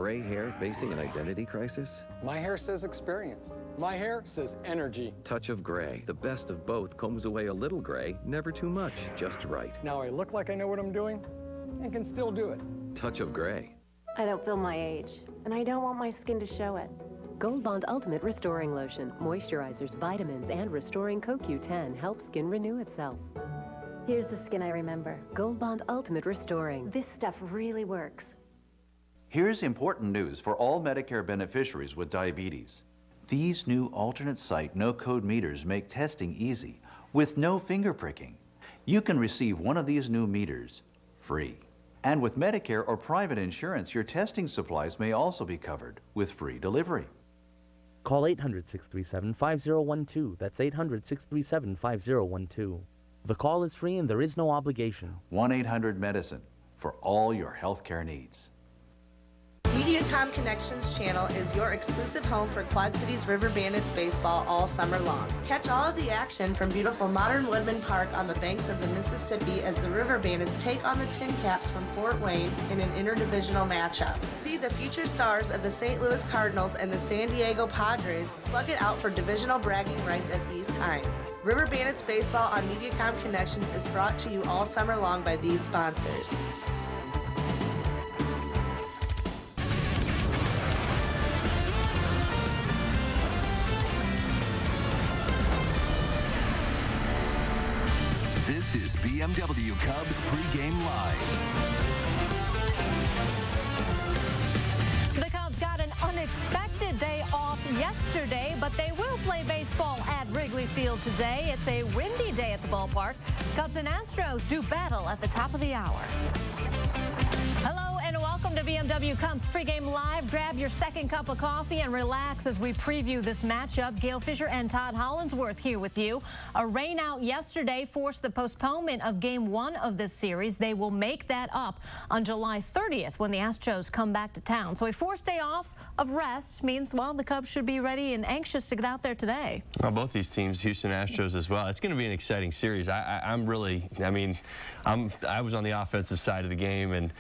gray hair facing an identity crisis? My hair says experience. My hair says energy. Touch of Gray. The best of both combs away a little gray, never too much, just right. Now I look like I know what I'm doing and can still do it. Touch of Gray. I don't feel my age, and I don't want my skin to show it. Gold Bond Ultimate Restoring Lotion. Moisturizers, vitamins, and restoring CoQ10 help skin renew itself. Here's the skin I remember. Gold Bond Ultimate Restoring. This stuff really works. Here's important news for all Medicare beneficiaries with diabetes. These new alternate site no-code meters make testing easy with no finger pricking. You can receive one of these new meters free. And with Medicare or private insurance, your testing supplies may also be covered with free delivery. Call 800-637-5012. That's 800-637-5012. The call is free and there is no obligation. 1-800-MEDICINE for all your healthcare needs. Mediacom Connections channel is your exclusive home for Quad Cities River Bandits baseball all summer long. Catch all of the action from beautiful modern Woodman Park on the banks of the Mississippi as the River Bandits take on the Tin Caps from Fort Wayne in an interdivisional matchup. See the future stars of the St. Louis Cardinals and the San Diego Padres slug it out for divisional bragging rights at these times. River Bandits baseball on Mediacom Connections is brought to you all summer long by these sponsors. This is BMW Cubs Pregame Live. The Cubs got an unexpected day off yesterday, but they will play baseball at Wrigley Field today. It's a windy day at the ballpark. Cubs and Astros do battle at the top of the hour. Hello and welcome to BMW Cubs Pregame Live. Grab your second cup of coffee and relax as we preview this matchup. Gail Fisher and Todd Hollandsworth here with you. A rain out yesterday forced the postponement of Game 1 of this series. They will make that up on July 30th when the Astros come back to town. So a forced day off of rest means, well, the Cubs should be ready and anxious to get out there today. Well, both these teams, Houston Astros as well. It's going to be an exciting series. I was on the offensive side of the game, and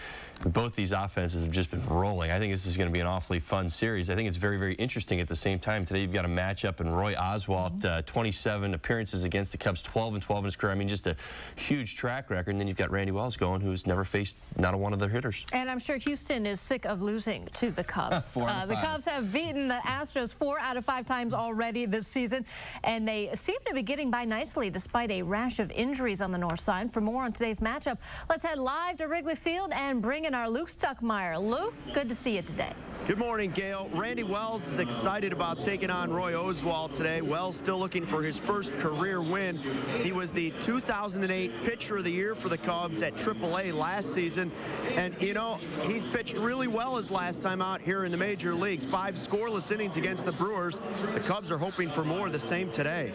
both these offenses have just been rolling. I think this is going to be an awfully fun series. I think it's very, very interesting at the same time. Today you've got a matchup in Roy Oswalt, 27 appearances against the Cubs, 12-12 in his career. I mean, just a huge track record. And then you've got Randy Wells going, who's never faced not a one of their hitters. And I'm sure Houston is sick of losing to the Cubs. The Cubs have beaten the Astros 4 out of 5 times already this season, and they seem to be getting by nicely despite a rash of injuries on the north side. For more on today's matchup, let's head live to Wrigley Field and bring in our Luke Stuckmeyer. Luke, good to see you today. Good morning, Gail. Randy Wells is excited about taking on Roy Oswalt today. Wells still looking for his first career win. He was the 2008 Pitcher of the Year for the Cubs at AAA last season. And, you know, he's pitched really well his last time out here in the major leagues. 5 scoreless innings against the Brewers. The Cubs are hoping for more of the same today.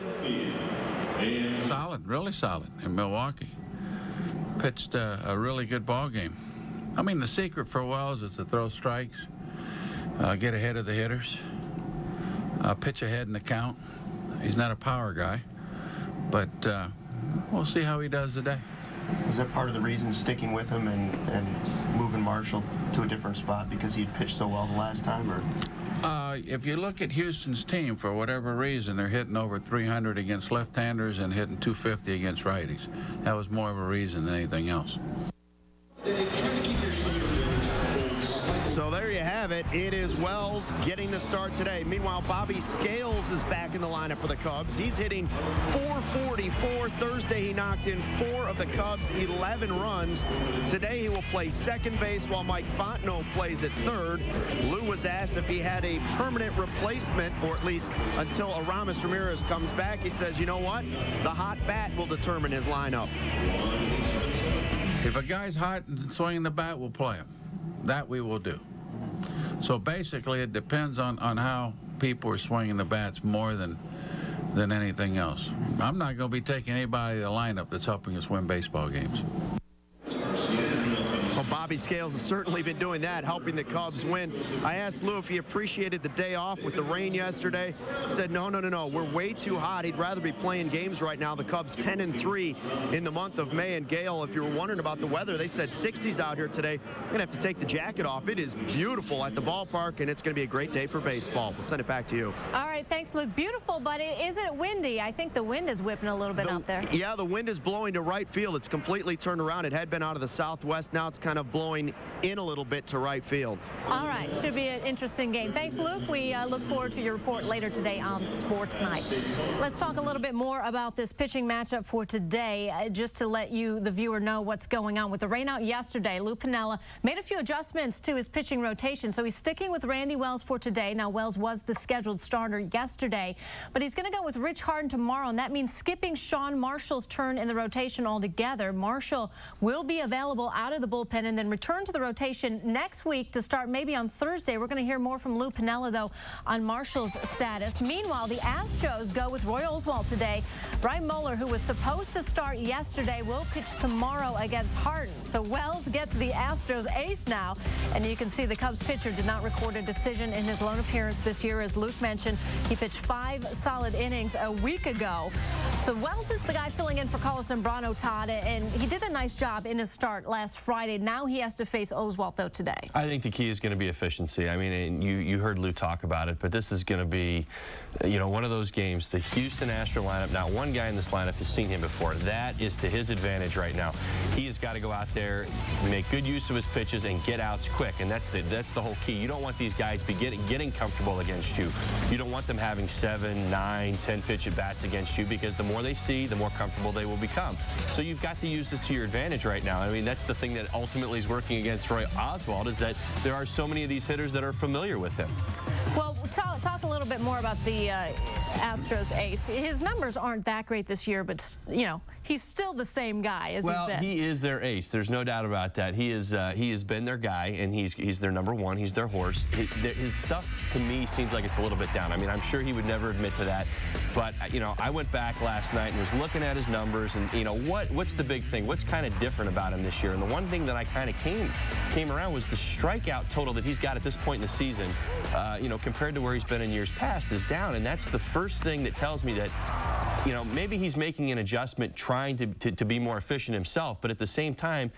Solid, really solid in Milwaukee. Pitched a really good ball game. I mean, the secret for Wells is to throw strikes, get ahead of the hitters, pitch ahead in the count. He's not a power guy, but we'll see how he does today. Is that part of the reason sticking with him and moving Marshall to a different spot because he had pitched so well the last time? Or if you look at Houston's team, for whatever reason, they're hitting over 300 against left-handers and hitting 250 against righties. That was more of a reason than anything else. So there you have it. It is Wells getting the start today. Meanwhile, Bobby Scales is back in the lineup for the Cubs. He's hitting .444. Thursday, he knocked in 4 of the Cubs' 11 runs. Today, he will play second base while Mike Fontenot plays at third. Lou was asked if he had a permanent replacement, or at least until Aramis Ramirez comes back. He says, you know what? The hot bat will determine his lineup. If a guy's hot and swinging the bat, we'll play him. That we will do. So basically, it depends on how people are swinging the bats more than anything else. I'm not going to be taking anybody to the lineup that's helping us win baseball games. Well, Bobby Scales has certainly been doing that, helping the Cubs win. I asked Lou if he appreciated the day off with the rain yesterday. He said, no, we're way too hot. He'd rather be playing games right now. The Cubs 10-3 in the month of May. And Gail, if you were wondering about the weather, they said 60s out here today. I'm going to have to take the jacket off. It is beautiful at the ballpark, and it's going to be a great day for baseball. We'll send it back to you. All right, thanks, Luke. Beautiful, but isn't it windy? I think the wind is whipping a little bit out there. Yeah, the wind is blowing to right field. It's completely turned around. It had been out of the southwest. Now it's kind of blowing in a little bit to right field. All right, should be an interesting game. Thanks, Luke. We look forward to your report later today on Sports Night. Let's talk a little bit more about this pitching matchup for today, just to let you, the viewer, know what's going on. With the rain out yesterday, Lou Piniella made a few adjustments to his pitching rotation, so he's sticking with Randy Wells for today. Now, Wells was the scheduled starter yesterday, but he's going to go with Rich Harden tomorrow, and that means skipping Sean Marshall's turn in the rotation altogether. Marshall will be available out of the bullpen and then return to the rotation next week to start maybe on Thursday. We're going to hear more from Lou Piniella, though, on Marshall's status. Meanwhile, the Astros go with Roy Oswalt today. Brian Moeller, who was supposed to start yesterday, will pitch tomorrow against Harden. So Wells gets the Astros ace now, and you can see the Cubs pitcher did not record a decision in his lone appearance this year. As Luke mentioned, he pitched 5 solid innings a week ago. So Wells is the guy filling in for Carlos Zambrano, Todd, and he did a nice job in his start last Friday. Now he has to face Oswalt, though, today. I think the key is going to be efficiency. I mean, and you heard Lou talk about it, but this is going to be, one of those games. The Houston Astro lineup, not one guy in this lineup has seen him before. That is to his advantage right now. He has got to go out there, make good use of his pitches, and get outs quick, and that's the whole key. You don't want these guys getting comfortable against you. You don't want them having 7, 9, 10 pitch at bats against you, because the more they see, the more comfortable they will become. So you've got to use this to your advantage right now. I mean, that's the thing that ultimately is working against Roy Oswalt, is that there are so many of these hitters that are familiar with him. Well, talk a little bit more about the Astros ace. His numbers aren't that great this year, but, he's still the same guy as he's been. Well, he is their ace. There's no doubt about that. He has been their guy, and he's their number one. He's their horse. His stuff, to me, seems like it's a little bit down. I mean, I'm sure he would never admit to that. But, I went back last night and was looking at his numbers, and, what's the big thing? What's kind of different about him this year? And the one thing that I kind of came around was the strikeout total that he's got at this point in the season, compared to where he's been in years past, is down. And that's the first thing that tells me that, maybe he's making an adjustment, trying to be more efficient himself, but at the same time,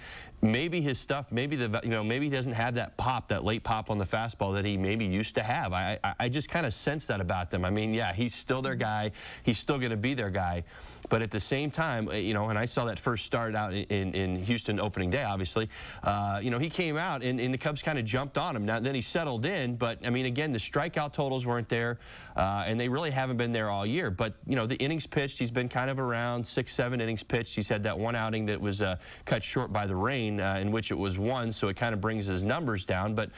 maybe his stuff, maybe he doesn't have that pop, that late pop on the fastball that he maybe used to have. I just kind of sense that about them. I mean, yeah, he's still their guy. He's still going to be their guy. But at the same time, and I saw that first start out in Houston opening day, obviously, he came out and the Cubs kind of jumped on him. Now, then he settled in, but, I mean, again, the strikeout totals weren't there, and they really haven't been there all year. But, the innings pitched, he's been kind of around 6, 7 innings pitched. He's had that one outing that was cut short by the rain, in which it was 1, so it kind of brings his numbers down. But,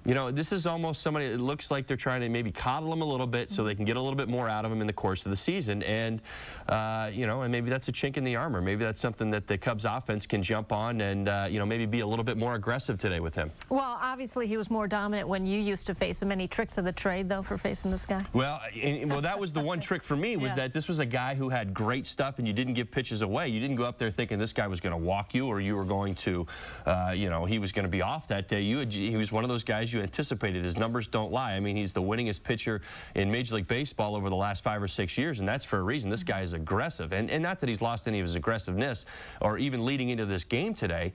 this is almost somebody that looks like they're trying to maybe coddle him a little bit so they can get a little bit more out of him in the course of the season. And, and maybe that's a chink in the armor. Maybe that's something that the Cubs offense can jump on and, maybe be a little bit more aggressive today with him. Well, obviously he was more dominant when you used to face him. Any tricks of the trade, though, for facing this guy? Well, that was the one trick for me, was that this was a guy who had great stuff and you didn't give pitches away. You didn't go up there thinking this guy was going to walk you or you were going to, he was going to be off that day. He was one of those guys you anticipated. His numbers don't lie. I mean, he's the winningest pitcher in Major League Baseball over the last 5 or 6 years, and that's for a reason. This guy is aggressive, and not that he's lost any of his aggressiveness or even leading into this game today.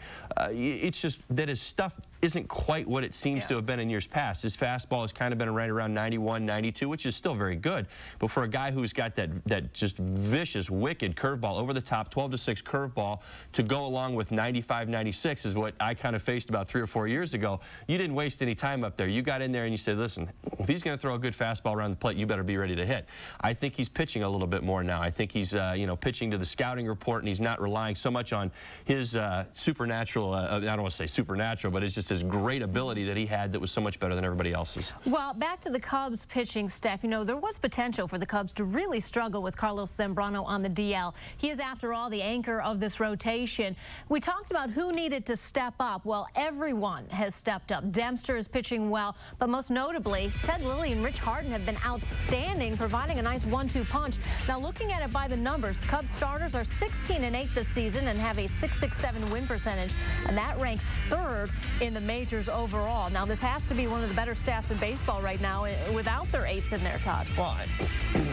It's just that his stuff isn't quite what it seems to have been in years past. His fastball has kind of been right around 91, 92, which is still very good. But for a guy who's got that just vicious, wicked curveball over the top, 12-6 curveball to go along with 95, 96 is what I kind of faced about 3 or 4 years ago. You didn't waste any time up there. You got in there and you said, listen, if he's going to throw a good fastball around the plate, you better be ready to hit. I think he's pitching a little bit more now. I think he's, pitching to the scouting report, and he's not relying so much on his supernatural, I don't want to say supernatural, but it's just his great ability that he had that was so much better than everybody else's. Well, back to the Cubs pitching staff. There was potential for the Cubs to really struggle with Carlos Zambrano on the DL. He is, after all, the anchor of this rotation. We talked about who needed to step up. Well, everyone has stepped up. Dempster is pitching well, but most notably, Ted Jed Lilly and Rich Harden have been outstanding, providing a nice 1-2 punch. Now, looking at it by the numbers, Cubs starters are 16-8 this season and have a .667 win percentage, and that ranks 3rd in the majors overall. Now, this has to be one of the better staffs in baseball right now without their ace in there, Todd. Well,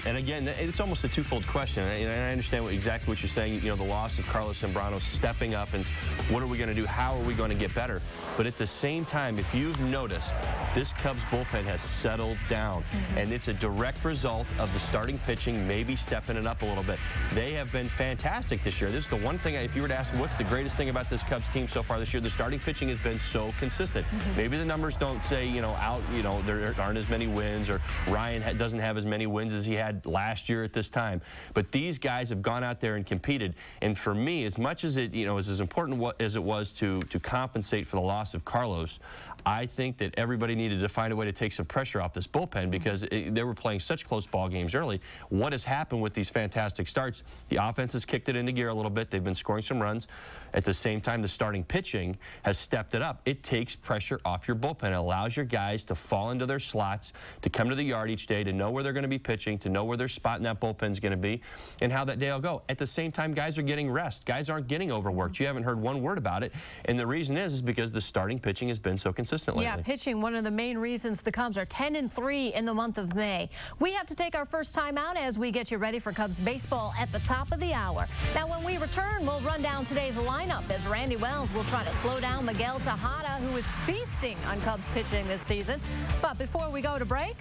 and again, it's almost a twofold question. And I understand exactly what you're saying. You know, the loss of Carlos Zambrano stepping up, and what are we going to do? How are we going to get better? But at the same time, if you've noticed, this Cubs bullpen has settled down, and it's a direct result of the starting pitching maybe stepping it up a little bit. They have been fantastic this year. This is the one thing, if you were to ask what's the greatest thing about this Cubs team so far this year, the starting pitching has been so consistent. Maybe the numbers don't say, there aren't as many wins, or Ryan doesn't have as many wins as he had last year at this time. But these guys have gone out there and competed. And for me, as much as it, is as important as it was to compensate for the loss of Carlos, I think that everybody needed to find a way to take some pressure off this bullpen, because they were playing such close ball games early. What has happened with these fantastic starts? The offense has kicked it into gear a little bit. They've been scoring some runs. At the same time, the starting pitching has stepped it up. It takes pressure off your bullpen. It allows your guys to fall into their slots, to come to the yard each day, to know where they're going to be pitching, to know where their spot in that bullpen is going to be, and how that day will go. At the same time, guys are getting rest. Guys aren't getting overworked. You haven't heard one word about it, and the reason is because the starting pitching has been so consistent lately. Yeah, pitching, one of the main reasons the Cubs are 10-3 in the month of May. We have to take our first time out as we get you ready for Cubs baseball at the top of the hour. Now, when we return, we'll run down today's lineup as Randy Wells will try to slow down Miguel Tejada, who is feasting on Cubs pitching this season. But before we go to break,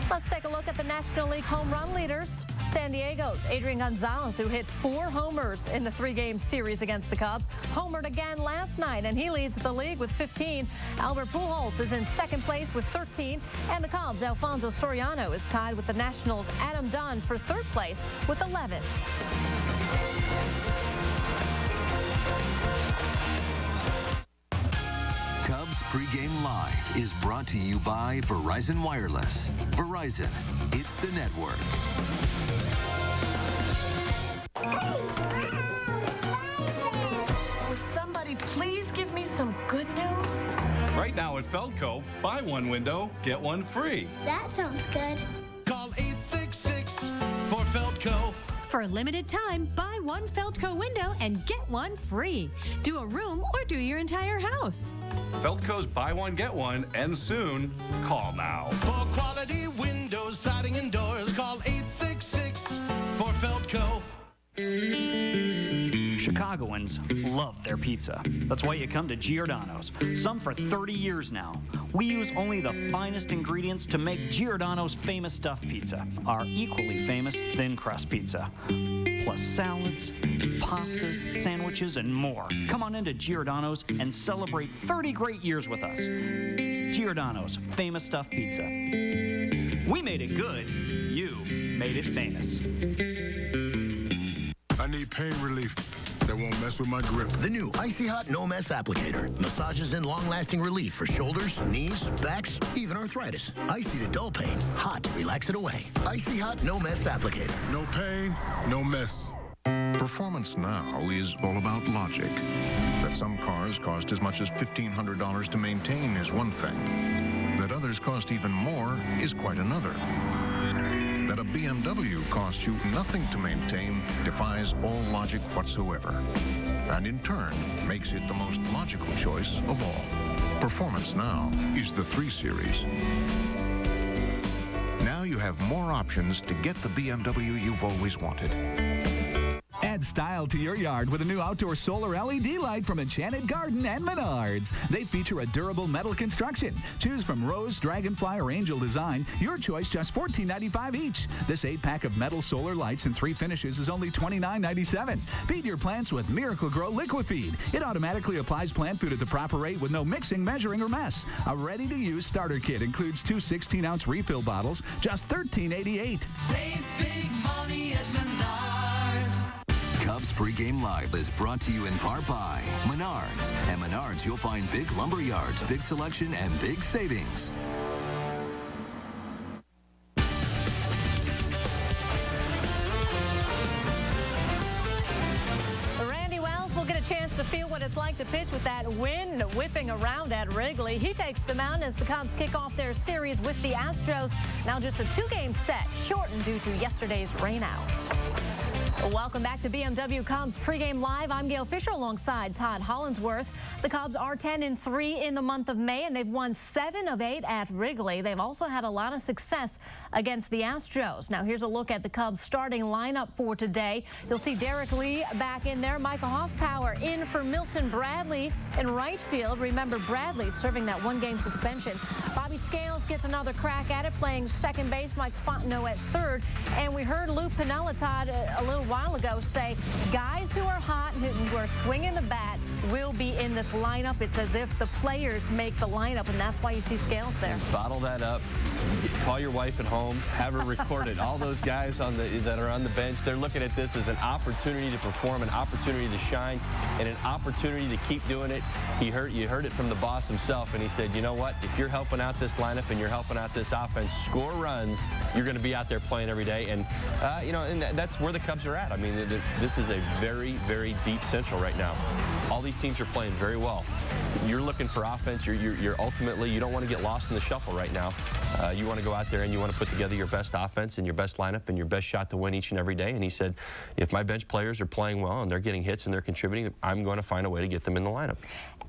let's take a look at the National League home run leaders. San Diego's Adrian Gonzalez, who hit 4 homers in the 3-game series against the Cubs, homered again last night, and he leads the league with 15. Albert Pujols is in second place with 13, and the Cubs' Alfonso Soriano is tied with the Nationals' Adam Dunn for 3rd place with 11. Cubs Pregame Live is brought to you by Verizon Wireless. Verizon, it's the network. Would somebody please give me some good news? Right now at Feldco, buy one window, get one free. That sounds good. Call 866 for Feldco. For a limited time, buy one Feldco window and get one free. Do a room or do your entire house. Feldco's buy one, get one, and soon. Call now. For quality windows, siding, and doors, call 866 for Feldco. Chicagoans love their pizza. That's why you come to Giordano's. Some for 30 years now. We use only the finest ingredients to make Giordano's famous stuffed pizza, our equally famous thin crust pizza. Plus salads, pastas, sandwiches, and more. Come on into Giordano's and celebrate 30 great years with us. Giordano's famous stuffed pizza. We made it good. You made it famous. I need pain relief that won't mess with my grip. The new Icy Hot No Mess Applicator massages in long-lasting relief for shoulders, knees, backs, even arthritis. Icy to dull pain, hot to relax it away. Icy Hot No Mess Applicator. No pain, no mess. Performance now is all about logic. That some cars cost as much as $1,500 to maintain is one thing. That others cost even more is quite another. That a BMW costs you nothing to maintain defies all logic whatsoever, and in turn makes it the most logical choice of all. Performance now is the 3 Series. Now you have more options to get the BMW you've always wanted. Add style to your yard with a new outdoor solar LED light from Enchanted Garden and Menards. They feature a durable metal construction. Choose from Rose, Dragonfly, or Angel design. Your choice, just $14.95 each. This 8-pack of metal solar lights and 3 finishes is only $29.97. Feed your plants with Miracle Grow Liquid Feed. It automatically applies plant food at the proper rate with no mixing, measuring, or mess. A ready-to-use starter kit includes 2 16-ounce refill bottles, just $13.88. Save big money at Menards. Cubs Pregame Live is brought to you in part by Menards. At Menards, you'll find big lumber yards, big selection, and big savings. Randy Wells will get a chance to feel what it's just like to pitch with that wind whipping around at Wrigley. He takes the mound as the Cubs kick off their series with the Astros. Now just a 2-game set, shortened due to yesterday's rainouts. Welcome back to BMW Cubs Pregame Live. I'm Gail Fisher alongside Todd Hollinsworth. The Cubs are 10-3 in the month of May, and they've won 7 of 8 at Wrigley. They've also had a lot of success against the Astros. Now here's a look at the Cubs starting lineup for today. You'll see Derek Lee back in there. Micah Hoffpower in for Milton Bradley in right field. Remember, Bradley serving that 1-game suspension. Bobby Scales gets another crack at it, playing second base. Mike Fontenot at third. And we heard Lou Piniella, Todd, a little while ago say guys who are hot and who are swinging the bat will be in this lineup. It's as if the players make the lineup, and that's why you see Scales there. Bottle that up. Call your wife at home. Have her record it. All those guys that are on the bench, they're looking at this as an opportunity to perform, an opportunity to shine, and an opportunity to keep doing it. You heard it from the boss himself, and he said, you know what? If you're helping out this lineup and you're helping out this offense, score runs, you're going to be out there playing every day. And, and that's where the Cubs are at. I mean, this is a very, very deep Central right now. All these teams are playing very well. You're looking for offense. You're ultimately, you don't want to get lost in the shuffle right now. You want to go out there and you want to put together your best offense and your best lineup and your best shot to win each and every day. And he said, if my bench players are playing well and they're getting hits and they're contributing, I'm going to find a way to get them in the lineup.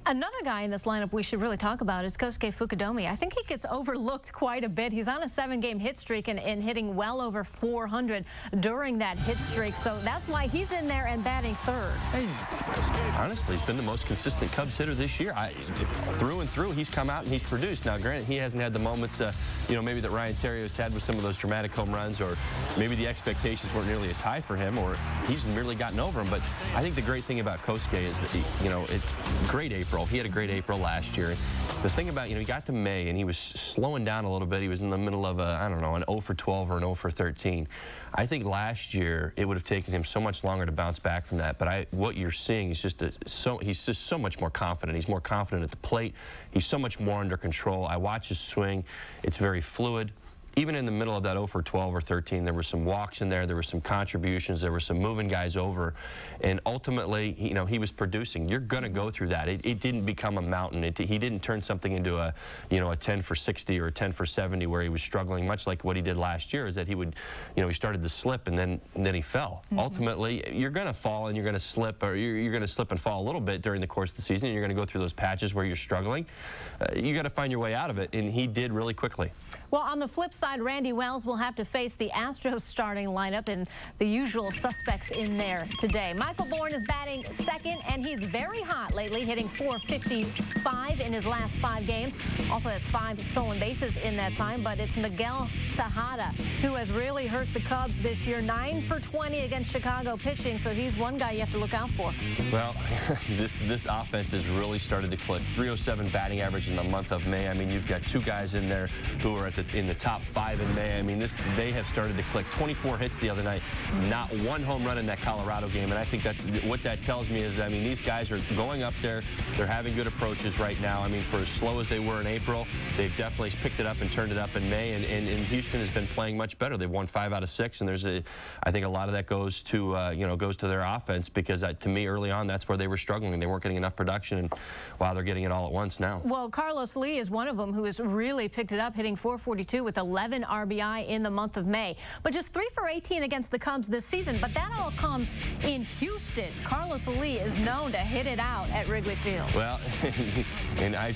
Another guy in this lineup we should really talk about is Kosuke Fukudomi. I think he gets overlooked quite a bit. He's on a 7-game hit streak and hitting well over 400 during that hit streak. So that's why he's in there and batting third. Hey, honestly, he's been the most consistent Cubs hitter this year. Through and through, he's come out and he's produced. Now, granted, he hasn't had the moments, maybe that Ryan Terrios had with some of those dramatic home runs, or maybe the expectations weren't nearly as high for him, or he's merely gotten over them. But I think the great thing about Kosuke is that, it's great April. He had a great April last year. The thing about, he got to May and he was slowing down a little bit. He was in the middle of an 0 for 12 or an 0 for 13. I think last year it would have taken him so much longer to bounce back from that. But what you're seeing is he's just so much more confident. He's more confident at the plate. He's so much more under control. I watch his swing. It's very fluid. Even in the middle of that 0 for 12 or 13, there were some walks in there. There were some contributions. There were some moving guys over. And ultimately, he was producing. You're going to go through that. It didn't become a mountain. He didn't turn something into a 10 for 60 or a 10 for 70 where he was struggling, much like what he did last year, is that he would, he started to slip and then he fell. Mm-hmm. Ultimately, you're going to fall and you're going to slip, or you're going to slip and fall a little bit during the course of the season, and you're going to go through those patches where you're struggling. You got to find your way out of it, and he did really quickly. Well, on the flip side, Randy Wells will have to face the Astros starting lineup and the usual suspects in there today. Michael Bourne is batting second, and he's very hot lately, hitting .455 in his last 5 games. Also has 5 stolen bases in that time, but it's Miguel Tejada who has really hurt the Cubs this year. 9 for 20 against Chicago pitching, so he's one guy you have to look out for. Well, this offense has really started to click. 307 batting average in the month of May. I mean, you've got 2 guys in there who are in the top 5 in May. I mean, they have started to click. 24 hits the other night, not 1 home run in that Colorado game, and I think that's what that tells me is, I mean, these guys are going up there. They're having good approaches right now. I mean, for as slow as they were in April, they've definitely picked it up and turned it up in May, and Houston has been playing much better. They've won 5 out of 6, and I think a lot of that goes to their offense, because to me early on that's where they were struggling. They weren't getting enough production, and wow, they're getting it all at once now. Well, Carlos Lee is one of them who has really picked it up, hitting .442 with 11 RBI in the month of May. But just 3 for 18 against the Cubs this season. But that all comes in Houston. Carlos Lee is known to hit it out at Wrigley Field. Well, and I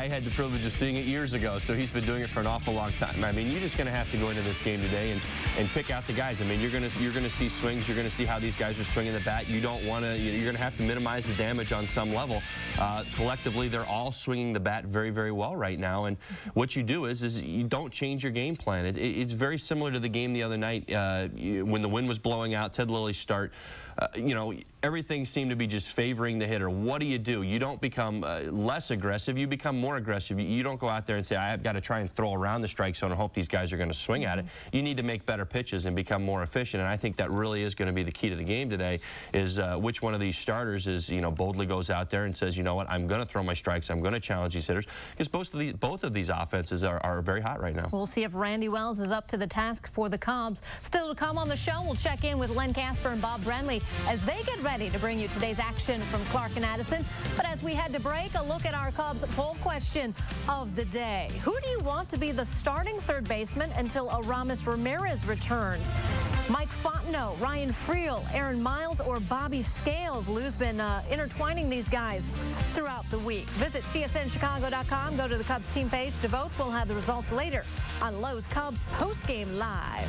had the privilege of seeing it years ago, so he's been doing it for an awful long time. I mean, you're just going to have to go into this game today and pick out the guys. I mean, you're going to see swings. You're going to see how these guys are swinging the bat. You're going to have to minimize the damage on some level. Collectively, they're all swinging the bat very, very well right now. And what you do is you don't change your game plan. It's very similar to the game the other night when the wind was blowing out, Ted Lilly's start. Everything seemed to be just favoring the hitter. What do? You don't become less aggressive. You become more aggressive. You don't go out there and say, I've got to try and throw around the strike zone and hope these guys are going to swing at it. You need to make better pitches and become more efficient. And I think that really is going to be the key to the game today, is which one of these starters boldly goes out there and says, you know what, I'm going to throw my strikes. I'm going to challenge these hitters, because both of these offenses are very hot right now. We'll see if Randy Wells is up to the task for the Cubs. Still to come on the show, we'll check in with Len Casper and Bob Brenly as they get ready ready to bring you today's action from Clark and Addison. But as we head to break, a look at our Cubs poll question of the day. Who do you want to be the starting third baseman until Aramis Ramirez returns? Mike Fontenot, Ryan Friel, Aaron Miles, or Bobby Scales? Lou's been intertwining these guys throughout the week. Visit CSNChicago.com. Go to the Cubs team page to vote. We'll have the results later on Lowe's Cubs Postgame Live.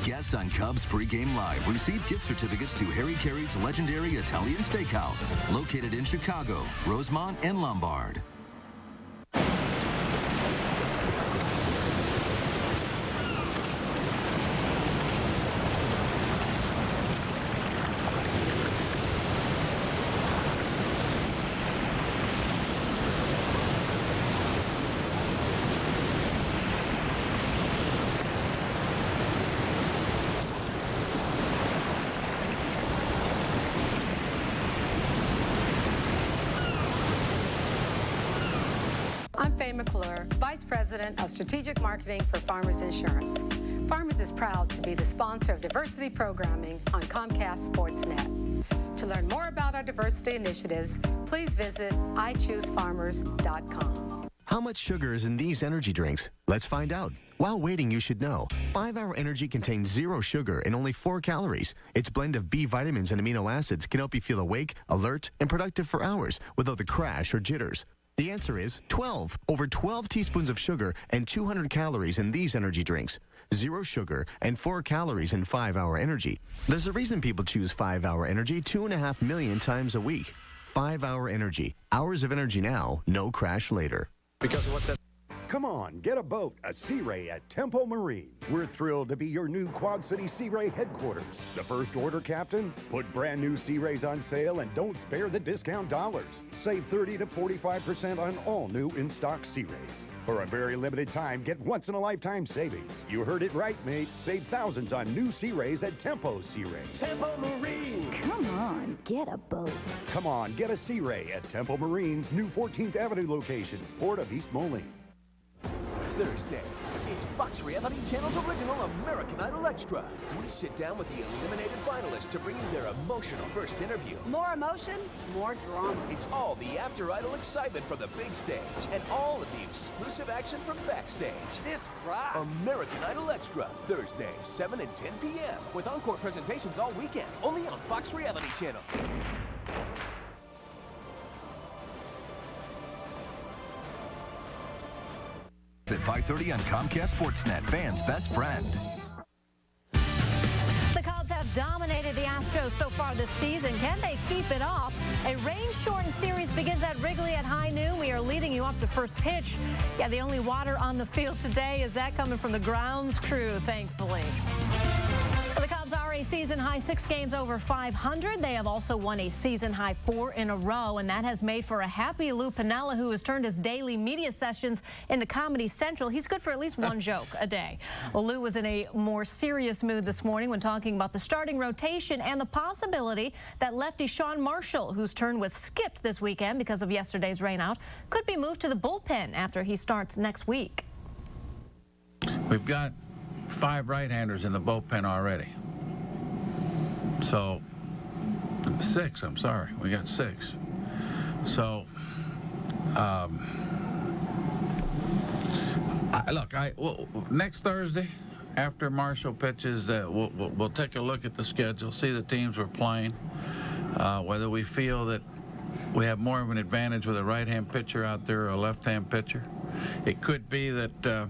Guests on Cubs Pregame Live receive gift certificates to Harry Carey's legendary Italian Steakhouse, located in Chicago, Rosemont, and Lombard. I'm Faye McClure, Vice President of Strategic Marketing for Farmers Insurance. Farmers is proud to be the sponsor of diversity programming on Comcast Sportsnet. To learn more about our diversity initiatives, please visit iChooseFarmers.com. How much sugar is in these energy drinks? Let's find out. While waiting, you should know. 5-Hour Energy contains 0 sugar and only 4 calories. Its blend of B vitamins and amino acids can help you feel awake, alert, and productive for hours without the crash or jitters. The answer is 12. Over 12 teaspoons of sugar and 200 calories in these energy drinks. 0 sugar and 4 calories in 5-Hour Energy. There's a reason people choose 5-Hour Energy 2.5 million times a week. 5-Hour Energy. Hours of energy now, no crash later. Because of what's that? Come on, get a boat, a Sea Ray at Tempo Marine. We're thrilled to be your new Quad City Sea Ray headquarters. The first order, Captain? Put brand new Sea Rays on sale and don't spare the discount dollars. Save 30 to 45% on all new in-stock Sea Rays. For a very limited time, get once-in-a-lifetime savings. You heard it right, mate. Save thousands on new Sea Rays at Tempo Sea Rays. Tempo Marine! Come on, get a boat. Come on, get a Sea Ray at Tempo Marine's new 14th Avenue location, Port of East Moline. Thursdays, it's Fox Reality Channel's original American Idol Extra. We sit down with the eliminated finalists to bring you their emotional first interview. More emotion, more drama. It's all the after Idol excitement for the big stage and all of the exclusive action from backstage. This rocks. American Idol Extra, Thursdays, 7 and 10 p.m. with encore presentations all weekend, only on Fox Reality Channel. At 5:30 on Comcast Sportsnet, fans' best friend. The Cubs have dominated the Astros so far this season. Can they keep it up? A rain-shortened series begins at Wrigley at high noon. We are leading you up to first pitch. Yeah, the only water on the field today is that coming from the grounds crew, thankfully. The Cubs are a season-high 6 games over 500. They have also won a season-high 4 in a row, and that has made for a happy Lou Piniella, who has turned his daily media sessions into Comedy Central. He's good for at least one joke a day. Well, Lou was in a more serious mood this morning when talking about the starting rotation and the possibility that lefty Sean Marshall, whose turn was skipped this weekend because of yesterday's rainout, could be moved to the bullpen after he starts next week. We've got 5 right-handers in the bullpen already. So, 6, I'm sorry. We got 6. So, next Thursday, after Marshall pitches, we'll take a look at the schedule, see the teams we're playing, whether we feel that we have more of an advantage with a right-hand pitcher out there or a left-hand pitcher. It could be that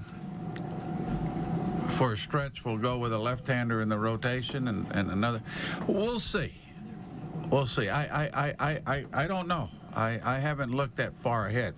for a stretch, we'll go with a left-hander in the rotation and another. We'll see. We'll see. I don't know. I haven't looked that far ahead.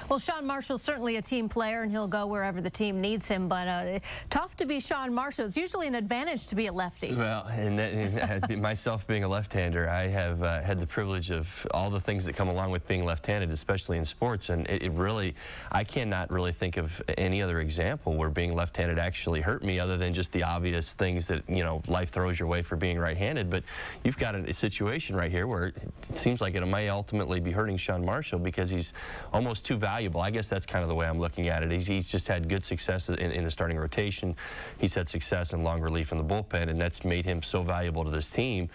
Well, Sean Marshall's certainly a team player, and he'll go wherever the team needs him, but tough to be Sean Marshall. It's usually an advantage to be a lefty. Well, and myself being a left-hander, I have had the privilege of all the things that come along with being left-handed, especially in sports, and it really, I cannot really think of any other example where being left-handed actually hurt me other than just the obvious things that, you know, life throws your way for being right-handed. But you've got a situation right here where it seems like it might ultimately be hurting Sean Marshall because he's almost too valuable valuable. I guess that's kind of the way I'm looking at it. He's just had good success in the starting rotation. He's had success in long relief in the bullpen, and that's made him so valuable to this team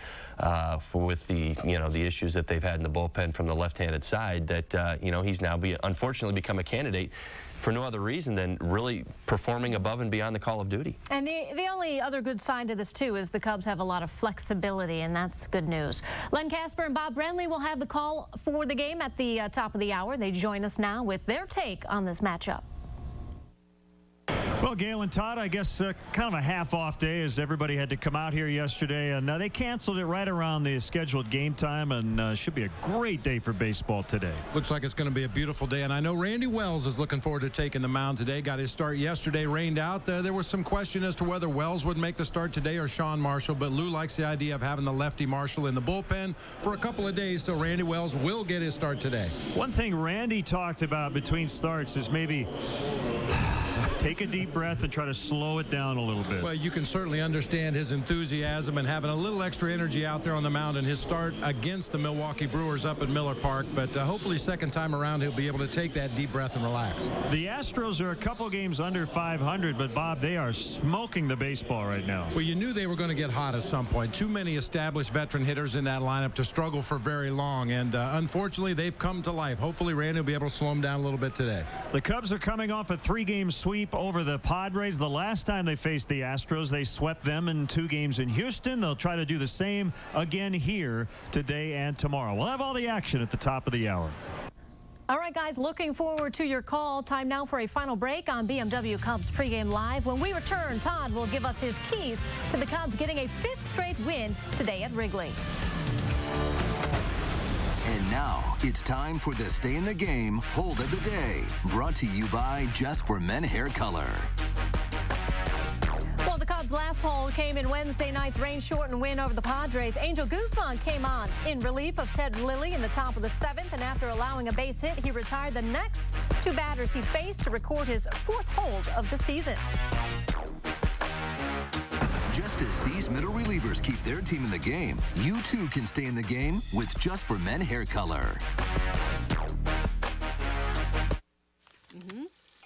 with the the issues that they've had in the bullpen from the left-handed side. That he's now unfortunately become a candidate for no other reason than really performing above and beyond the call of duty. And the only other good sign to this, too, is the Cubs have a lot of flexibility, and that's good news. Len Casper and Bob Brenly will have the call for the game at the top of the hour. They join us now with their take on this matchup. Well, Gail and Todd, I guess kind of a half-off day as everybody had to come out here yesterday, and they canceled it right around the scheduled game time, and should be a great day for baseball today. Looks like it's going to be a beautiful day, and I know Randy Wells is looking forward to taking the mound today. Got his start yesterday, rained out. There was some question as to whether Wells would make the start today or Sean Marshall, but Lou likes the idea of having the lefty Marshall in the bullpen for a couple of days, so Randy Wells will get his start today. One thing Randy talked about between starts is maybe take a deep breath and try to slow it down a little bit. Well, you can certainly understand his enthusiasm and having a little extra energy out there on the mound in his start against the Milwaukee Brewers up at Miller Park, but hopefully second time around he'll be able to take that deep breath and relax. The Astros are a couple games under 500, but Bob, they are smoking the baseball right now. Well, you knew they were going to get hot at some point. Too many established veteran hitters in that lineup to struggle for very long, and unfortunately they've come to life. Hopefully Randy will be able to slow them down a little bit today. The Cubs are coming off a 3-game sweep over the Padres. The last time they faced the Astros, they swept them in 2 games in Houston. They'll try to do the same again here today and tomorrow. We'll have all the action at the top of the hour. All right, guys, looking forward to your call. Time now for a final break on BMW Cubs Pregame Live. When we return, Todd will give us his keys to the Cubs getting a 5th straight win today at Wrigley. And now, it's time for the Stay in the Game Hold of the Day, brought to you by Just for Men Hair Color. Well, the Cubs' last hold came in Wednesday night's rain-shortened win over the Padres. Angel Guzman came on in relief of Ted Lilly in the top of the 7th, and after allowing a base hit, he retired the next 2 batters he faced to record his 4th hold of the season. Just as these middle relievers keep their team in the game, you too can stay in the game with Just for Men Hair Color.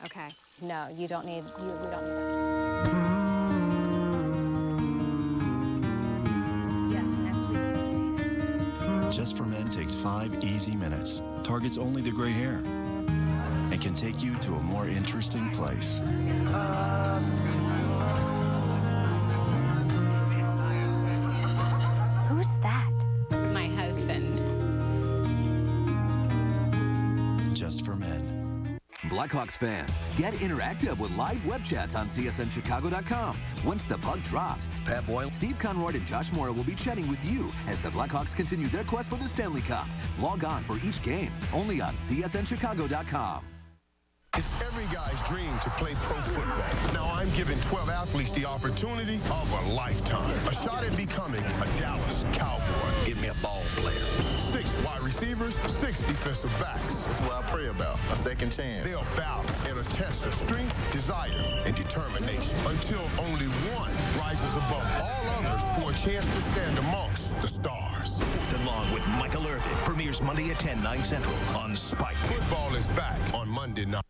Okay. No, we don't need that. Yes, next week. Just for Men takes 5 easy minutes, targets only the gray hair, and can take you to a more interesting place. Who's that? My husband. Just for Men. Blackhawks fans, get interactive with live web chats on CSNChicago.com. Once the puck drops, Pat Boyle, Steve Conroy, and Josh Mora will be chatting with you as the Blackhawks continue their quest for the Stanley Cup. Log on for each game, only on CSNChicago.com. It's every guy's dream to play pro football. Now I'm giving 12 athletes the opportunity of a lifetime. A shot at becoming a Dallas Cowboy. Give me a ball player. 6 wide receivers, 6 defensive backs. That's what I pray about, a second chance. They'll battle in a test of strength, desire, and determination until only one rises above all others for a chance to stand amongst the stars. Fourth and Long with Michael Irvin premieres Monday at 10, 9 Central on Spike. Football is back on Monday night.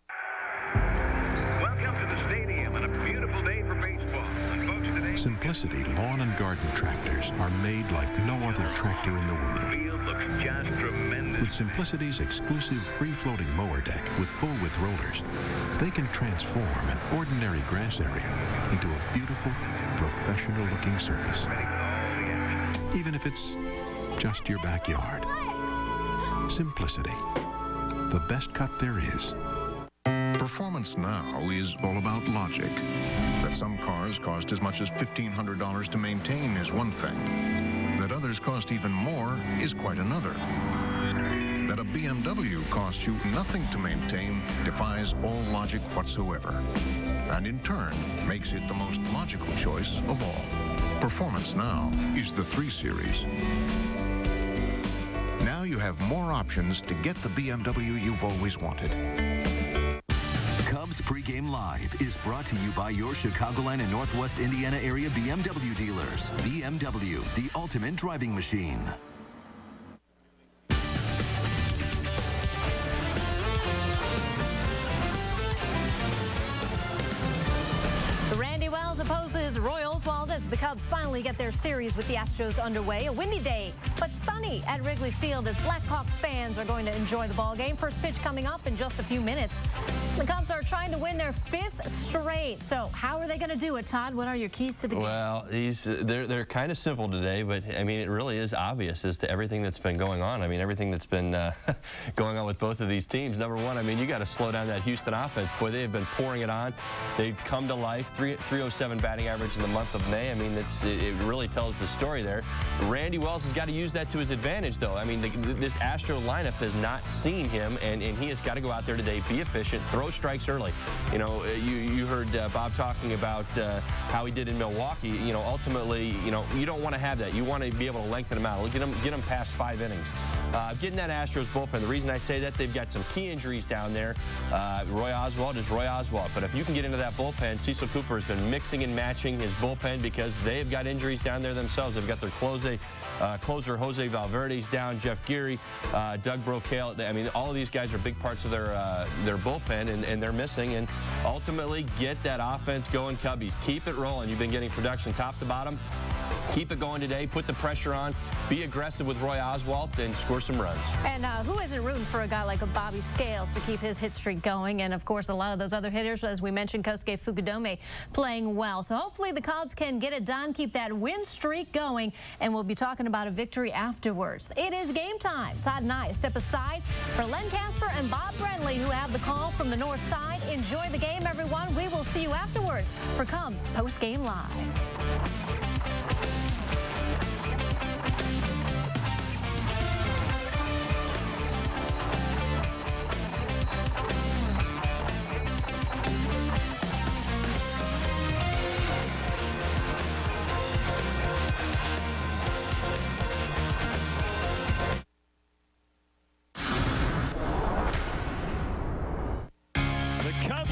Welcome to the stadium and a beautiful day for baseball. And folks, today, Simplicity lawn and garden tractors are made like no other tractor in the world. the field looks just tremendous. With Simplicity's exclusive free-floating mower deck with full-width rollers, they can transform an ordinary grass area into a beautiful, professional-looking surface. Even if it's just your backyard. Simplicity, the best cut there is. Performance now is all about logic. That some cars cost as much as $1,500 to maintain is one thing. That others cost even more is quite another. That a BMW costs you nothing to maintain defies all logic whatsoever. And in turn, makes it the most logical choice of all. Performance now is the 3 Series. Now you have more options to get the BMW you've always wanted. Cubs Pregame Live is brought to you by your Chicagoland and Northwest Indiana area BMW dealers. BMW, the ultimate driving machine. the Cubs finally get their series with the Astros underway. A windy day, but sunny at Wrigley Field as Blackhawks fans are going to enjoy the ball game. First pitch coming up in just a few minutes. The Cubs are trying to win their 5th straight. So how are they going to do it, Todd? What are your keys to the game? Well, they're kind of simple today, but I mean, it really is obvious as to everything that's been going on. I mean, everything that's been going on with both of these teams. Number one, I mean, you got to slow down that Houston offense. Boy, they have been pouring it on. They've come to life. 307 batting average in the month of May. I mean, it really tells the story there. Randy Wells has got to use that to his advantage, though. I mean, this Astro lineup has not seen him, and he has got to go out there today, be efficient, throw strikes early. You know, you heard Bob talking about how he did in Milwaukee. You know, ultimately, you know, you don't want to have that. You want to be able to lengthen them out, get them past 5 innings. Getting that Astros bullpen, the reason I say that, they've got some key injuries down there. Roy Oswalt is Roy Oswalt, but if you can get into that bullpen, Cecil Cooper has been mixing and matching his bullpen because they've got injuries down there themselves. They've got their closer Jose Valverde's down, Jeff Geary, Doug Brocail. I mean, all of these guys are big parts of their bullpen, and they're missing. And ultimately, get that offense going, Cubbies. Keep it rolling. You've been getting production top to bottom. Keep it going today. Put the pressure on. Be aggressive with Roy Oswalt and score some runs. And who isn't rooting for a guy like a Bobby Scales to keep his hit streak going? And, of course, a lot of those other hitters, as we mentioned, Kosuke Fukudome playing well. So hopefully the Cubs can get it done, keep that win streak going, and we'll be talking about a victory afterwards. It is game time. Todd and I step aside for Len Casper and Bob Brenly, who have the call from the north side. Enjoy the game, everyone. We will see you afterwards for Cubs Post Game Live.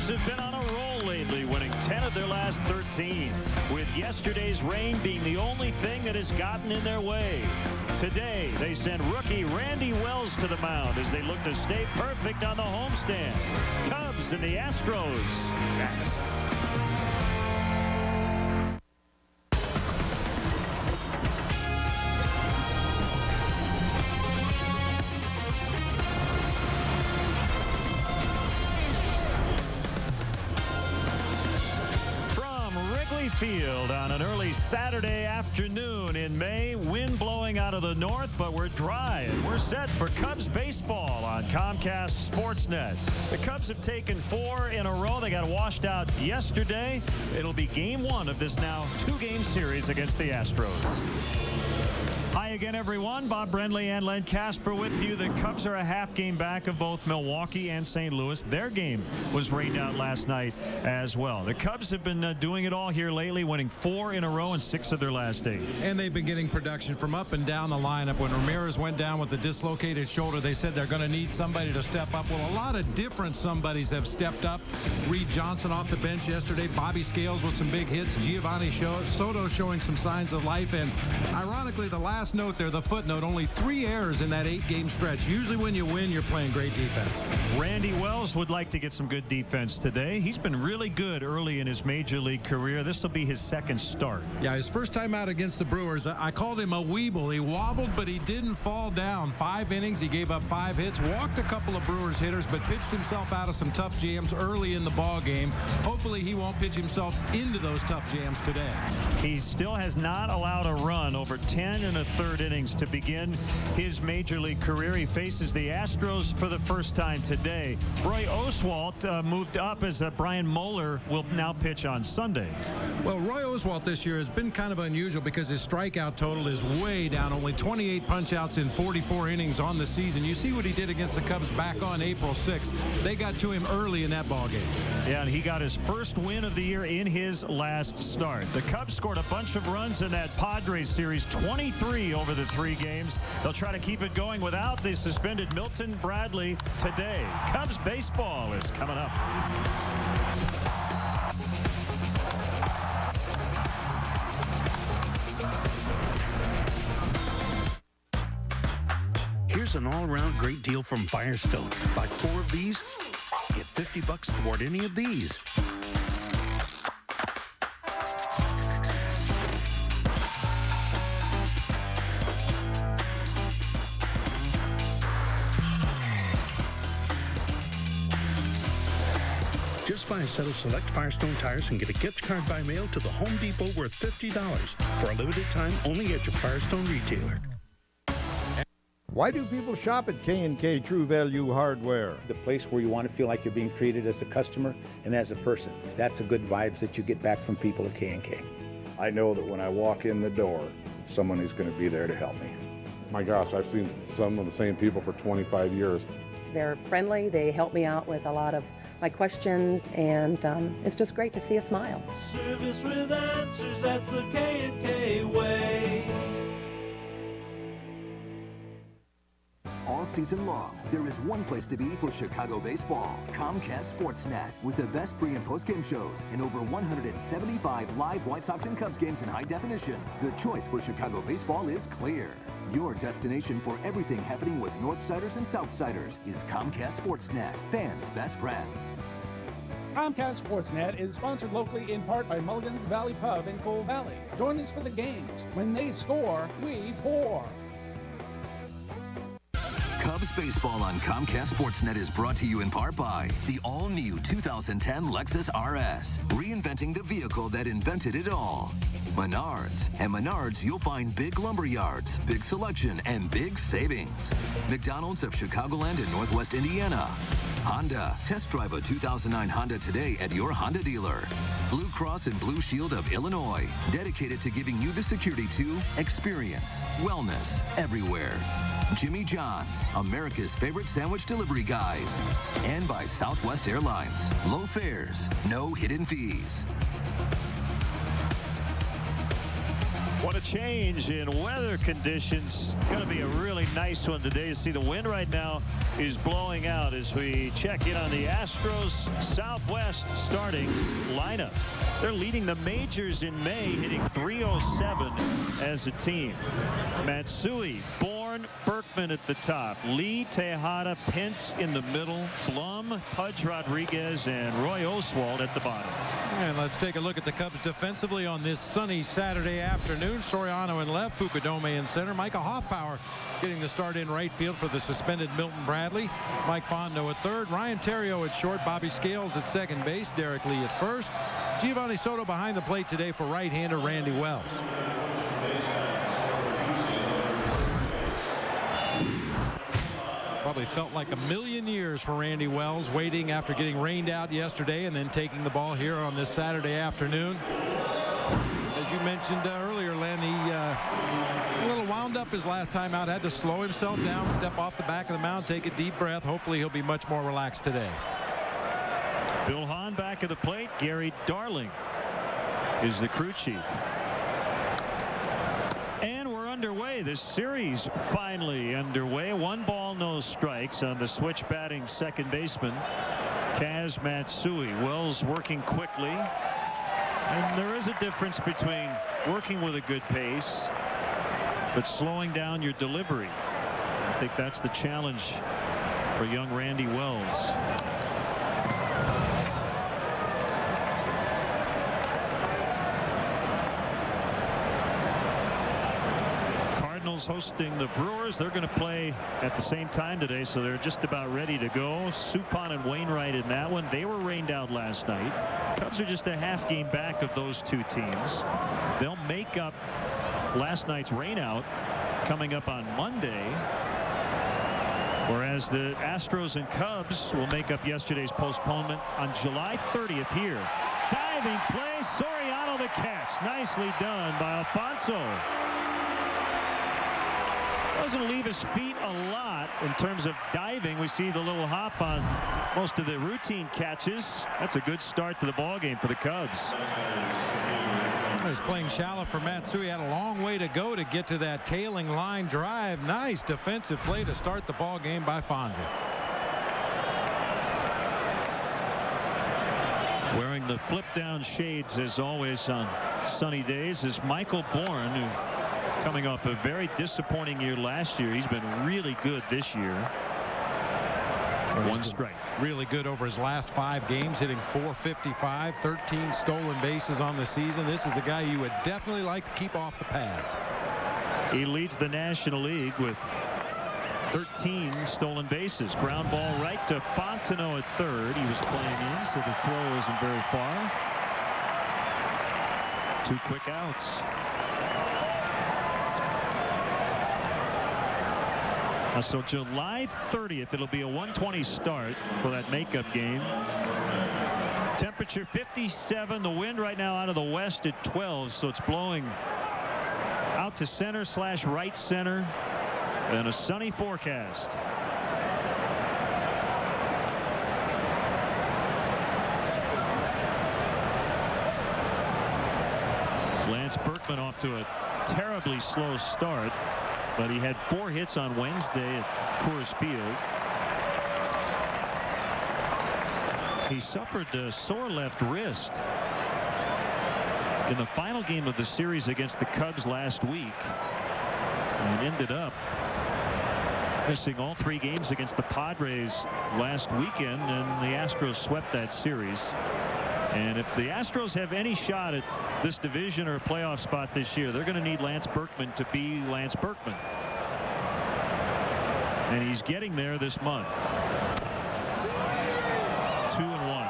Have been on a roll lately, winning 10 of their last 13, with yesterday's rain being the only thing that has gotten in their way. Today, they send rookie Randy Wells to the mound as they look to stay perfect on the homestand. Cubs and the Astros next. Field on an early Saturday afternoon in May. Wind blowing out of the north, but we're dry and we're set for Cubs baseball on Comcast Sportsnet. The Cubs have taken 4 in a row. They got washed out yesterday. It'll be game 1 of this now 2-game series against the Astros. Hi again, everyone. Bob Brenly and Len Casper with you. The Cubs are a half game back of both Milwaukee and St. Louis. Their game was rained out last night as well. The Cubs have been doing it all here lately, winning 4 in a row and 6 of their last 8. And they've been getting production from up and down the lineup. When Ramirez went down with a dislocated shoulder, they said they're going to need somebody to step up. Well, a lot of different somebodies have stepped up. Reed Johnson off the bench yesterday. Bobby Scales with some big hits. Giovanni Soto showing some signs of life. And ironically, the last note there, the footnote, only 3 errors in that 8-game stretch. Usually when you win, you're playing great defense. Randy Wells would like to get some good defense today. He's been really good early in his major league career. This will be his 2nd start. Yeah, his first time out against the Brewers, I called him a weeble. He wobbled, but he didn't fall down. 5 innings, he gave up 5 hits, walked a couple of Brewers hitters, but pitched himself out of some tough jams early in the ball game. Hopefully he won't pitch himself into those tough jams today. He still has not allowed a run over 10 1/3 innings to begin his major league career. He faces the Astros for the first time today. Roy Oswalt moved up as Brian Moeller will now pitch on Sunday. Well, Roy Oswalt this year has been kind of unusual because his strikeout total is way down. Only 28 punch-outs in 44 innings on the season. You see what he did against the Cubs back on April 6th. They got to him early in that ballgame. Yeah, and he got his first win of the year in his last start. The Cubs scored a bunch of runs in that Padres series, 23 over the 3 games. They'll try to keep it going without the suspended Milton Bradley today. Cubs baseball is coming up. Here's an all-around great deal from Firestone. Buy 4 of these, get $50 toward any of these. Just buy a set of select Firestone tires and get a gift card by mail to the Home Depot worth $50 for a limited time only at your Firestone retailer. Why do people shop at K&K True Value Hardware? The place where you want to feel like you're being treated as a customer and as a person. That's the good vibes that you get back from people at K&K. I know that when I walk in the door, someone is going to be there to help me. My gosh, I've seen some of the same people for 25 years. They're friendly. They help me out with a lot of my questions, and it's just great to see a smile. Service with answers, that's the K&K way. All season long, there is one place to be for Chicago baseball. Comcast Sportsnet, with the best pre- and post-game shows and over 175 live White Sox and Cubs games in high definition. The choice for Chicago baseball is clear. Your destination for everything happening with Northsiders and Southsiders is Comcast Sportsnet, fans' best friend. Comcast Sportsnet is sponsored locally in part by Mulligan's Valley Pub in Coal Valley. Join us for the games. When they score, we pour. Cubs baseball on Comcast Sportsnet is brought to you in part by the all-new 2010 Lexus RS, reinventing the vehicle that invented it all. Menards. At Menards, you'll find big lumber yards, big selection, and big savings. McDonald's of Chicagoland and Northwest Indiana. Honda. Test drive a 2009 Honda today at your Honda dealer. Blue Cross and Blue Shield of Illinois, dedicated to giving you the security to experience wellness everywhere. Jimmy John's, America's favorite sandwich delivery guys. And by Southwest Airlines. Low fares, no hidden fees. What a change in weather conditions. Going to be a really nice one today. You see the wind right now is blowing out as we check in on the Astros Southwest starting lineup. They're leading the majors in May, hitting .307 as a team. Matsui, Bourne, Berkman at the top. Lee, Tejada, Pence in the middle. Blum, Pudge Rodriguez, and Roy Oswalt at the bottom. And let's take a look at the Cubs defensively on this sunny Saturday afternoon. Soriano in left, Fukudome in center. Micah Hoffpower getting the start in right field for the suspended Milton Bradley. Mike Fondo at third. Ryan Theriot at short. Bobby Scales at second base. Derek Lee at first. Giovanni Soto behind the plate today for right-hander Randy Wells. Probably felt like a million years for Randy Wells, waiting after getting rained out yesterday and then taking the ball here on this Saturday afternoon. As you mentioned earlier, Len, he a little wound up his last time out, had to slow himself down, step off the back of the mound, take a deep breath. Hopefully he'll be much more relaxed today. Bill Hahn back at the plate. Gary Darling is the crew chief. And we're underway. This series finally underway. 1 ball, no strikes on the switch batting second baseman Kaz Matsui. Wells working quickly. And there is a difference between working with a good pace but slowing down your delivery. I think that's the challenge for young Randy Wells. Hosting the Brewers. They're going to play at the same time today, so they're just about ready to go. Suppan and Wainwright in that one. They were rained out last night. Cubs are just a half game back of those two teams. They'll make up last night's rainout coming up on Monday, whereas the Astros and Cubs will make up yesterday's postponement on July 30th here. Diving play, Soriano the catch. Nicely done by Alfonso. Doesn't leave his feet a lot in terms of diving. We see the little hop on most of the routine catches. That's a good start to the ball game for the Cubs. He's playing shallow for Matsui. Had a long way to go to get to that tailing line drive. Nice defensive play to start the ball game by Fonzie. Wearing the flip down shades as always on sunny days is Michael Bourne, who is coming off a very disappointing year last year. He's been really good this year. 1 strike. Really good over his last 5 games, hitting .455, 13 stolen bases on the season. This is a guy you would definitely like to keep off the pads. He leads the National League with 13 stolen bases. Ground ball right to Fontenot at third. He was playing in, so the throw isn't very far. 2 quick outs. So July 30th, it'll be a 1:20 start for that makeup game. Temperature 57. The wind right now out of the west at 12, so it's blowing out to center / right center, and a sunny forecast. Lance Berkman off to a terribly slow start, but he had 4 hits on Wednesday at Coors Field. He suffered a sore left wrist in the final game of the series against the Cubs last week, and ended up missing all 3 games against the Padres last weekend, and the Astros swept that series. And if the Astros have any shot at this division or a playoff spot this year, they're going to need Lance Berkman to be Lance Berkman. And he's getting there this month. 2-1.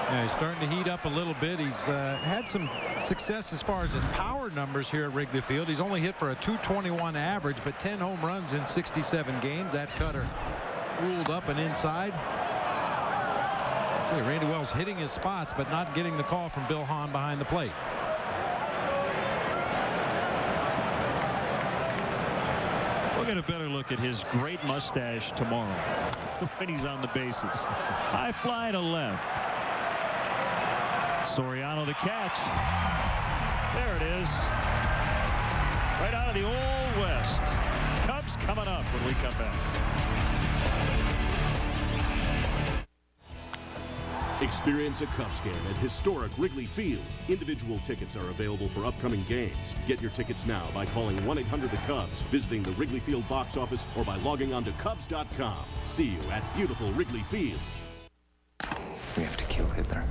Yeah, he's starting to heat up a little bit. He's had some success as far as his power numbers here at Wrigley Field. He's only hit for a .221 average, but 10 home runs in 67 games. That cutter ruled up and inside. Randy Wells hitting his spots, but not getting the call from Bill Hahn behind the plate. We'll get a better look at his great mustache tomorrow when he's on the bases. High fly to left. Soriano the catch. There it is. Right out of the Old West. Cubs coming up when we come back. Experience a Cubs game at historic Wrigley Field. Individual tickets are available for upcoming games. Get your tickets now by calling 1-800-THE-CUBS, visiting the Wrigley Field box office, or by logging on to Cubs.com. See you at beautiful Wrigley Field. We have to kill Hitler.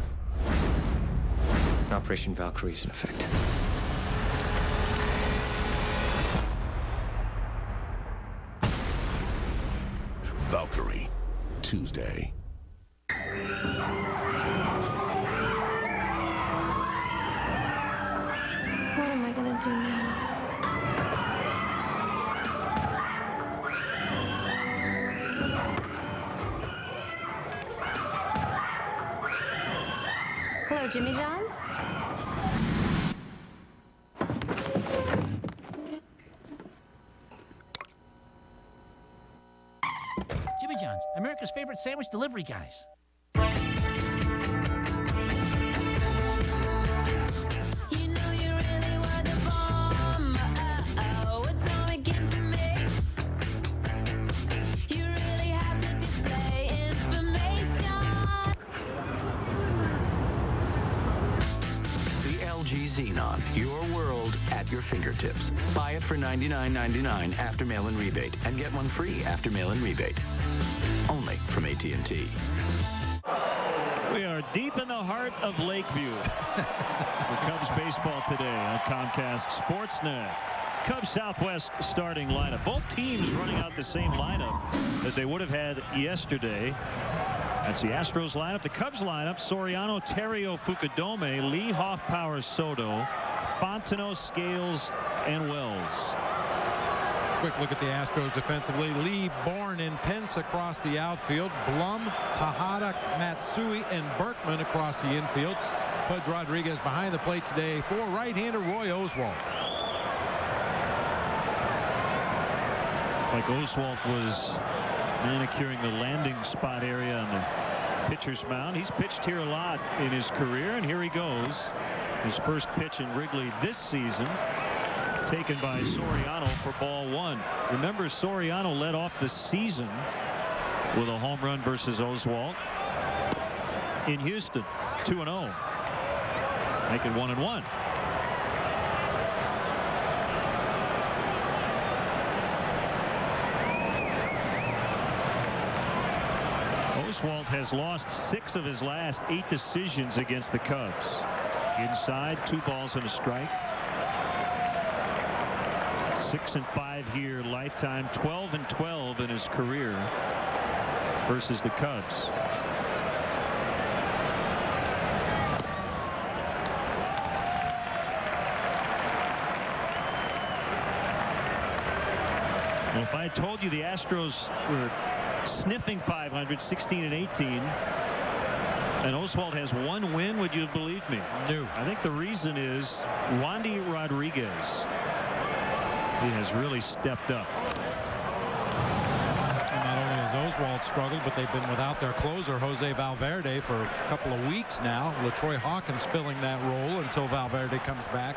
Operation Valkyrie is in effect. Valkyrie, Tuesday. What am I gonna do now? Hello, Jimmy John's. Jimmy John's, America's favorite sandwich delivery guys. Xenon, your world at your fingertips. Buy it for $99.99 after mail-in rebate and get one free after mail-in rebate. Only from AT&T. We are deep in the heart of Lakeview. For Cubs baseball today on Comcast Sportsnet. Cubs Southwest starting lineup. Both teams running out the same lineup that they would have had yesterday. That's the Astros lineup. The Cubs lineup: Soriano, Terrio, Fukudome, Lee, Hoffpower, Soto, Fontenot, Scales, and Wells. Quick look at the Astros defensively. Lee, Bourne, and Pence across the outfield. Blum, Tejada, Matsui, and Berkman across the infield. Pudge Rodriguez behind the plate today for right-hander Roy Oswalt. Like Oswalt was manicuring the landing spot area on the pitcher's mound. He's pitched here a lot in his career, and here he goes. His first pitch in Wrigley this season, taken by Soriano for ball 1. Remember, Soriano led off the season with a home run versus Oswalt in Houston. 2-0. Make it 1-1. Oswalt has lost 6 of his last 8 decisions against the Cubs. Inside, 2 balls and a strike. 6-5 here, lifetime, 12-12 in his career versus the Cubs. Well, if I had told you the Astros were sniffing 500, 16-18, and Oswalt has one win, would you have believed me? No. I think the reason is Wandy Rodriguez. He has really stepped up. And not only has Oswalt struggled, but they've been without their closer, Jose Valverde, for a couple of weeks now. LaTroy Hawkins filling that role until Valverde comes back.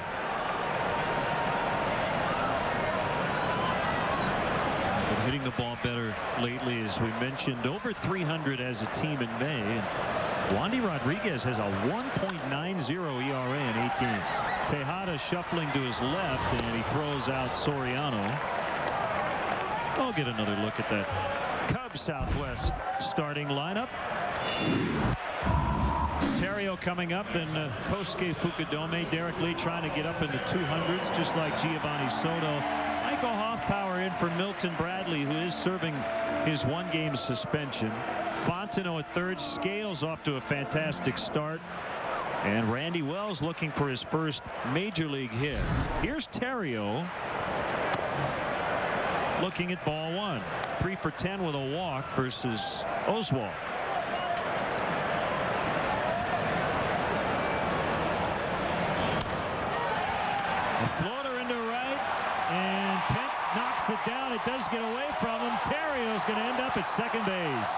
Been hitting the ball better lately, as we mentioned. Over 300 as a team in May. And Wandy Rodriguez has a 1.90 ERA in 8 games. Tejada shuffling to his left, and he throws out Soriano. I'll get another look at that Cubs Southwest starting lineup. Terrio coming up, then Kosuke Fukudome. Derek Lee trying to get up in the 200s, just like Giovanni Soto. Michael Hoffpower in for Milton Bradley, who is serving his 1-game suspension. Fontenot at third. Scales off to a fantastic start. And Randy Wells looking for his first major league hit. Here's Terrio looking at ball 1. 3 for 10 with a walk versus Oswalt. A floater into right, and Pence knocks it down. It does get away from him. Terrio's going to end up at second base.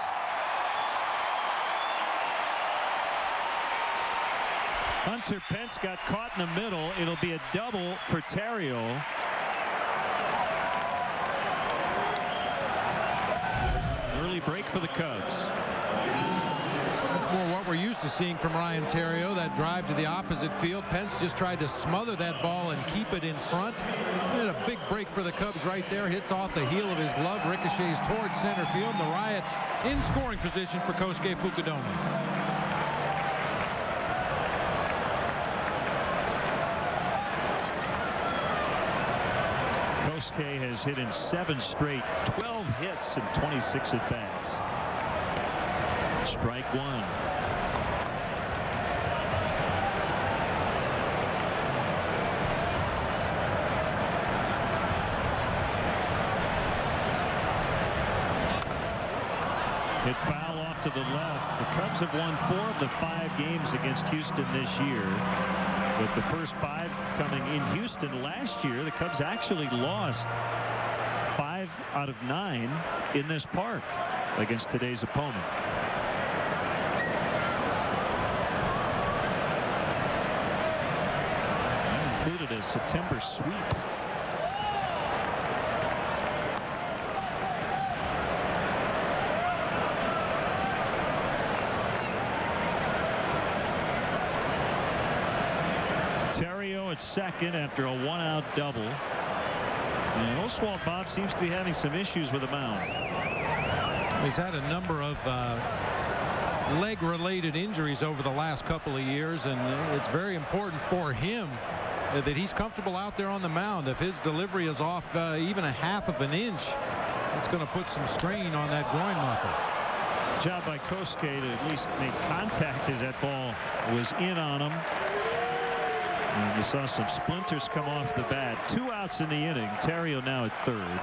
Hunter Pence got caught in the middle. It'll be a double for Terrio. Early break for the Cubs. That's more what we're used to seeing from Ryan Terrio. That drive to the opposite field. Pence just tried to smother that ball and keep it in front. And a big break for the Cubs right there. Hits off the heel of his glove. Ricochets towards center field. And the Riot in scoring position for Kosuke Fukudome. Kosuke has hit in 7 straight, 12 hits and 26 at-bats. Strike 1. Hit foul off to the left. The Cubs have won 4 of the 5 games against Houston this year. With the first 5 coming in Houston last year, the Cubs actually lost 5 out of 9 in this park against today's opponent. That included a September sweep. At second after a 1-out double. And Oswalt, Bob, seems to be having some issues with the mound. He's had a number of leg-related injuries over the last couple of years, and it's very important for him that he's comfortable out there on the mound. If his delivery is off even a half of an inch, it's going to put some strain on that groin muscle. Job by Kosuke to at least make contact as that ball was in on him. And you saw some splinters come off the bat. 2 outs in the inning. Terrio now at third.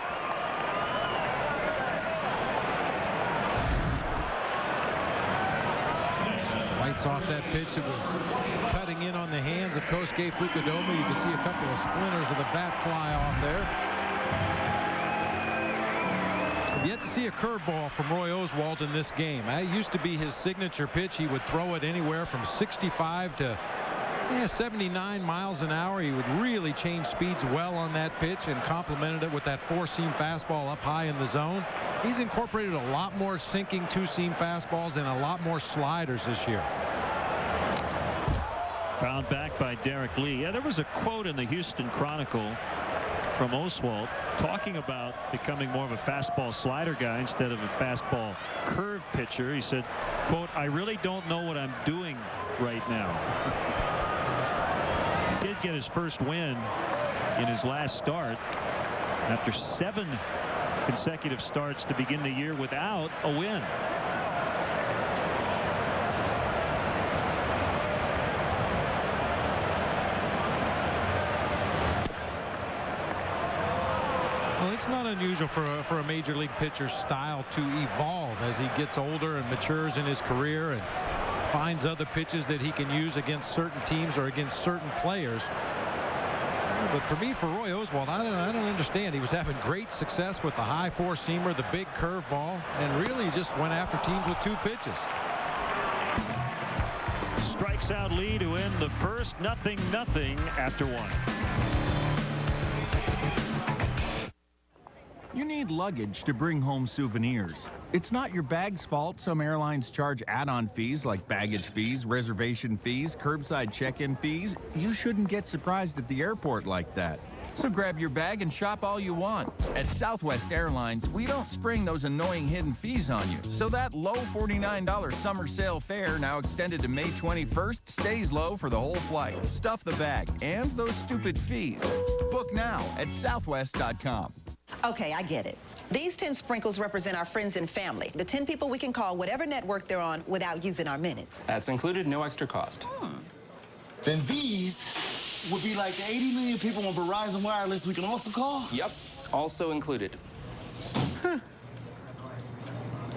Fights off that pitch. It was cutting in on the hands of Kosuke Fukudome. You can see a couple of splinters of the bat fly off there. I've yet to see a curveball from Roy Oswalt in this game. That used to be his signature pitch. He would throw it anywhere from 65 to 79 miles an hour. He would really change speeds well on that pitch and complemented it with that 4-seam fastball up high in the zone. He's incorporated a lot more sinking 2-seam fastballs and a lot more sliders this year. Fouled back by Derek Lee. Yeah, there was a quote in the Houston Chronicle from Oswalt talking about becoming more of a fastball slider guy instead of a fastball curve pitcher. He said, quote, "I really don't know what I'm doing right now." He did get his first win in his last start. after 7 consecutive starts to begin the year without a win. Well, it's not unusual for a major league pitcher's style to evolve as he gets older and matures in his career and finds other pitches that he can use against certain teams or against certain players. But for me, for Roy Oswalt, I don't understand. He was having great success with the high four-seamer, the big curveball, and really just went after teams with 2 pitches. Strikes out Lee to end the first. 0-0 after 1. You need luggage to bring home souvenirs. It's not your bag's fault some airlines charge add-on fees like baggage fees, reservation fees, curbside check-in fees. You shouldn't get surprised at the airport like that. So grab your bag and shop all you want. At Southwest Airlines, we don't spring those annoying hidden fees on you. So that low $49 summer sale fare, now extended to May 21st, stays low for the whole flight. Stuff the bag and those stupid fees. Book now at southwest.com. Okay, I get it. These 10 sprinkles represent our friends and family, the 10 people we can call whatever network they're on without using our minutes. That's included, no extra cost. Then these would be like the 80 million people on Verizon Wireless we can also call? Yep, also included. Huh.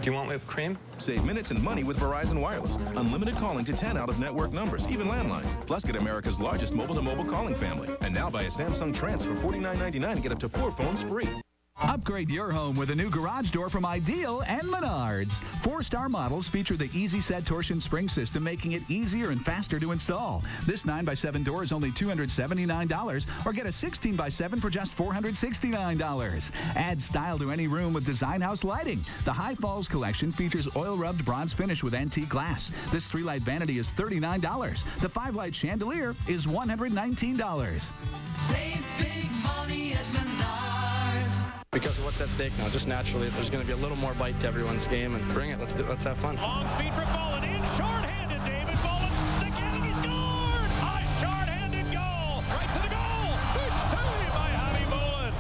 Do you want whipped cream? Save minutes and money with Verizon Wireless. Unlimited calling to 10 out-of-network numbers, even landlines. Plus, get America's largest mobile-to-mobile calling family. And now buy a Samsung Trans for $49.99 and get up to 4 phones free. Upgrade your home with a new garage door from Ideal and Menards. 4-star models feature the Easy Set torsion spring system, making it easier and faster to install. This 9x7 door is only $279, or get a 16x7 for just $469. Add style to any room with Design House lighting. The High Falls collection features oil-rubbed bronze finish with antique glass. This 3-light vanity is $39. The 5-light chandelier is $119. Save big money at Menards. Because of what's at stake now, just naturally, there's going to be a little more bite to everyone's game, and bring it. Let's have fun. Long feed for Bolin, in short-handed. David Bolin's again, he scored! A short-handed goal, right to the goal. Good save by Javi Bolin.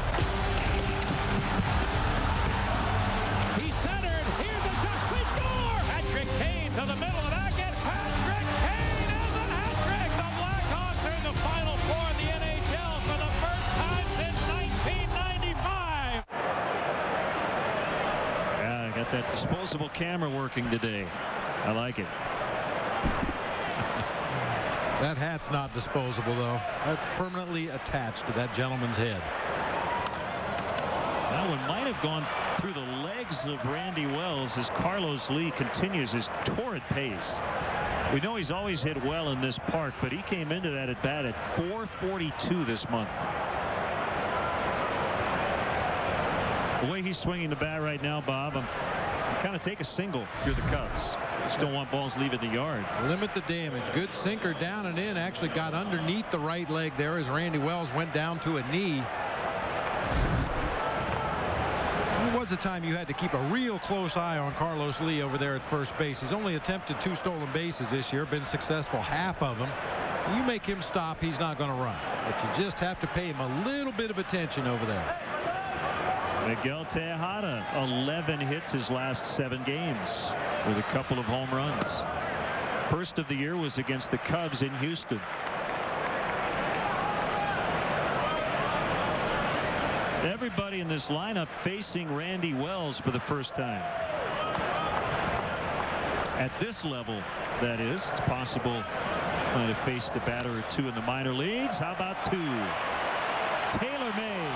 He centered. Here's the shot. We score! Patrick Kane to the middle of the back end. Patrick Kane has a hat-trick. The Blackhawks are in the Final Four of the NHL for the first time since 1995. Got that disposable camera working today. I like it. That hat's not disposable, though. That's permanently attached to that gentleman's head. That one might have gone through the legs of Randy Wells as Carlos Lee continues his torrid pace. We know he's always hit well in this park, but he came into that at bat at .442 this month. The way he's swinging the bat right now, Bob, I'm kind of take a single if you're the Cubs. Just don't want balls leaving the yard. Limit the damage. Good sinker down and in. Actually got underneath the right leg there as Randy Wells went down to a knee. There was a time you had to keep a real close eye on Carlos Lee over there at first base. He's only attempted 2 stolen bases this year, been successful half of them. You make him stop, he's not going to run. But you just have to pay him a little bit of attention over there. Miguel Tejada, 11 hits his last 7 games with a couple of home runs. First of the year was against the Cubs in Houston. Everybody in this lineup facing Randy Wells for the first time. At this level, that is. It's possible might have faced a batter or 2 in the minor leagues. How about 2? Taylor May.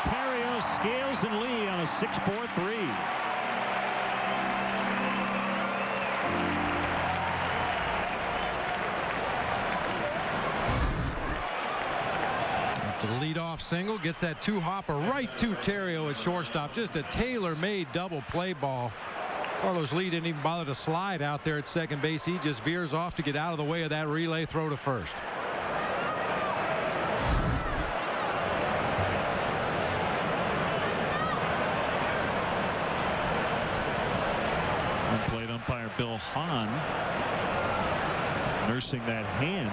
Terrio, Scales, and Lee on a 6-4-3. After the leadoff single, gets that 2-hopper right to Terrio at shortstop. Just a tailor-made double play ball. Carlos Lee didn't even bother to slide out there at second base. He just veers off to get out of the way of that relay throw to first. Plate umpire Bill Hahn nursing that hand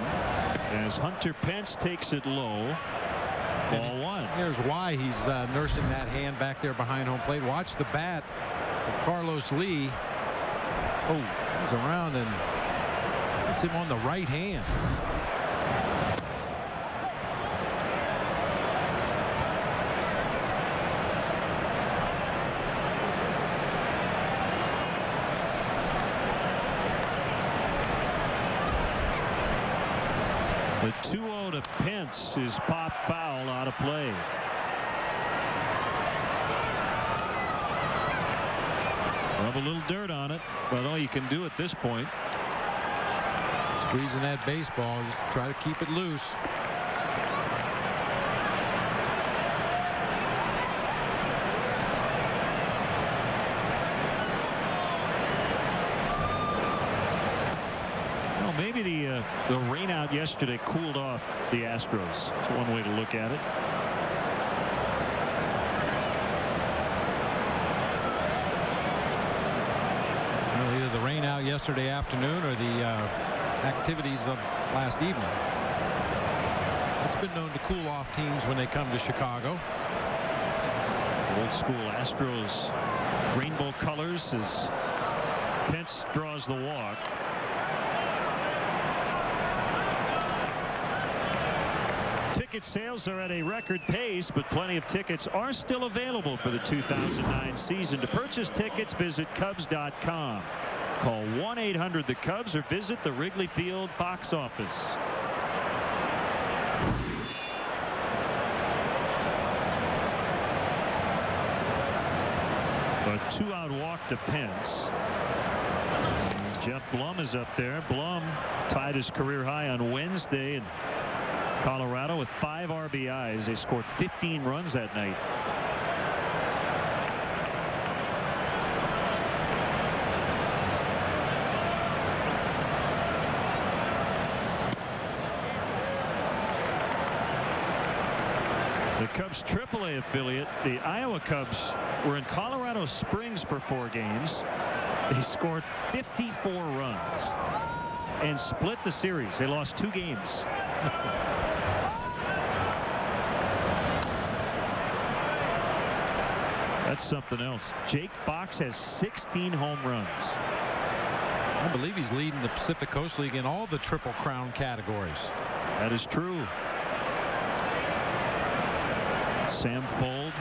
as Hunter Pence takes it low. Ball one. Here's why he's nursing that hand back there behind home plate. Watch the bat of Carlos Lee. Oh, he's around and hits him on the right hand. The 2-0 to Pence is popped foul out of play. Rub a little dirt on it, but all you can do at this point. Squeezing that baseball, just try to keep it loose. Well, maybe the rain out yesterday cooled off the Astros. That's one way to look at it. Well, either the rain out yesterday afternoon or the activities of last evening. It's been known to cool off teams when they come to Chicago. Old school Astros rainbow colors as Pence draws the walk. Ticket sales are at a record pace, but plenty of tickets are still available for the 2009 season. To purchase tickets, visit Cubs.com. Call 1-800-THE-CUBS or visit the Wrigley Field box office. A 2-out walk to Pence. Jeff Blum is up there. Blum tied his career high on Wednesday in Colorado with 5 RBIs. They scored 15 runs that night. The Cubs AAA affiliate, the Iowa Cubs, were in Colorado Springs for 4 games. They scored 54 runs and split the series. They lost 2 games. That's something else. Jake Fox has 16 home runs. I believe he's leading the Pacific Coast League in all the Triple Crown categories. That is true. Sam Fuld,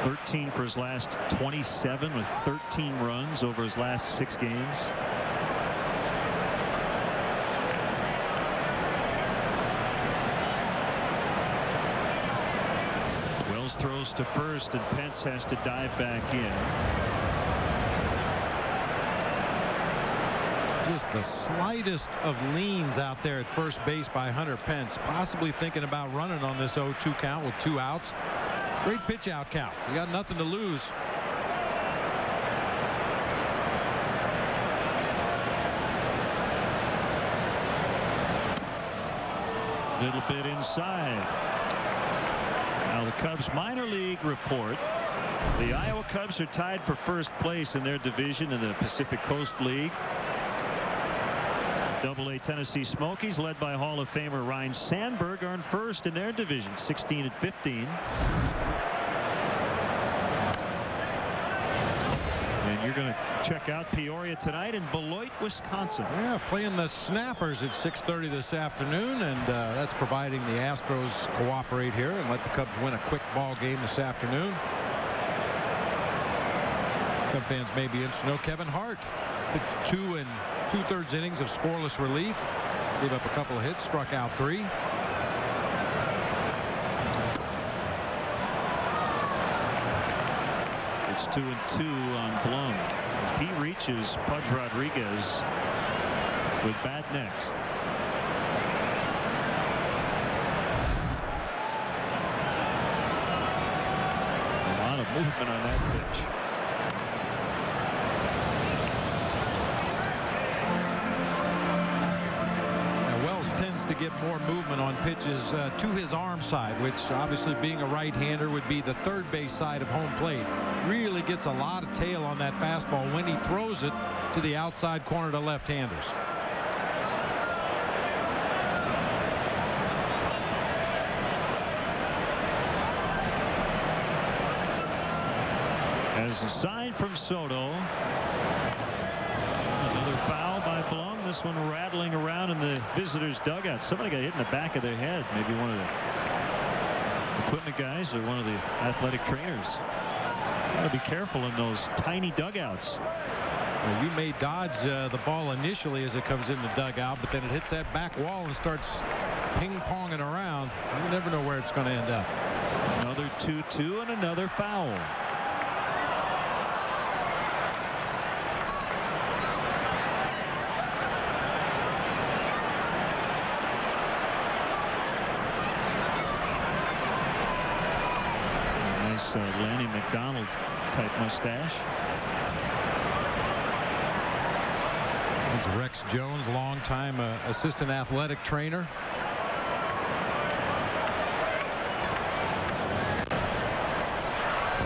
13 for his last 27 with 13 runs over his last 6 games. Wells throws to first, and Pence has to dive back in. Just the slightest of leans out there at first base by Hunter Pence, possibly thinking about running on this 0-2 count with 2 outs. Great pitch out count. You got nothing to lose. Little bit inside. Now the Cubs minor league report. The Iowa Cubs are tied for first place in their division in the Pacific Coast League. Double-A Tennessee Smokies, led by Hall of Famer Ryne Sandberg, are in first in their division, 16-15. And you're going to check out Peoria tonight in Beloit, Wisconsin. Yeah, playing the Snappers at 6:30 this afternoon, and that's providing the Astros cooperate here and let the Cubs win a quick ball game this afternoon. Cub fans may be interested to know Kevin Hart pitched 2 2/3 innings of scoreless relief, gave up a couple of hits, struck out 3. It's 2-2 on Blum. If he reaches, Pudge Rodriguez with bat next. A lot of movement on that pitch. Tends to get more movement on pitches to his arm side, which obviously being a right-hander would be the third base side of home plate. Really gets a lot of tail on that fastball when he throws it to the outside corner to left-handers. There's a sign from Soto. Another foul by Blum. This one rattling around in the visitors' dugout. Somebody got hit in the back of the head. Maybe one of the equipment guys or one of the athletic trainers. Got to be careful in those tiny dugouts. Well, you may dodge the ball initially as it comes in the dugout, but then it hits that back wall and starts ping-ponging around. You never know where it's going to end up. Another 2-2 and another foul. Nice Lanny McDonald type mustache. It's Rex Jones, longtime assistant athletic trainer.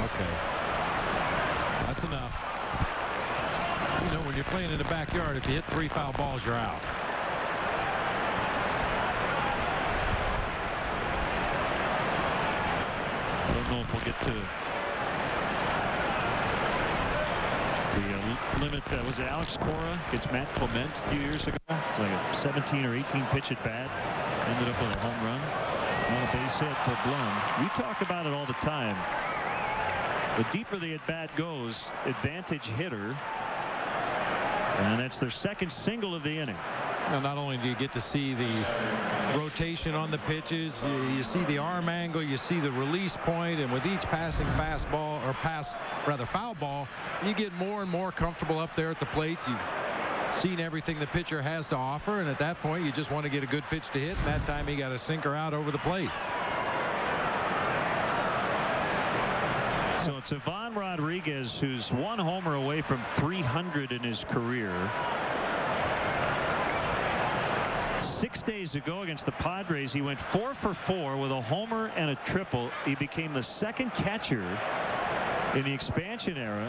Okay. That's enough. You know, when you're playing in the backyard, if you hit 3 foul balls, you're out. I don't know if we'll get to the limit. Was it Alex Cora against Matt Clement a few years ago? It was like a 17 or 18 pitch at bat. Ended up with a home run on a base hit for Blum. You talk about it all the time. The deeper the at bat goes, advantage hitter. And that's their second single of the inning. Well, not only do you get to see the rotation on the pitches, you see the arm angle, you see the release point, and with each passing fastball or foul ball, you get more and more comfortable up there at the plate. You've seen everything the pitcher has to offer, and at that point you just want to get a good pitch to hit, and that time he got a sinker out over the plate. So it's Ivan Rodriguez, who's one homer away from 300 in his career. 6 days ago against the Padres, he went 4 for 4 with a homer and a triple. He became the second catcher in the expansion era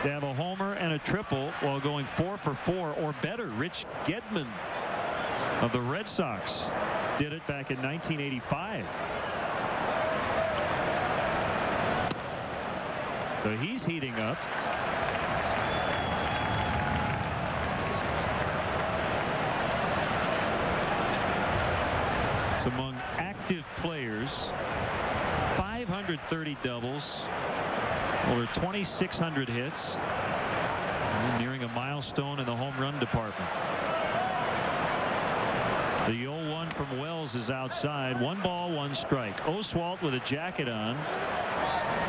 to have a homer and a triple while going 4 for 4 or better. Rich Gedman of the Red Sox did it back in 1985. So he's heating up. It's among active players. 530 doubles, over 2,600 hits, and nearing a milestone in the home run department. The 0-1 from Wells is outside. 1 ball, 1 strike. Oswalt with a jacket on,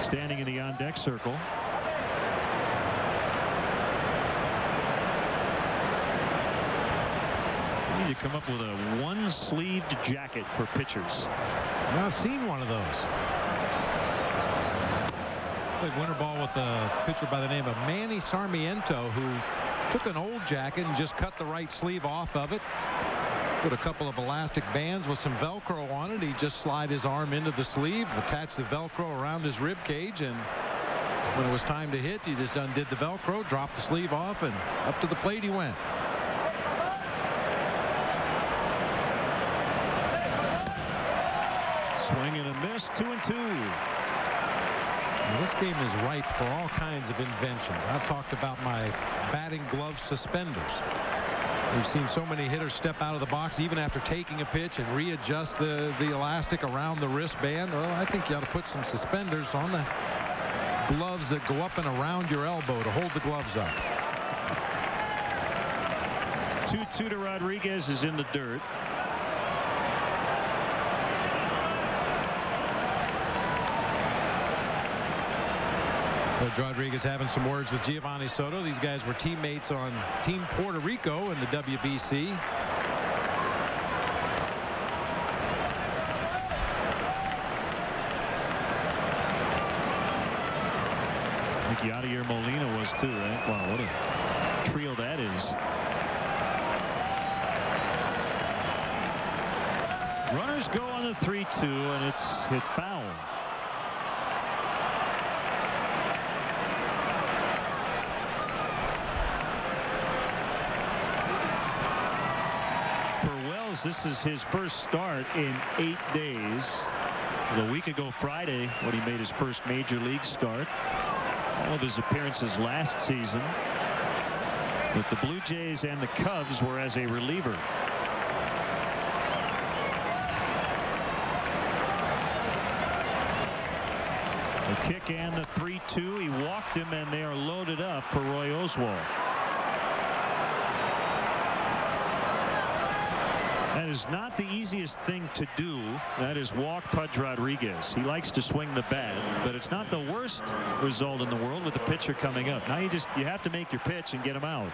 standing in the on-deck circle. You need to come up with a one-sleeved jacket for pitchers. Well, I've seen one of those. Played winter ball with a pitcher by the name of Manny Sarmiento, who took an old jacket and just cut the right sleeve off of it. Put a couple of elastic bands with some Velcro on it. He just slid his arm into the sleeve, attached the Velcro around his rib cage, and when it was time to hit, he just undid the Velcro, dropped the sleeve off, and up to the plate he went. Swing and a miss, 2-2. Now, this game is ripe for all kinds of inventions. I've talked about my batting glove suspenders. We've seen so many hitters step out of the box even after taking a pitch and readjust the elastic around the wristband. Well, I think you ought to put some suspenders on the gloves that go up and around your elbow to hold the gloves up. 2-2 to Rodriguez is in the dirt. Coach Rodriguez having some words with Giovanni Soto. These guys were teammates on Team Puerto Rico in the WBC. I think Yadier Molina was too, right? Wow, what a trio that is. Runners go on the 3-2, and it's hit foul. This is his first start in 8 days. A week ago Friday when he made his first major league start. All of his appearances last season with the Blue Jays and the Cubs were as a reliever. The kick and the 3-2. He walked him, and they are loaded up for Roy Oswalt. That is not the easiest thing to do. That is walk Pudge Rodriguez. He likes to swing the bat, but it's not the worst result in the world with the pitcher coming up. Now you have to make your pitch and get him out.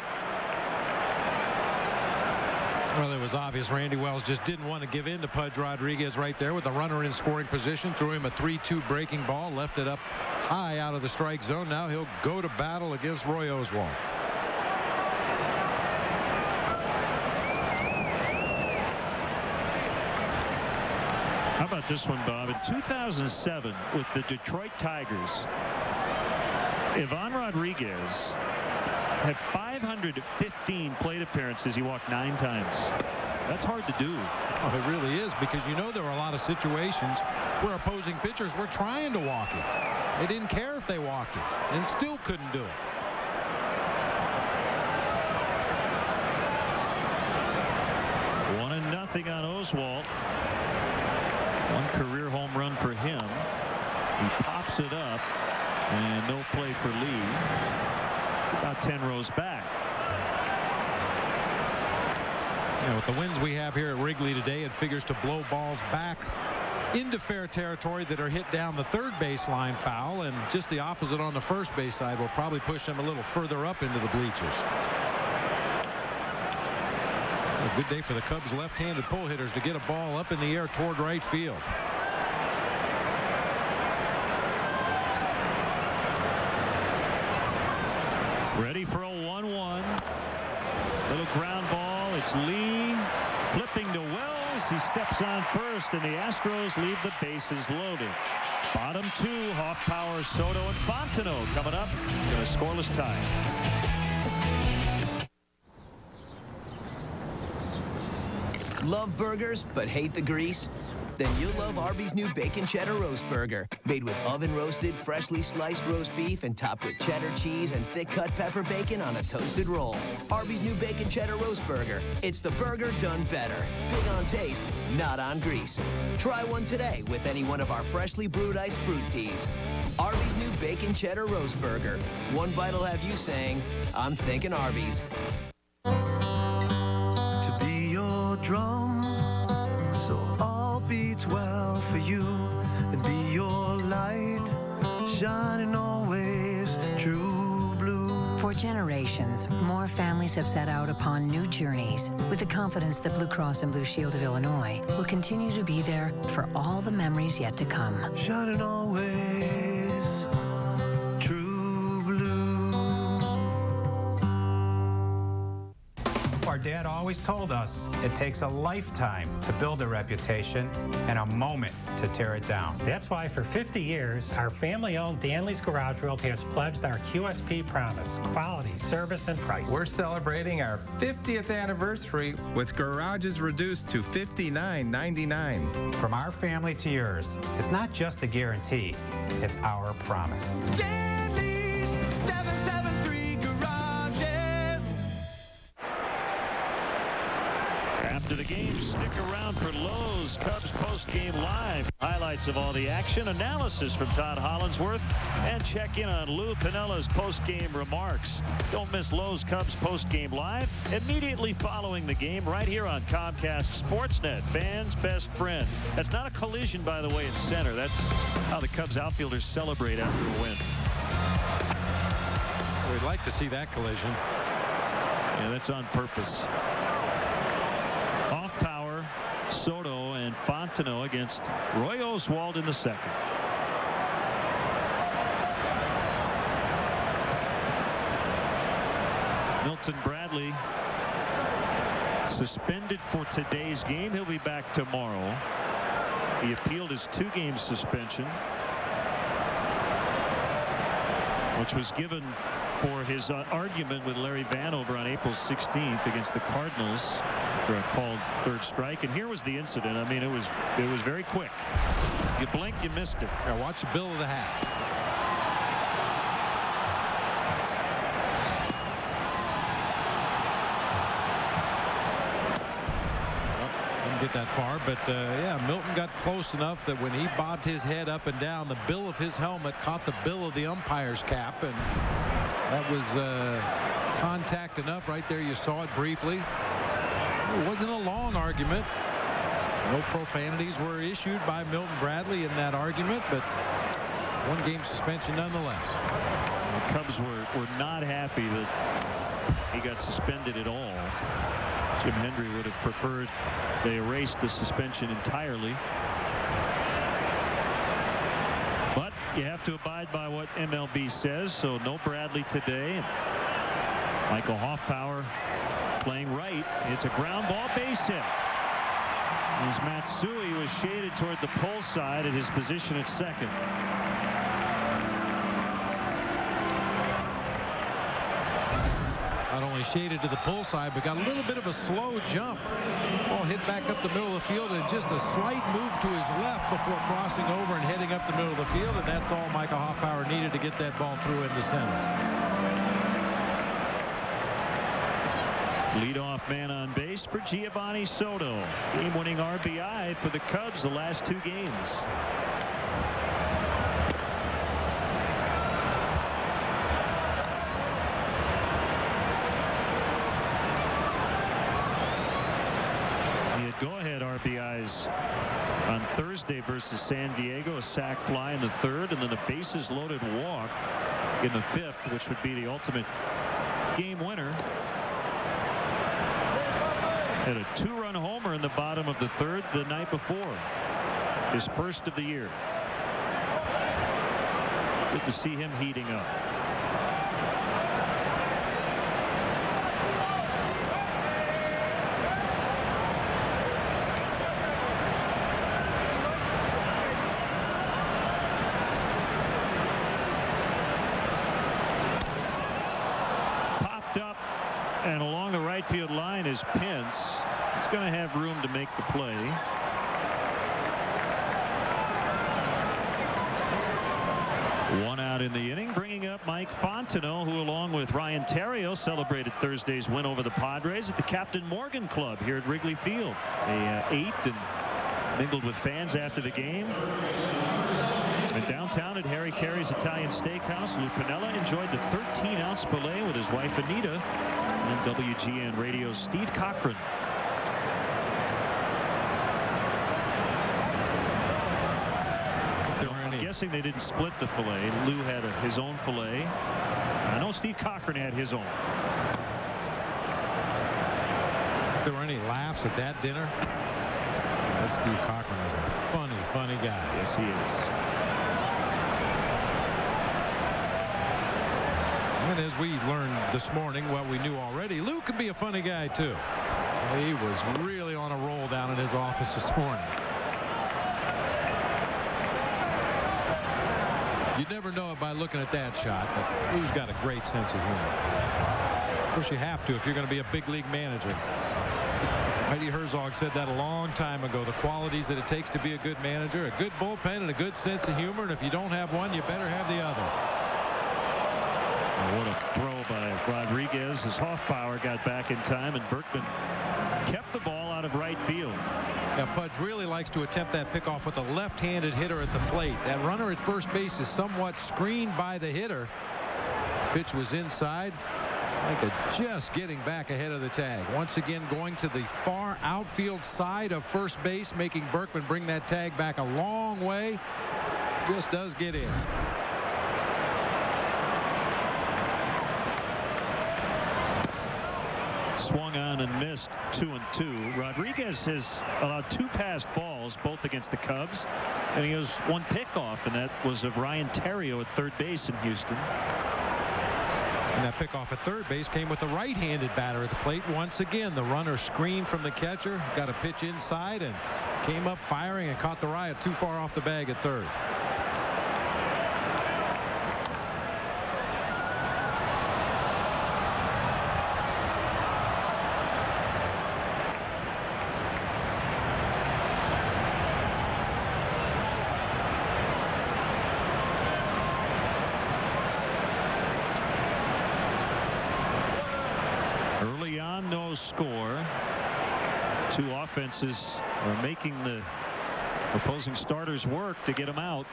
Well, it was obvious Randy Wells just didn't want to give in to Pudge Rodriguez right there with the runner in scoring position. Threw him a 3-2 breaking ball, left it up high out of the strike zone. Now he'll go to battle against Roy Oswalt. How about this one, Bob? In 2007 with the Detroit Tigers, Ivan Rodriguez had 515 plate appearances. He walked 9 times. That's hard to do. Oh, it really is, because there were a lot of situations where opposing pitchers were trying to walk him. They didn't care if they walked him and still couldn't do it. One and nothing on Oswalt. One career home run for him. He pops it up, and no play for Lee. It's about 10 rows back. With the winds we have here at Wrigley today, it figures to blow balls back into fair territory that are hit down the third baseline foul, and just the opposite on the first base side will probably push them a little further up into the bleachers. A good day for the Cubs left-handed pull hitters to get a ball up in the air toward right field. Ready for a 1-1. Little ground ball. It's Lee flipping to Wells. He steps on first, and the Astros leave the bases loaded. Bottom 2, Hoffpauir, Soto, and Fontenot coming up in a scoreless tie. Love burgers but hate the grease? Then you'll love Arby's new Bacon Cheddar Roast Burger. Made with oven-roasted, freshly sliced roast beef and topped with cheddar cheese and thick-cut pepper bacon on a toasted roll. Arby's new Bacon Cheddar Roast Burger. It's the burger done better. Big on taste, not on grease. Try one today with any one of our freshly brewed iced fruit teas. Arby's new Bacon Cheddar Roast Burger. One bite will have you saying, I'm thinking Arby's. To be your drum, so all beats well for you, and be your light, shining always true blue. For generations, more families have set out upon new journeys with the confidence that Blue Cross and Blue Shield of Illinois will continue to be there for all the memories yet to come. Shining always true blue. Our dad always told us it takes a lifetime to build a reputation and a moment to tear it down. That's why for 50 years, our family-owned Danley's Garage Realty has pledged our QSP promise: quality, service, and price. We're celebrating our 50th anniversary with garages reduced to $59.99. From our family to yours, it's not just a guarantee, it's our promise. Danley's 773 Garages. After the game, stick around for Lowe's Cubs post-game live. Highlights of all the action, analysis from Todd Hollandsworth, and check in on Lou Pinella's post-game remarks. Don't miss Lowe's Cubs post-game live immediately following the game right here on Comcast Sportsnet, fans' best friend. That's not a collision, by the way, in center. That's how the Cubs outfielders celebrate after a win. We'd like to see that collision. Yeah, that's on purpose. Hoffpauir, Soto, and Fontenot against Roy Oswalt in the second. Milton Bradley suspended for today's game. He'll be back tomorrow. He appealed his 2-game suspension, which was given for his argument with Larry Vanover on April 16th against the Cardinals for a called third strike. And here was the incident. I mean, it was very quick. You blinked, you missed it. Now watch the bill of the hat. get that far, but yeah, Milton got close enough that when he bobbed his head up and down, the bill of his helmet caught the bill of the umpire's cap, and that was contact enough right there. You saw it briefly. It wasn't a long argument. No profanities were issued by Milton Bradley in that argument, but 1-game suspension nonetheless. The Cubs were not happy that he got suspended at all. Jim Hendry would have preferred they erased the suspension entirely. But you have to abide by what MLB says, so no Bradley today. Michael Hoffpower playing right. It's a ground ball, base hit. As Matsui was shaded toward the pull side at his position at second. Not only shaded to the pull side, but got a little bit of a slow jump. Ball hit back up the middle of the field, and just a slight move to his left before crossing over and heading up the middle of the field, and that's all Michael Hoffpower needed to get that ball through into center. Leadoff man on base for Giovanni Soto. Game-winning RBI for the Cubs the last 2 games. He had go-ahead RBIs on Thursday versus San Diego. A sac fly in the 3rd, and then a bases-loaded walk in the 5th, which would be the ultimate game winner. Had a 2-run homer in the bottom of the 3rd the night before. His first of the year. Good to see him heating up. Popped up. And along the right field line is Pence. He's going to have room to make the play. One out in the inning, bringing up Mike Fontenot, who along with Ryan Theriot celebrated Thursday's win over the Padres at the Captain Morgan Club here at Wrigley Field. They ate and mingled with fans after the game. And downtown at Harry Carey's Italian Steakhouse, Lou Piniella enjoyed the 13-ounce filet with his wife Anita. And WGN Radio's Steve Cochran. I'm guessing they didn't split the filet. Lou had his own filet. I know Steve Cochran had his own. If there were any laughs at that dinner, that Steve Cochran is a funny guy. Yes, he is. And as we learned this morning, what we knew already, Lou can be a funny guy too. He was really on a roll down in his office this morning. You'd never know it by looking at that shot, but Lou's got a great sense of humor. Of course, you have to if you're going to be a big league manager. Heidi Herzog said that a long time ago. The qualities that it takes to be a good manager: a good bullpen and a good sense of humor. And if you don't have one, you better have the other. What a throw by Rodriguez as Hoffpower got back in time, and Berkman kept the ball out of right field. Yeah, Pudge really likes to attempt that pickoff with a left-handed hitter at the plate. That runner at first base is somewhat screened by the hitter. Pitch was inside. Micah just getting back ahead of the tag. Once again going to the far outfield side of first base, making Berkman bring that tag back a long way. Just does get in. Swung on and missed 2-2. Rodriguez has allowed 2 passed balls, both against the Cubs, and he has 1 pickoff, and that was of Ryan Theriot at third base in Houston. And that pickoff at third base came with the right-handed batter at the plate. Once again, the runner screened from the catcher, got a pitch inside, and came up firing and caught the Riot too far off the bag at third. Early on, no score. Two offenses are making the opposing starters work to get them out.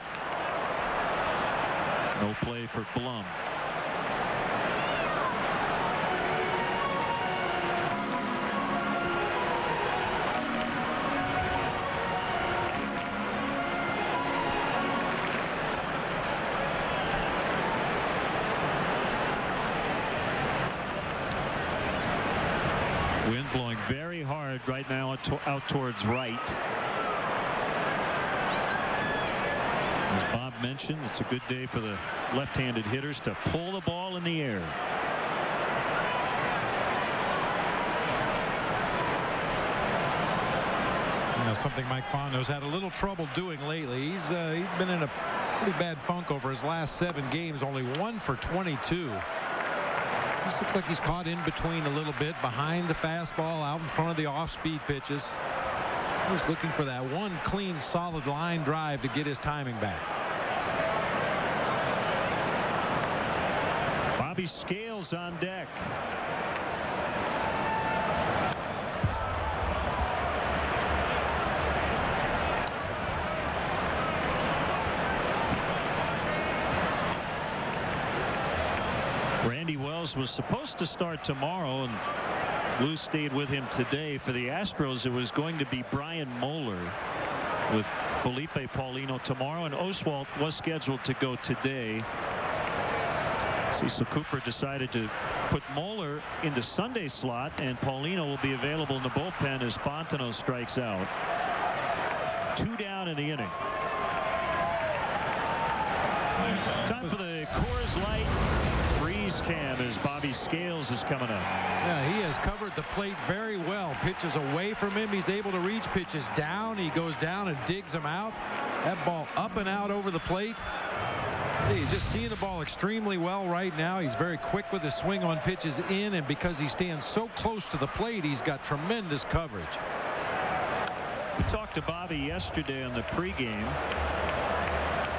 No play for Blum. Wind blowing very hard right now out towards right. As Bob mentioned, it's a good day for the left-handed hitters to pull the ball in the air. You know, something Mike Fondo's had a little trouble doing lately. He's been in a pretty bad funk over his last 7 games. Only 1 for 22. This looks like he's caught in between a little bit, behind the fastball, out in front of the off-speed pitches. He's looking for that one clean, solid line drive to get his timing back. Bobby Scales on deck. Randy Wells was supposed to start tomorrow, and Lou stayed with him today. For the Astros, it was going to be Brian Moeller with Felipe Paulino tomorrow, and Oswalt was scheduled to go today. Cecil Cooper decided to put Moeller in the Sunday slot, and Paulino will be available in the bullpen as Fontenot strikes out. 2 down in the inning. Time for the Coors Light freeze cam as Bobby Scales is coming up. Yeah, he has covered the plate very well. Pitches away from him, he's able to reach. Pitches down, he goes down and digs him out. That ball up and out over the plate. He's just seeing the ball extremely well right now. He's very quick with his swing on pitches in, and because he stands so close to the plate, he's got tremendous coverage. We talked to Bobby yesterday on the pregame,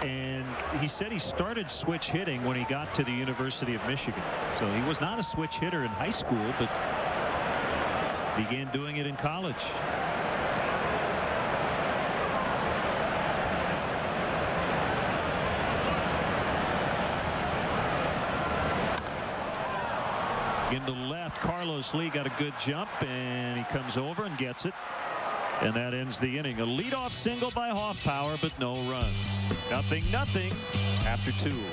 and he said he started switch hitting when he got to the University of Michigan. So he was not a switch hitter in high school, but began doing it in college. Into left, Carlos Lee got a good jump, and he comes over and gets it. And that ends the inning. A leadoff single by Hoffpauir, but no runs. 0-0 after 2.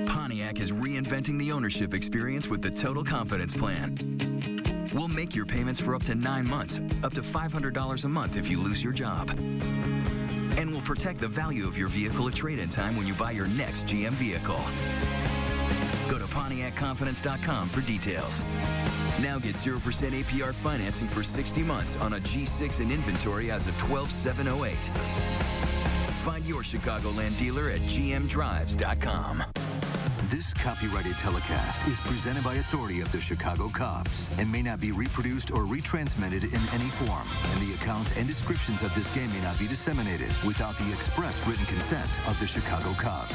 Pontiac is reinventing the ownership experience with the Total Confidence Plan. We'll make your payments for up to 9 months, up to $500 a month if you lose your job. And we'll protect the value of your vehicle at trade-in time when you buy your next GM vehicle. Go to PontiacConfidence.com for details. Now get 0% APR financing for 60 months on a G6 in inventory as of 12/7/08. Find your Chicagoland dealer at GMDrives.com. This copyrighted telecast is presented by authority of the Chicago Cubs and may not be reproduced or retransmitted in any form, and the accounts and descriptions of this game may not be disseminated without the express written consent of the Chicago Cubs.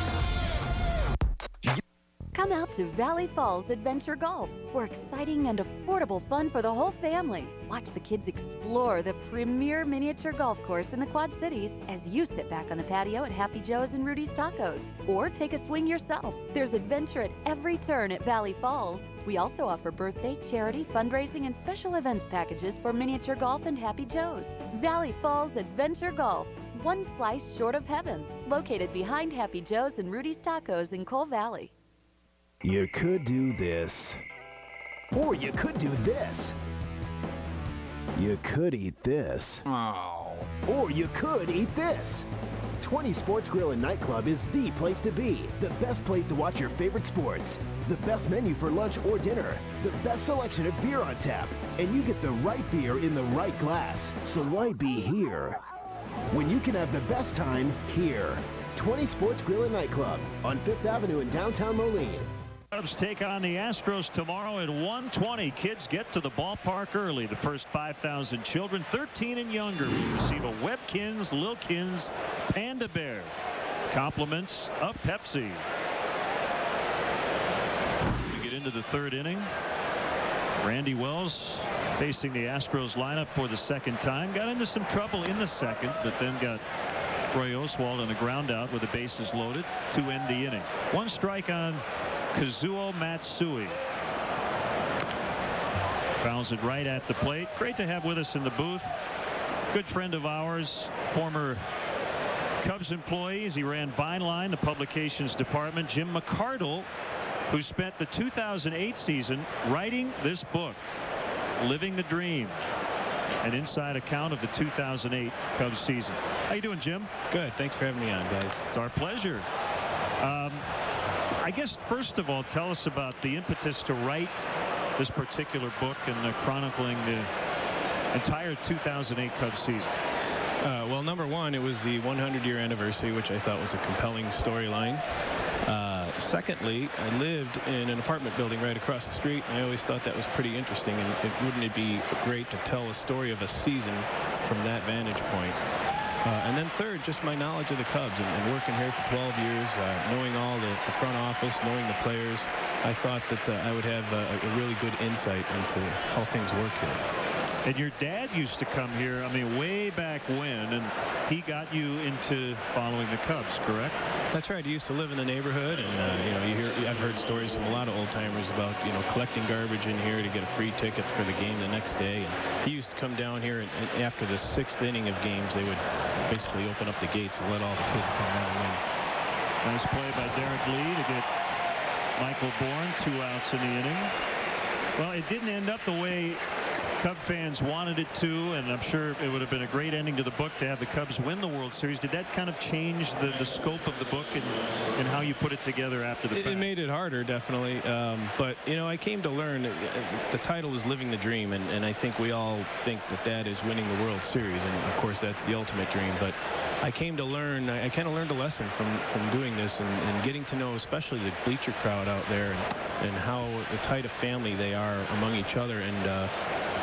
Come out to Valley Falls Adventure Golf for exciting and affordable fun for the whole family. Watch the kids explore the premier miniature golf course in the Quad Cities as you sit back on the patio at Happy Joe's and Rudy's Tacos. Or take a swing yourself. There's adventure at every turn at Valley Falls. We also offer birthday, charity, fundraising, and special events packages for miniature golf and Happy Joe's. Valley Falls Adventure Golf, one slice short of heaven. Located behind Happy Joe's and Rudy's Tacos in Coal Valley. You could do this. Or you could do this. You could eat this. Oh. Or you could eat this. 20 Sports Grill and Nightclub is the place to be. The best place to watch your favorite sports. The best menu for lunch or dinner. The best selection of beer on tap. And you get the right beer in the right glass. So why be here when you can have the best time here? 20 Sports Grill and Nightclub on 5th Avenue in downtown Moline. Cubs take on the Astros tomorrow at 1:20. Kids get to the ballpark early. The first 5,000 children, 13 and younger, will receive a Webkins, Lilkins, Panda Bear. Compliments of Pepsi. We get into the 3rd inning. Randy Wells facing the Astros lineup for the second time. Got into some trouble in the second, but then got Roy Oswalt on a ground out with the bases loaded to end the inning. One strike on Kazuo Matsui. Fouls it right at the plate. Great to have with us in the booth. Good friend of ours, former Cubs employees. He ran Vineline, the publications department. Jim McCardle, who spent the 2008 season writing this book, Living the Dream, an inside account of the 2008 Cubs season. How you doing, Jim? Good. Thanks for having me on, guys. It's our pleasure. I guess, first of all, tell us about the impetus to write this particular book and chronicling the entire 2008 Cubs season. Well, number one, it was the 100-year anniversary, which I thought was a compelling storyline. Secondly, I lived in an apartment building right across the street, and I always thought that was pretty interesting. And wouldn't it be great to tell a story of a season from that vantage point? And then third, just my knowledge of the Cubs and working here for 12 years, knowing all the front office, knowing the players. I thought that I would have a really good insight into how things work here. And your dad used to come here, I mean, way back when, and he got you into following the Cubs, correct? That's right. He used to live in the neighborhood, and you know, I've heard stories from a lot of old timers about, you know, collecting garbage in here to get a free ticket for the game the next day. And he used to come down here, and after the 6th inning of games, they would basically open up the gates and let all the kids come out and win. Nice play by Derek Lee to get Michael Bourne 2 outs in the inning. Well, it didn't end up the way Cub fans wanted it to, and I'm sure it would have been a great ending to the book to have the Cubs win the World Series. Did that kind of change the scope of the book and how you put it together after the fact? It made it harder, definitely. But, you know, I came to learn the title is Living the Dream, and I think we all think that is winning the World Series, and of course that's the ultimate dream. But I came to learn, I kind of learned a lesson from doing this and getting to know especially the bleacher crowd out there and how tight a family they are among each other. And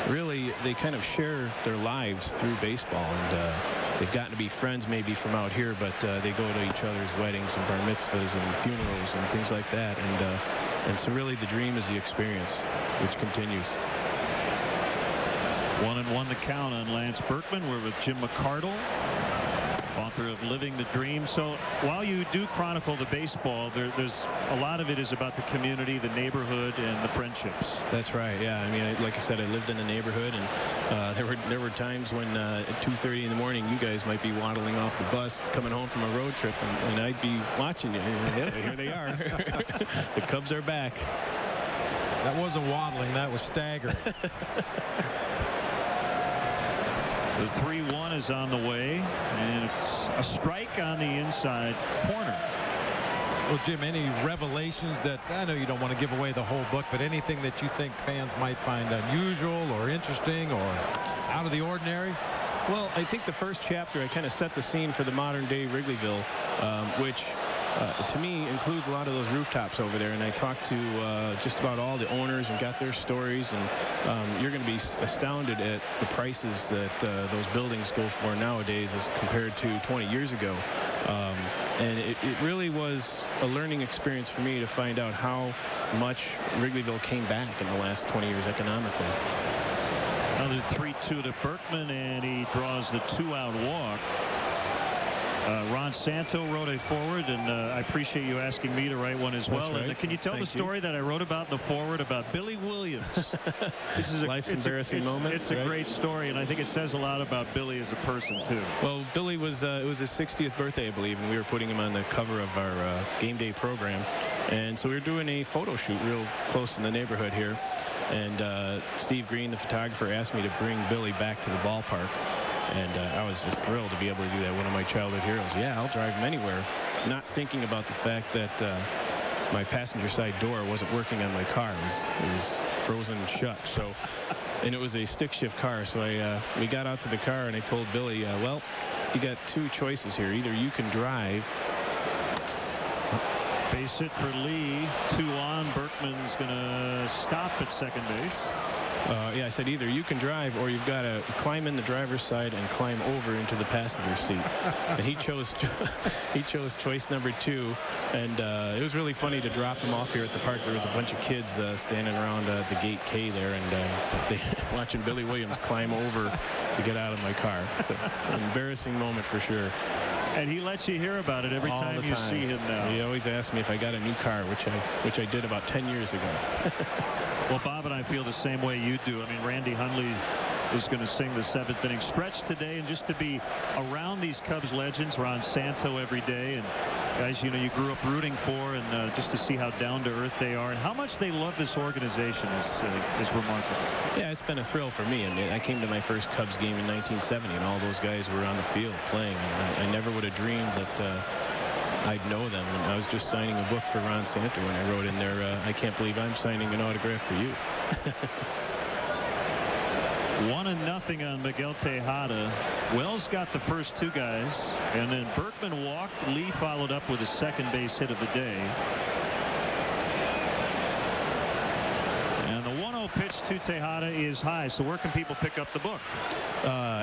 really, they kind of share their lives through baseball, and they've gotten to be friends maybe from out here, but they go to each other's weddings and bar mitzvahs and funerals and things like that. And so really the dream is the experience, which continues. 1-1 the count on Lance Berkman. We're with Jim McCardle, author of Living the Dream. So while you do chronicle the baseball, there's a lot of it is about the community, the neighborhood, and the friendships. That's right. Yeah. I mean, like I said, I lived in the neighborhood, and there were times when at 2:30 in the morning, you guys might be waddling off the bus coming home from a road trip, and I'd be watching you. Yeah, here they are. The Cubs are back. That wasn't waddling. That was staggering. The 3-1 is on the way, and it's a strike on the inside corner. Well, Jim, any revelations that, I know you don't want to give away the whole book, but anything that you think fans might find unusual or interesting or out of the ordinary? Well, I think the first chapter, I kind of set the scene for the modern day Wrigleyville, which to me includes a lot of those rooftops over there, and I talked to just about all the owners and got their stories, and you're going to be astounded at the prices that those buildings go for nowadays as compared to 20 years ago. And it really was a learning experience for me to find out how much Wrigleyville came back in the last 20 years economically. Another 3-2 to Berkman, and he draws the 2-out walk. Ron Santo wrote a forward, and I appreciate you asking me to write one as well. Right. And can you tell the story that I wrote about in the forward about Billy Williams? This is life's embarrassing moments. It's a great story, and I think it says a lot about Billy as a person too. Well, Billy was it was his 60th birthday, I believe, and we were putting him on the cover of our game day program, and so we were doing a photo shoot real close in the neighborhood here, and Steve Green, the photographer, asked me to bring Billy back to the ballpark. And I was just thrilled to be able to do that. One of my childhood heroes. Yeah, I'll drive him anywhere. Not thinking about the fact that my passenger side door wasn't working on my car. It was frozen shut. So, and it was a stick shift car. So we got out to the car, and I told Billy, well, you got two choices here. Either you can drive. Base hit for Lee. 2 on. Berkman's going to stop at second base. Yeah, I said either you can drive or you've got to climb in the driver's side and climb over into the passenger seat. And he chose choice number 2. And it was really funny to drop him off here at the park. There was a bunch of kids standing around the gate K there, and watching Billy Williams climb over to get out of my car. So an embarrassing moment for sure. And he lets you hear about it every time you see him now. He always asks me if I got a new car, which I did about 10 years ago. Well, Bob and I feel the same way you do. I mean, Randy Hundley is going to sing the 7th inning stretch today, and just to be around these Cubs legends, Ron Santo every day, and guys you grew up rooting for, and just to see how down to earth they are and how much they love this organization is remarkable. Yeah, it's been a thrill for me. I mean, I came to my first Cubs game in 1970, and all those guys were on the field playing, and I never would have dreamed that I'd know them. And I was just signing a book for Ron Santo when I wrote in there, I can't believe I'm signing an autograph for you. 1-0 on Miguel Tejada. Wells got the first 2 guys, and then Berkman walked. Lee followed up with a second base hit of the day. And the 1-0 pitch to Tejada is high. So where can people pick up the book?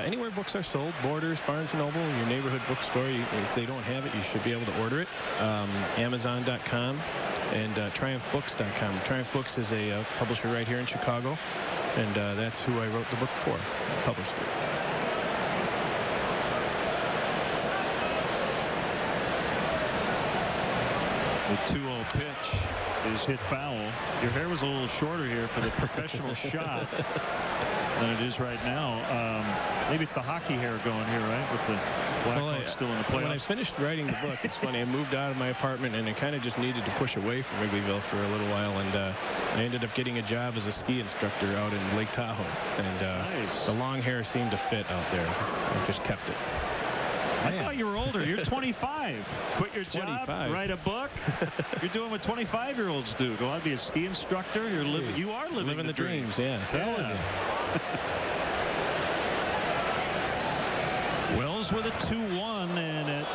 Anywhere books are sold. Borders, Barnes & Noble, your neighborhood bookstore. If they don't have it, you should be able to order it. Amazon.com and TriumphBooks.com. Triumph Books is a publisher right here in Chicago. And that's who I wrote the book for, published it. The 2-0 pitch is hit foul. Your hair was a little shorter here for the professional shot than it is right now. Maybe it's the hockey hair going here, right? With the Blackhawks still in the playoffs. When I finished writing the book, it's funny, I moved out of my apartment, and I kind of just needed to push away from Wrigleyville for a little while, and I ended up getting a job as a ski instructor out in Lake Tahoe, and nice. The long hair seemed to fit out there. I just kept it. I thought you were older. You're 25. Quit your 25. job, write a book. You're doing what 25-year-olds do. Go out and be a ski instructor. You are living the dreams. Yeah, I'm telling you. Wells with a 2-1, and it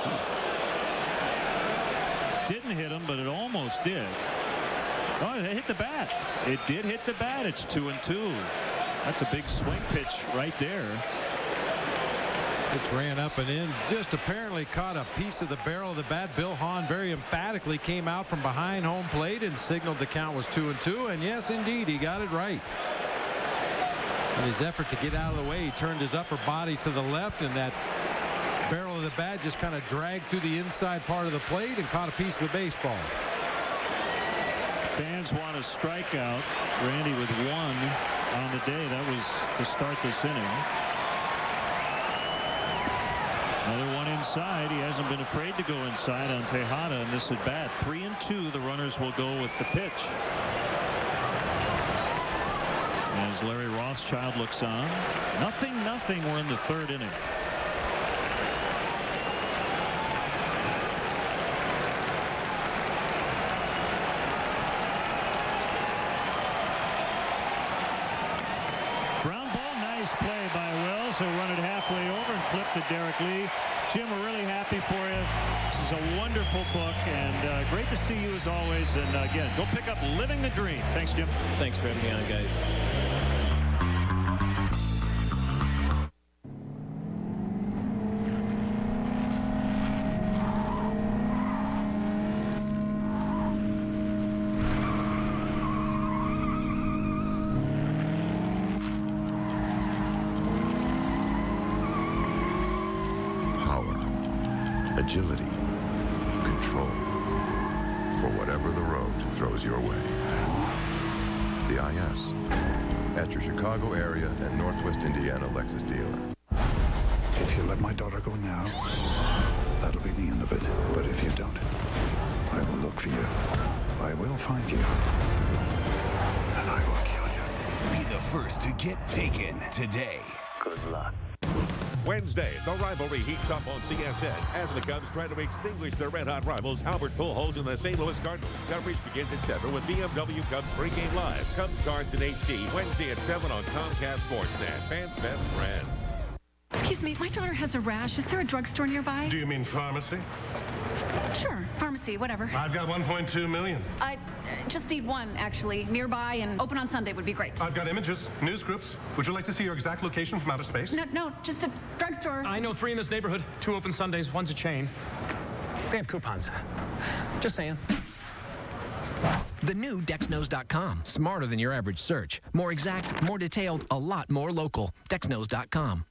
didn't hit him, but it almost did. Oh, it hit the bat. It did hit the bat. It's 2-2. That's a big swing pitch right there. It ran up and in, just apparently caught a piece of the barrel of the bat. Bill Hahn very emphatically came out from behind home plate and signaled the count was 2-2. And yes, indeed, he got it right. In his effort to get out of the way, he turned his upper body to the left, and that barrel of the bat just kind of dragged through the inside part of the plate and caught a piece of the baseball. Fans want a strikeout. Randy with 1 on the day. That was to start this inning. Another one inside. He hasn't been afraid to go inside on Tejada in this at bat. 3-2. The runners will go with the pitch. As Larry Rothschild looks on. 0-0. We're in the 3rd inning. Ground ball. Nice play by Wells. He'll run it halfway over and flip to Derek Lee. Jim, we're really happy for you. This is a wonderful book, and great to see you as always. And again, go pick up Living the Dream. Thanks, Jim. Thanks for having me on, guys. Agility, control, for whatever the road throws your way. The IS, at your Chicago area and Northwest Indiana Lexus dealer. If you let my daughter go now, that'll be the end of it. But if you don't, I will look for you. I will find you. And I will kill you. Be the first to get taken today. Good luck. Wednesday, the rivalry heats up on CSN as the Cubs try to extinguish their red-hot rivals, Albert Pujols and the St. Louis Cardinals. Coverage begins at 7 with BMW Cubs Pregame Live. Cubs cards in HD, Wednesday at 7 on Comcast Sportsnet. Fans' best friend. Excuse me, my daughter has a rash. Is there a drugstore nearby? Do you mean pharmacy? Sure, pharmacy, whatever. I've got 1.2 million. I just need one, actually, nearby and open on Sunday would be great. I've got images, news groups. Would you like to see your exact location from outer space? No, just a drugstore. I know 3 in this neighborhood. 2 open Sundays, 1's a chain. They have coupons. Just saying. The new Dexnose.com. Smarter than your average search. More exact, more detailed, a lot more local. Dexnose.com.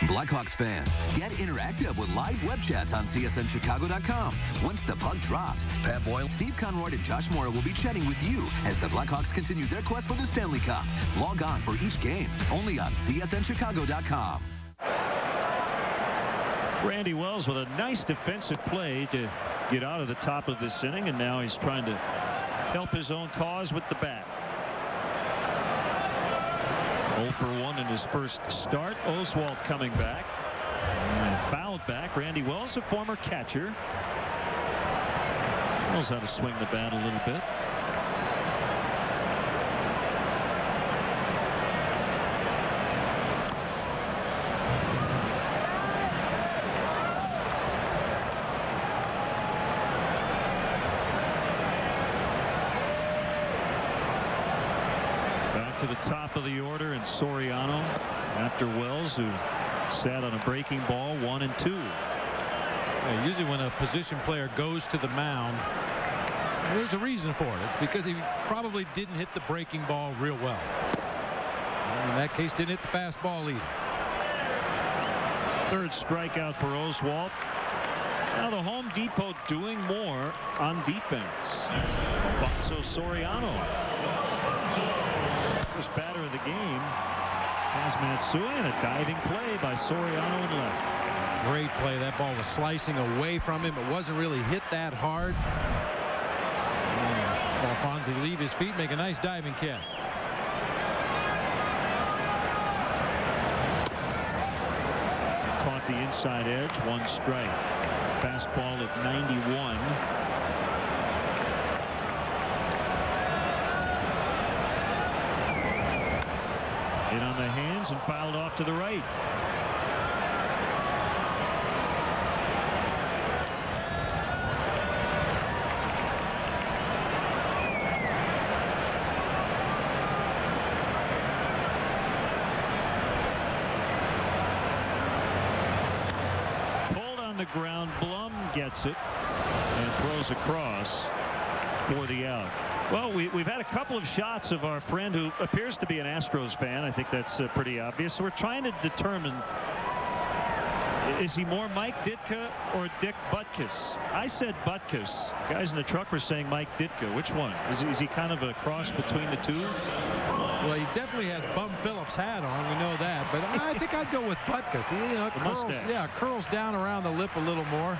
Blackhawks fans, get interactive with live web chats on CSNChicago.com. Once the puck drops, Pat Boyle, Steve Conroy, and Josh Morrow will be chatting with you as the Blackhawks continue their quest for the Stanley Cup. Log on for each game, only on CSNChicago.com. Randy Wells with a nice defensive play to get out of the top of this inning, and now he's trying to help his own cause with the bat. 0 for 1 in his first start. Oswalt coming back. And fouled back. Randy Wells, a former catcher. Knows how to swing the bat a little bit. To the top of the order, and Soriano after Wells, who sat on a breaking ball, 1 and 2. Yeah, usually when a position player goes to the mound, there's a reason for it. It's because he probably didn't hit the breaking ball real well. And in that case, didn't hit the fastball either. Third strikeout for Oswalt. Now the Home Depot doing more on defense. Alfonso Soriano, first batter of the game. Kazmatsui, and a diving play by Soriano in left. Great play. That ball was slicing away from him. It wasn't really hit that hard. And Alfonso leave his feet, make a nice diving catch. Caught the inside edge, 1 strike. Fastball at 91. Hit on the hands and fouled off to the right. Pulled on the ground. Blum gets it and throws across for the out. Well, we've had a couple of shots of our friend who appears to be an Astros fan. I think that's pretty obvious. So we're trying to determine, is he more Mike Ditka or Dick Butkus? I said Butkus. Guys in the truck were saying Mike Ditka. Which one? Is he kind of a cross between the two? Well, he definitely has Bum Phillips' hat on. We know that. But I think I'd go with Butkus. Curls down around the lip a little more.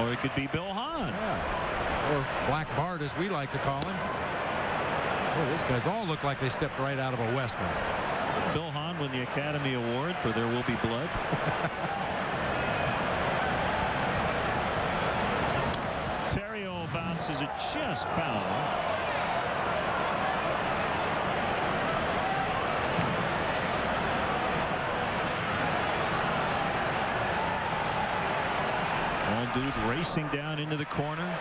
Or it could be Bill Hahn. Yeah. Or Black Bart, as we like to call him. Boy, these guys all look like they stepped right out of a Western. Bill Hahn won the Academy Award for There Will Be Blood. Terrio bounces it just foul. Dude racing down into the corner.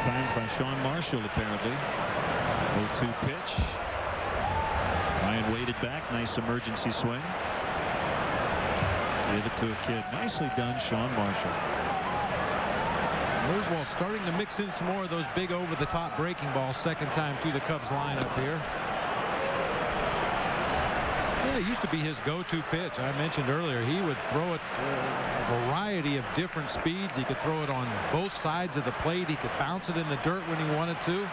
Timed by Sean Marshall, apparently. 0-2 pitch. Ryan waited back. Nice emergency swing. Gave it to a kid. Nicely done, Sean Marshall. Oswalt starting to mix in some more of those big over-the-top breaking balls. Second time through the Cubs lineup here. Yeah, it used to be his go-to pitch. I mentioned earlier he would throw it a variety of different speeds. He could throw it on both sides of the plate. He could bounce it in the dirt when he wanted to.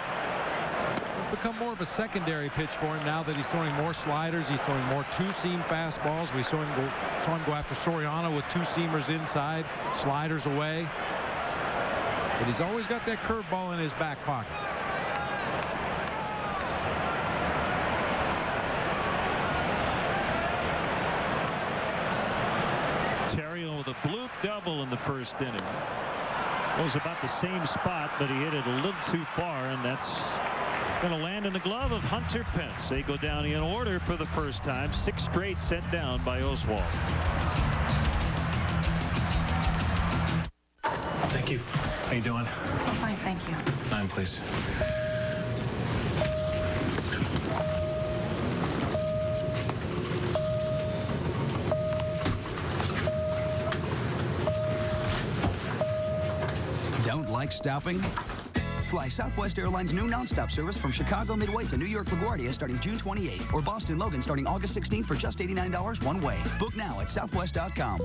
It's become more of a secondary pitch for him now that he's throwing more sliders. He's throwing more two-seam fastballs. We saw him go after Soriano with two-seamers inside, sliders away. But he's always got that curveball in his back pocket. The bloop double in the first inning. It was about the same spot, but he hit it a little too far, and that's Going to land in the glove of Hunter Pence. They go down in order for the first time. 6 straight sent down by Oswalt. Thank you. How you doing? Fine, thank you. 9, please. Don't like stopping? Fly Southwest Airlines' new nonstop service from Chicago Midway to New York LaGuardia starting June 28, or Boston Logan starting August 16 for just $89 one way. Book now at southwest.com.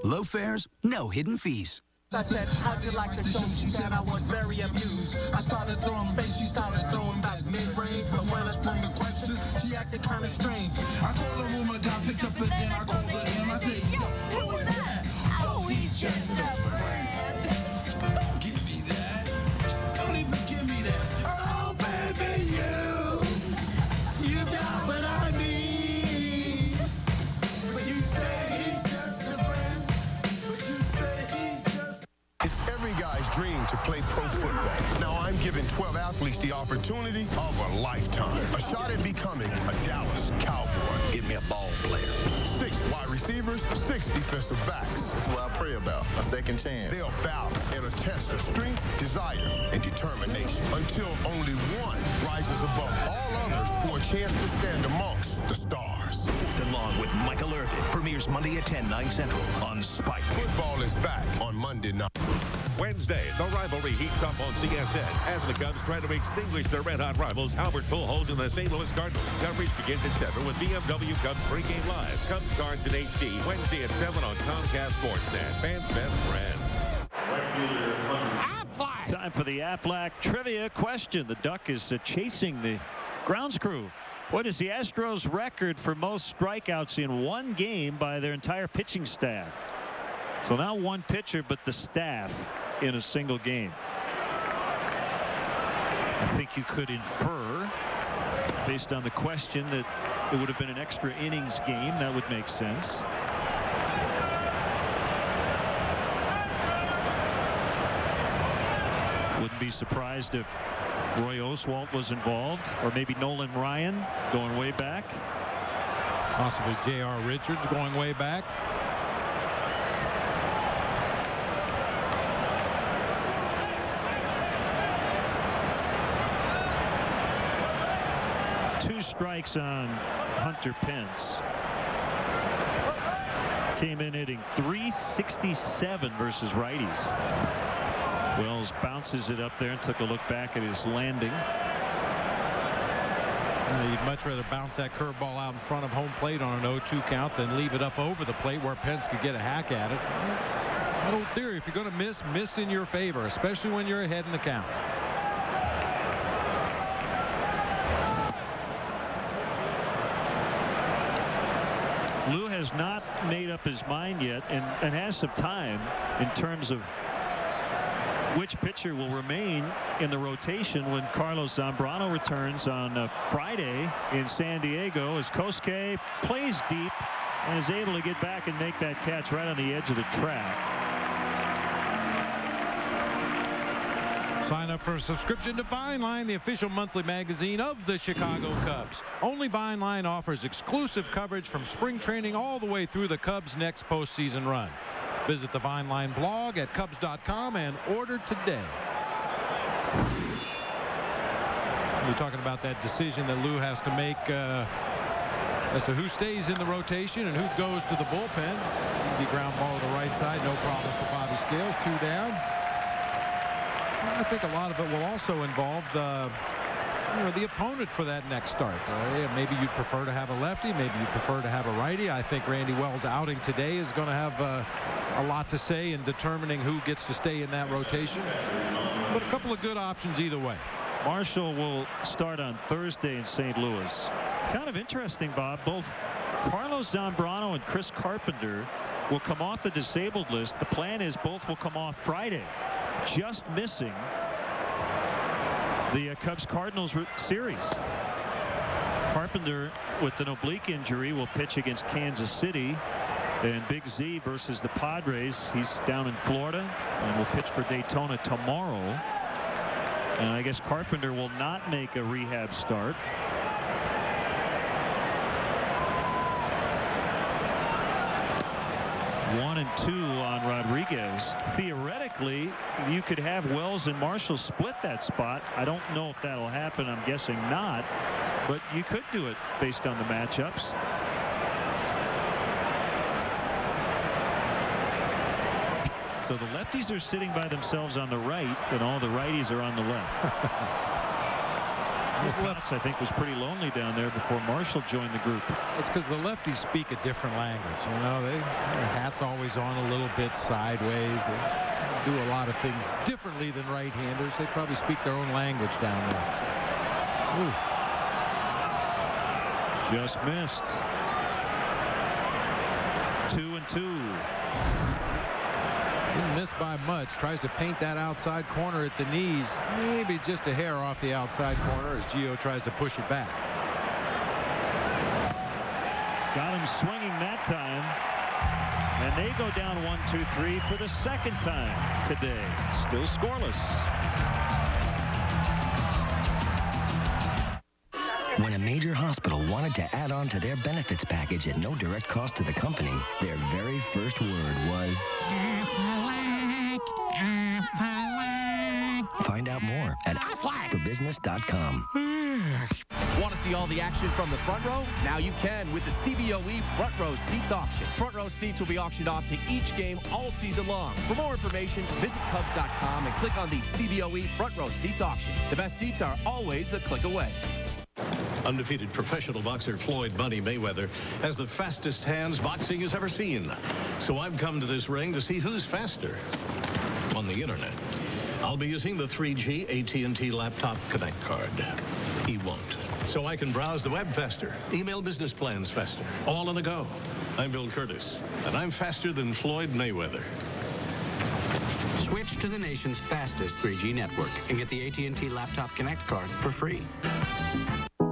Low fares, no hidden fees. I said, how'd you like the show? She said I was very amused. I started throwing bass, she started throwing back mid-range. But when I sprung the question, she acted kind of strange. I called her room, my guy picked up again. I called her in, I said, yo, who was that? Oh, he's just a friend. Don't give me that. Don't even give me that. Oh, baby, you got what I need. But you say he's just a friend. But you say he's just... It's every guy's dream to play pro football. Now I'm giving 12 athletes the opportunity of a lifetime. A shot at becoming a Dallas Cowboy. Give me a ball player. 6 wide receivers, 6 defensive backs. That's what I pray about, a second chance. They'll battle in a test of strength, desire, and determination until only one rises above all others for a chance to stand amongst the stars. Fourth and Long with Michael Irvin premieres Monday at 10, 9 Central on Spike. Football is back on Monday night. Wednesday, the rivalry heats up on CSN as the Cubs try to extinguish their red-hot rivals, Albert Pujols and the St. Louis Cardinals. Coverage begins at 7 with BMW Cubs Pregame Live. Cubs Cards in HD, Wednesday at 7 on Comcast Sportsnet. Fans' best friend. Time for the Aflac trivia question. The Duck is chasing the grounds crew. What is the Astros record for most strikeouts in one game by their entire pitching staff? So now one pitcher, but the staff in a single game. I think you could infer, based on the question, that it would have been an extra innings game. That would make sense. Wouldn't be surprised if Roy Oswalt was involved, or maybe Nolan Ryan going way back. Possibly J.R. Richards going way back. Two strikes on Hunter Pence. Came in hitting .367 versus righties. Wells bounces it up there and took a look back at his landing. You'd much rather bounce that curveball out in front of home plate on an 0-2 count than leave it up over the plate where Pence could get a hack at it. That's an old theory. If you're going to miss in your favor, especially when you're ahead in the count. Lou has not made up his mind yet and has some time in terms of which pitcher will remain in the rotation when Carlos Zambrano returns on Friday in San Diego, as Kosuke plays deep and is able to get back and make that catch right on the edge of the track. Sign up for a subscription to Vineline, the official monthly magazine of the Chicago Cubs. Only Vineline offers exclusive coverage from spring training all the way through the Cubs' next postseason run. Visit the Vineline blog at Cubs.com and order today. You're talking about that decision that Lou has to make as to who stays in the rotation and who goes to the bullpen. Easy ground ball to the right side. No problem for Bobby Scales. 2 down. I think a lot of it will also involve the opponent for that next start. Maybe you'd prefer to have a lefty. Maybe you'd prefer to have a righty. I think Randy Wells' outing today is going to have a lot to say in determining who gets to stay in that rotation. But a couple of good options either way. Marshall will start on Thursday in St. Louis. Kind of interesting, Bob. Both Carlos Zambrano and Chris Carpenter will come off the disabled list. The plan is both will come off Friday. Just missing the Cubs-Cardinals series. Carpenter, with an oblique injury, will pitch against Kansas City. And Big Z versus the Padres. He's down in Florida and will pitch for Daytona tomorrow. And I guess Carpenter will not make a rehab start. One and two on Rodriguez. Theoretically, you could have Wells and Marshall split that spot. I don't know if that'll happen. I'm guessing not. But you could do it based on the matchups. So the lefties are sitting by themselves on the right, and all the righties are on the left. Watts, I think, was pretty lonely down there before Marshall joined the group. It's because the lefties speak a different language. You know, their hat's always on a little bit sideways. They do a lot of things differently than right-handers. They probably speak their own language down there. Ooh. Just missed. 2-2. Didn't miss by much. Tries to paint that outside corner at the knees. Maybe just a hair off the outside corner as Gio tries to push it back. Got him swinging that time. And they go down 1-2-3 for the second time today. Still scoreless. When a major hospital wanted to add on to their benefits package at no direct cost to the company, their very first word was... Find out more at forbusiness.com. Want to see all the action from the front row? Now you can with the CBOE Front Row Seats auction. Front row seats will be auctioned off to each game all season long. For more information, visit Cubs.com and click on the CBOE Front Row Seats auction. The best seats are always a click away. Undefeated professional boxer Floyd Money Mayweather has the fastest hands boxing has ever seen. So I've come to this ring to see who's faster on the internet. I'll be using the 3G AT&T laptop connect card. He won't. So I can browse the web faster, email business plans faster, all on the go. I'm Bill Curtis, and I'm faster than Floyd Mayweather. Switch to the nation's fastest 3G network and get the AT&T Laptop Connect card for free.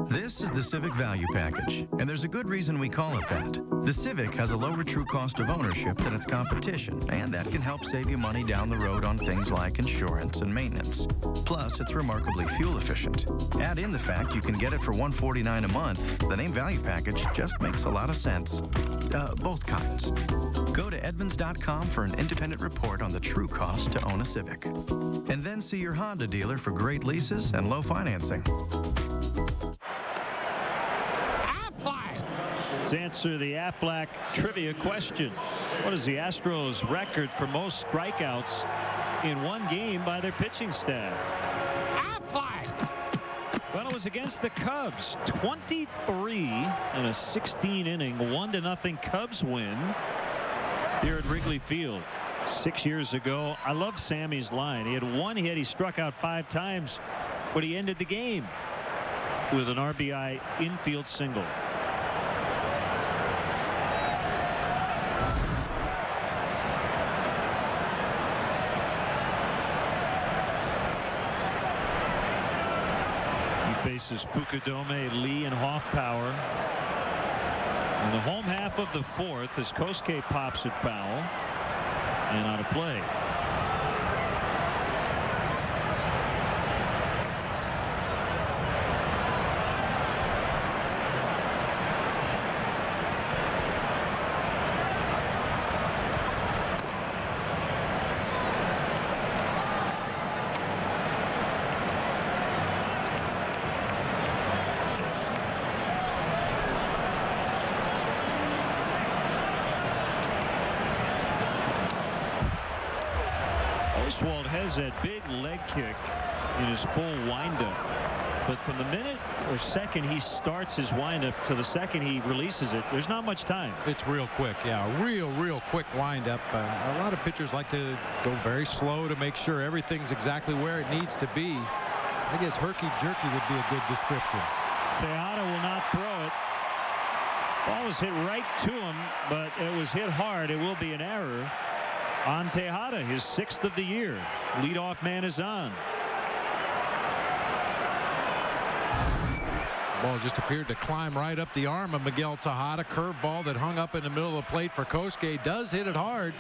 This is the Civic Value Package, and there's a good reason we call it that. The Civic has a lower true cost of ownership than its competition, and that can help save you money down the road on things like insurance and maintenance. Plus, it's remarkably fuel efficient. Add in the fact you can get it for $149 a month. The name Value Package just makes a lot of sense. Both kinds. Go to Edmunds.com for an independent report on the true cost to own a Civic. And then see your Honda dealer for great leases and low financing. Let's answer the Aflac trivia question. What is the Astros record for most strikeouts in one game by their pitching staff? Aflac! Well, it was against the Cubs. 23 in a 16-inning 1-0 Cubs win here at Wrigley Field 6 years ago. I love Sammy's line. He had one hit. He struck out 5 times, but he ended the game with an RBI infield single. Faces Fukudome, Lee, and Hoffpower. In the home half of the fourth, as Kosuke pops it foul and out of play. Oswald has that big leg kick in his full windup, but from the minute or second he starts his windup to the second he releases it, there's not much time. It's real quick. Yeah, real quick windup. A lot of pitchers like to go very slow to make sure everything's exactly where it needs to be. I guess herky-jerky would be a good description. Tejada will not throw it. Ball was hit right to him, but it was hit hard. It will be an error on Tejada, his 6th of the year. Leadoff man is on. Ball just appeared to climb right up the arm of Miguel Tejada. Curveball that hung up in the middle of the plate for Kosuke. Does hit it hard,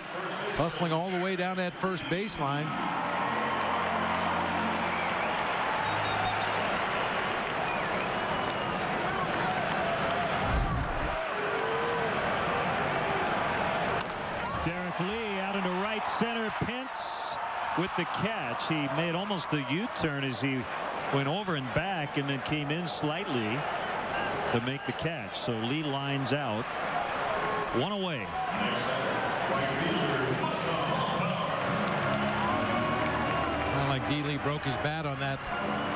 hustling all the way down that first baseline. Derek Lee out into right center. Pence with the catch. He made almost a U-turn as he went over and back and then came in slightly to make the catch. So Lee lines out. One away. Sounded like D. Lee broke his bat on that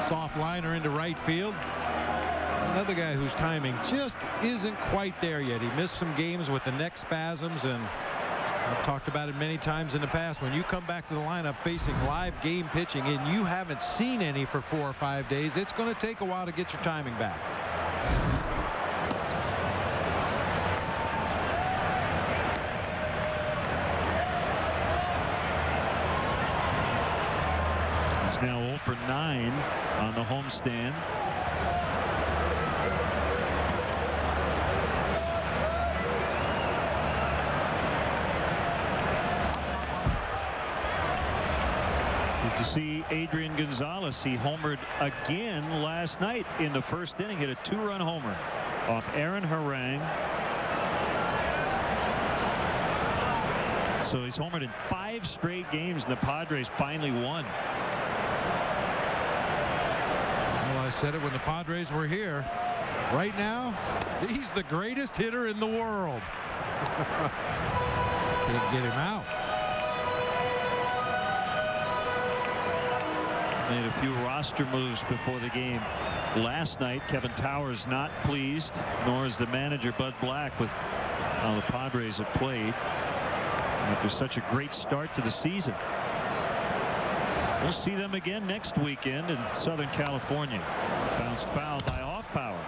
soft liner into right field. Another guy whose timing just isn't quite there yet. He missed some games with the neck spasms, and I've talked about it many times in the past. When you come back to the lineup facing live game pitching and you haven't seen any for 4 or 5 days, it's going to take a while to get your timing back. He's now 0 for 9 on the homestand. Did you see Adrian Gonzalez? He homered again last night in the first inning. Hit a 2-run homer off Aaron Harang. So he's homered in 5 straight games, and the Padres finally won. Well, I said it when the Padres were here. Right now, he's the greatest hitter in the world. Just can't get him out. Made a few roster moves before the game last night. Kevin Towers not pleased, nor is the manager Bud Black with how the Padres have played after such a great start to the season. We'll see them again next weekend in Southern California. Bounced foul by Hoffpower.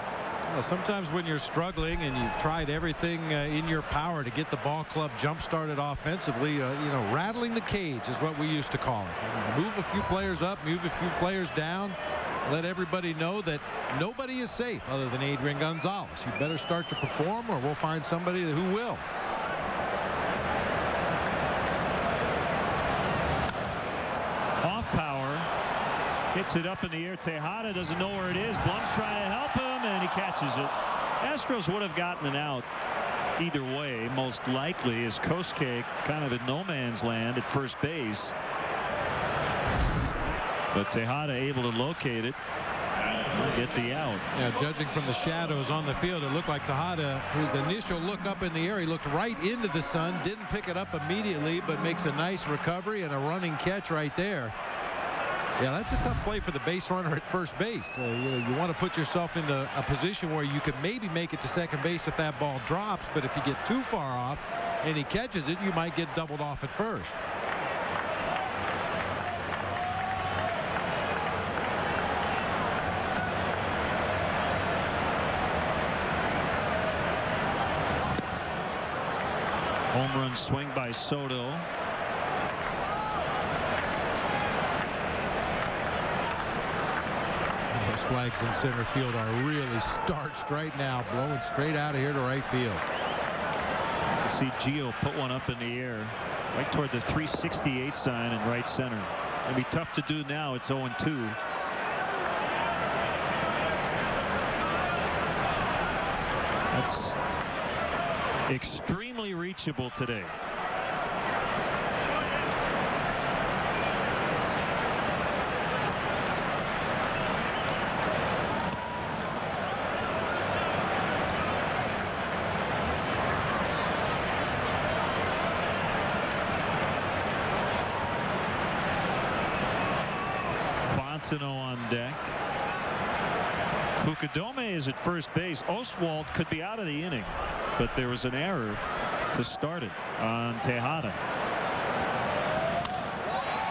Well, sometimes when you're struggling and you've tried everything in your power to get the ball club jump-started offensively, rattling the cage is what we used to call it. Move a few players up, move a few players down, let everybody know that nobody is safe other than Adrian Gonzalez. You better start to perform or we'll find somebody who will. Hoffpower hits it up in the air. Tejada doesn't know where it is. Blum's trying to help him, and he catches it. Astros would have gotten an out either way, most likely, as Kosuke kind of in no man's land at first base. But Tejada able to locate it and get the out. Yeah, judging from the shadows on the field, it looked like Tejada, his initial look up in the air, he looked right into the sun, didn't pick it up immediately, but makes a nice recovery and a running catch right there. Yeah, that's a tough play for the base runner at first base. You want to put yourself into a position where you could maybe make it to second base if that ball drops, but if you get too far off and he catches it, you might get doubled off at first. Home run swing by Soto. Those flags in center field are really starched right now, blowing straight out of here to right field. You see Gio put one up in the air right toward the 368 sign in right center. It'll be tough to do now. It's 0-2. That's extremely reachable today. On deck. Fukudome is at first base. Oswalt could be out of the inning, but there was an error to start it on Tejada.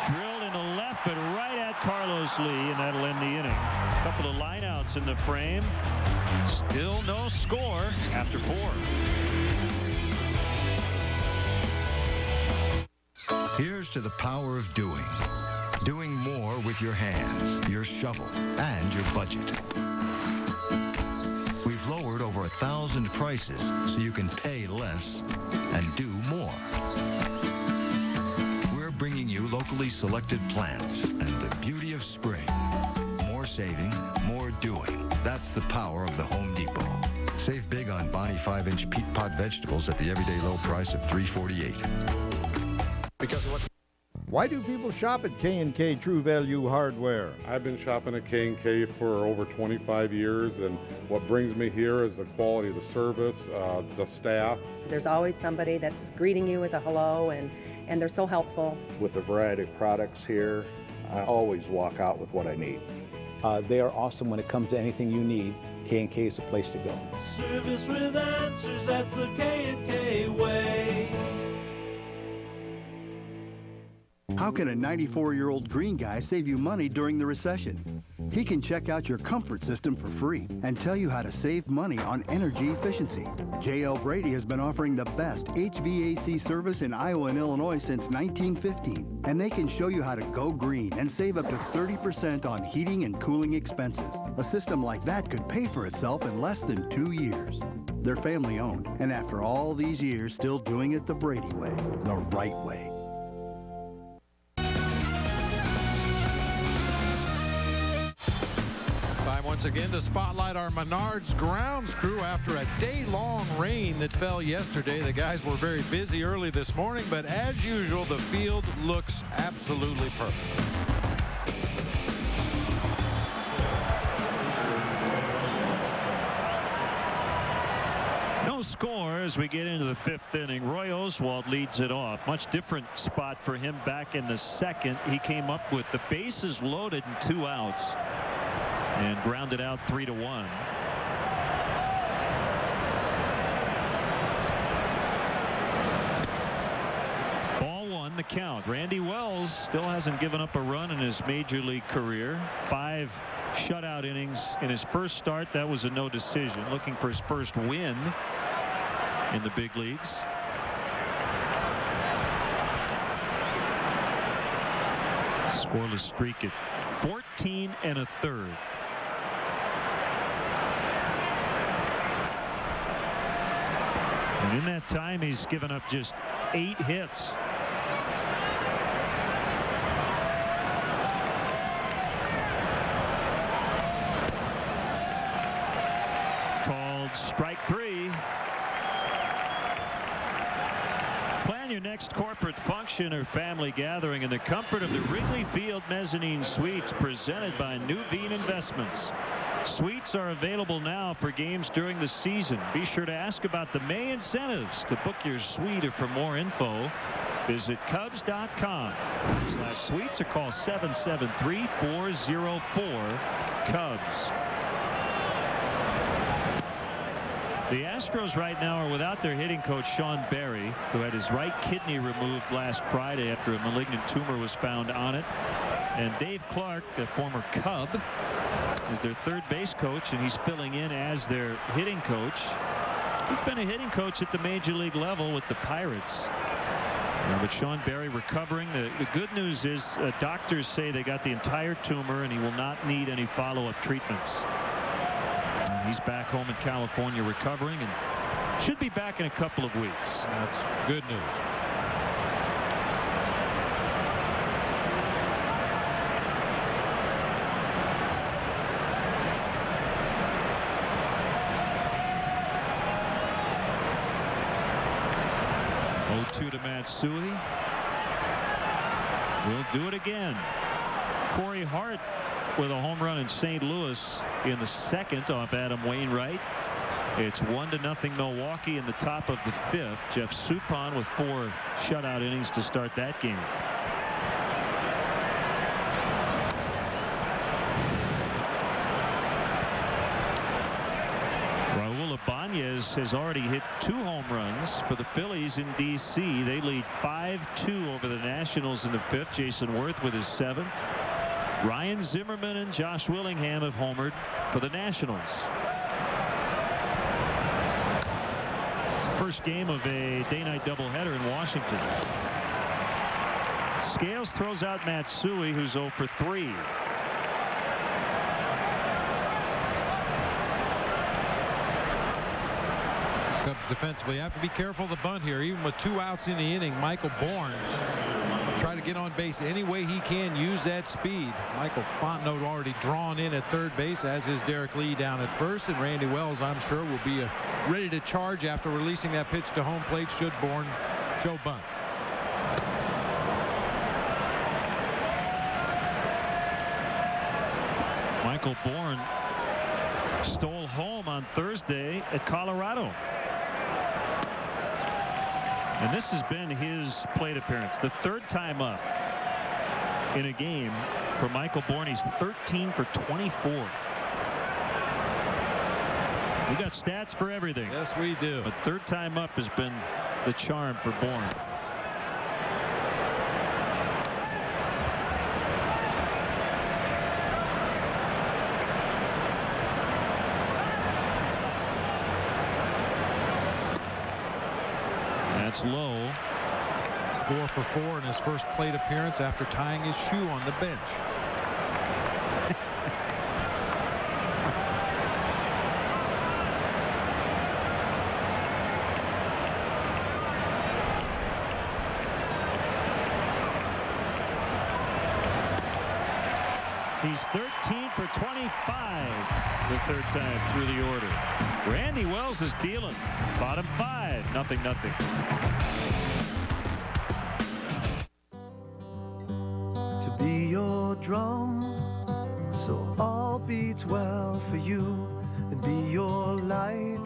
Drilled in the left, but right at Carlos Lee, and that'll end the inning. A couple of lineouts in the frame. Still no score after 4. Here's to the power of doing. Doing more with your hands, your shovel, and your budget. We've lowered over 1,000 prices so you can pay less and do more. We're bringing you locally selected plants and the beauty of spring. More more saving, more doing. That's the power of the Home Depot. Save big on Bonnie 5-inch peat pot vegetables at the everyday low price of $3.48. Because of what's... Why do people shop at K&K True Value Hardware? I've been shopping at K&K for over 25 years, and what brings me here is the quality of the service, the staff. There's always somebody that's greeting you with a hello, and they're so helpful. With a variety of products here, I always walk out with what I need. They are awesome when it comes to anything you need. K&K is the place to go. Service with answers, that's the K&K way. How can a 94-year-old green guy save you money during the recession? He can check out your comfort system for free and tell you how to save money on energy efficiency. J.L. Brady has been offering the best HVAC service in Iowa and Illinois since 1915, and they can show you how to go green and save up to 30% on heating and cooling expenses. A system like that could pay for itself in less than 2 years. They're family-owned, and after all these years, still doing it the Brady way, the right way. Once again to spotlight our Menards grounds crew after a day-long rain that fell yesterday. The guys were very busy early this morning, but as usual, the field looks absolutely perfect. No score as we get into the 5th inning. Roy Oswald leads it off. Much different spot for him back in the 2nd. He came up with the bases loaded and 2 outs. And grounded out 3-1. Ball 1, the count. Randy Wells still hasn't given up a run in his major league career. 5 shutout innings in his first start. That was a no decision. Looking for his first win in the big leagues. Scoreless streak at 14 1/3. And in that time, he's given up just 8 hits. Called strike 3. Plan your next corporate function or family gathering in the comfort of the Wrigley Field Mezzanine Suites, presented by Nuveen Investments. Suites are available now for games during the season. Be sure to ask about the May incentives to book your suite, or for more info, visit Cubs.com/suites or call 773-404-CUBS. The Astros right now are without their hitting coach Sean Berry, who had his right kidney removed last Friday after a malignant tumor was found on it. And Dave Clark, a former Cub, is their third base coach, and he's filling in as their hitting coach. He's been a hitting coach at the major league level with the Pirates. But Sean Berry recovering. The good news is doctors say they got the entire tumor and he will not need any follow-up treatments. And he's back home in California recovering and should be back in a couple of weeks. That's good news. To Matsui. We'll do it again. Corey Hart with a home run in St. Louis in the 2nd off Adam Wainwright. It's 1-0 Milwaukee in the top of the 5th. Jeff Suppan with 4 shutout innings to start that game. Ibanez has already hit 2 home runs for the Phillies in D.C. They lead 5-2 over the Nationals in the 5th. Jason Worth with his 7th. Ryan Zimmerman and Josh Willingham have homered for the Nationals. It's the first game of a day-night doubleheader in Washington. Scales throws out Matsui, who's 0 for 3. Cubs defensively have to be careful of the bunt here. Even with 2 outs in the inning, Michael Bourne Try to get on base any way he can. Use that speed. Michael Fontenot already drawn in at third base, as is Derek Lee down at first. And Randy Wells, I'm sure, will be ready to charge after releasing that pitch to home plate should Bourne show bunt. Michael Bourne stole home on Thursday at Colorado. And this has been his plate appearance, the third time up in a game for Michael Bourne. He's 13 for 24. We got stats for everything. Yes, we do. But third time up has been the charm for Bourne. That's low. It's 4 for 4 in his first plate appearance after tying his shoe on the bench. He's 13 for 25 the third time through the order. Randy Wells is dealing. Bottom 5, 0-0. To be your drum, so all beats well for you, and be your light,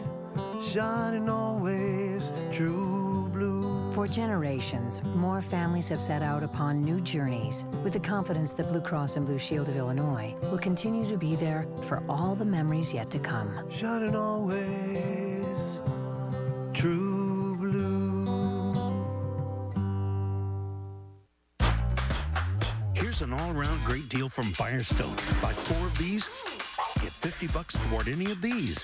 shining always true blue. For generations, more families have set out upon new journeys with the confidence that Blue Cross and Blue Shield of Illinois will continue to be there for all the memories yet to come. Shining always true blue. Here's an all-around great deal from Firestone. Buy 4 of these, get $50 toward any of these.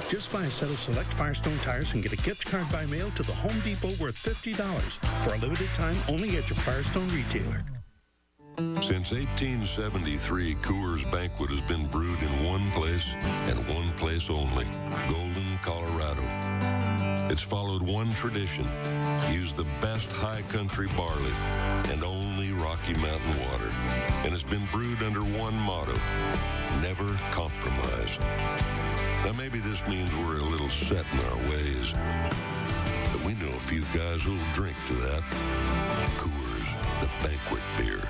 Just buy a set of select Firestone tires and get a gift card by mail to the Home Depot worth $50 for a limited time only at your Firestone retailer. Since 1873, Coors Banquet has been brewed in one place and one place only, Golden, Colorado. It's followed one tradition: use the best high country barley and only Rocky Mountain water. And it's been brewed under one motto: never compromise. Now, maybe this means we're a little set in our ways, but we know a few guys who'll drink to that. Coors, the banquet beer.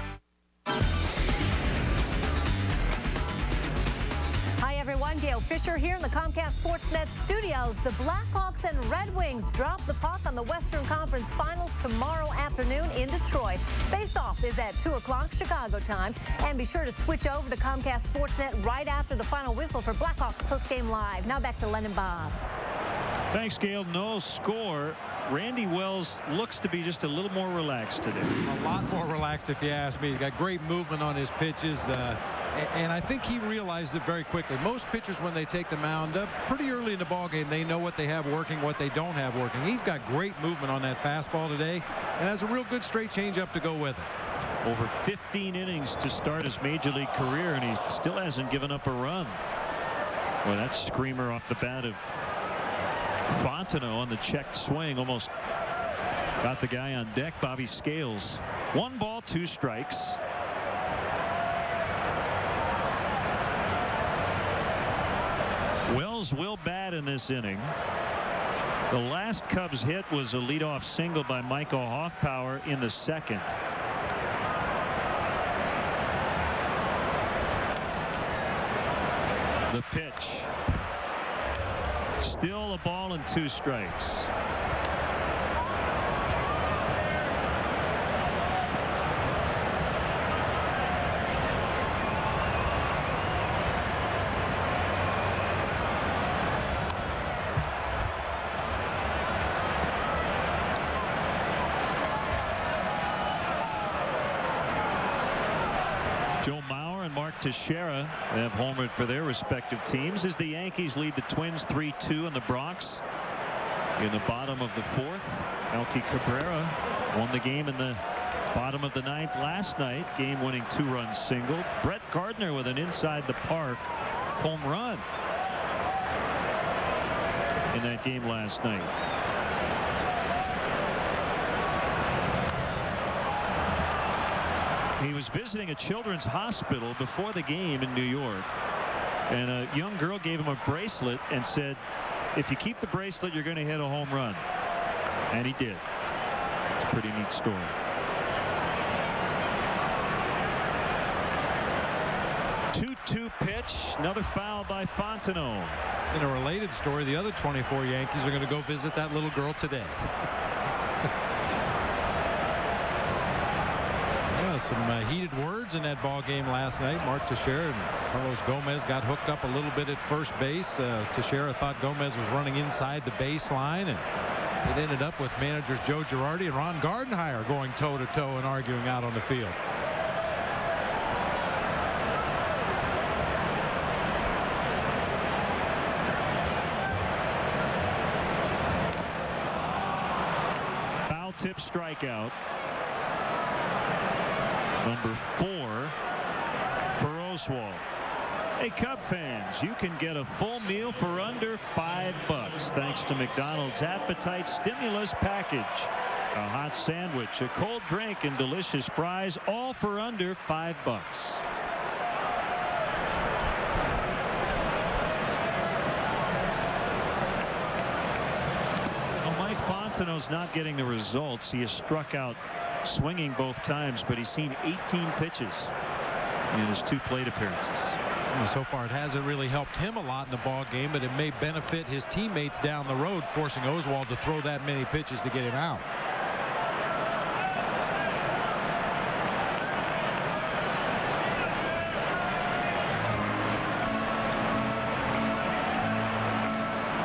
Hi, everyone. Gail Fisher here in the Comcast Sportsnet studios. The Blackhawks and Red Wings drop the puck on the Western Conference Finals tomorrow afternoon in Detroit. Face-off is at 2 o'clock Chicago time. And be sure to switch over to Comcast Sportsnet right after the final whistle for Blackhawks Postgame Live. Now back to Len and Bob. Thanks, Gail. No score. Randy Wells looks to be just a little more relaxed today. A lot more relaxed, if you ask me. He's got great movement on his pitches. And I think he realized it very quickly. Most pitchers, when they take the mound up pretty early in the ballgame, they know what they have working, what they don't have working. He's got great movement on that fastball today and has a real good straight changeup to go with it. Over 15 innings to start his major league career, and he still hasn't given up a run. Well, that screamer off the bat of Fontenot on the checked swing almost got the guy on deck. Bobby Scales. 1 ball, 2 strikes. Wells will bat in this inning. The last Cubs hit was a leadoff single by Michael Hoffpower in the second. The pitch. Still a ball and 2 strikes. Joe Mauer and Mark Teixeira have homered for their respective teams as the Yankees lead the Twins 3-2 in the Bronx. In the bottom of the 4th, Elkie Cabrera won the game in the Bottom of the ninth last night, game-winning 2-run single. Brett Gardner with an inside the park home run in that game last night. He was visiting a children's hospital before the game in New York, and a young girl gave him a bracelet and said, if you keep the bracelet, you're going to hit a home run. And he did. It's a pretty neat story. 2-2 pitch. Another foul by Fontenot. In a related story, the other 24 Yankees are going to go visit that little girl today. Some heated words in that ball game last night. Mark Teixeira and Carlos Gomez got hooked up a little bit at first base. Teixeira thought Gomez was running inside the baseline, and it ended up with managers Joe Girardi and Ron Gardenhire going toe-to-toe and arguing out on the field. Foul tip strikeout. Number 4 for Oswalt. Hey, Cub fans, you can get a full meal for under $5 thanks to McDonald's Appetite Stimulus Package. A hot sandwich, a cold drink, and delicious fries, all for under $5. Well, Mike Fontenot's not getting the results. He has struck out swinging both times, but he's seen 18 pitches in his 2 plate appearances. Well, so far it hasn't really helped him a lot in the ball game, but it may benefit his teammates down the road, forcing Oswalt to throw that many pitches to get him out.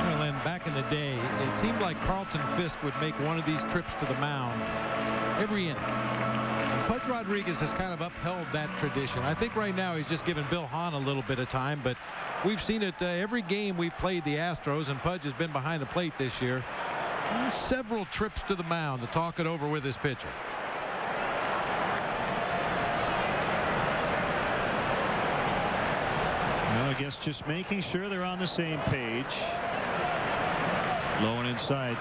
Well, and back in the day, it seemed like Carlton Fisk would make one of these trips to the mound every inning. Pudge Rodriguez has kind of upheld that tradition. I think right now he's just giving Bill Hahn a little bit of time, but we've seen it every game we've played the Astros, and Pudge has been behind the plate this year. Several trips to the mound to talk it over with his pitcher. Well, I guess just making sure they're on the same page. Low and inside.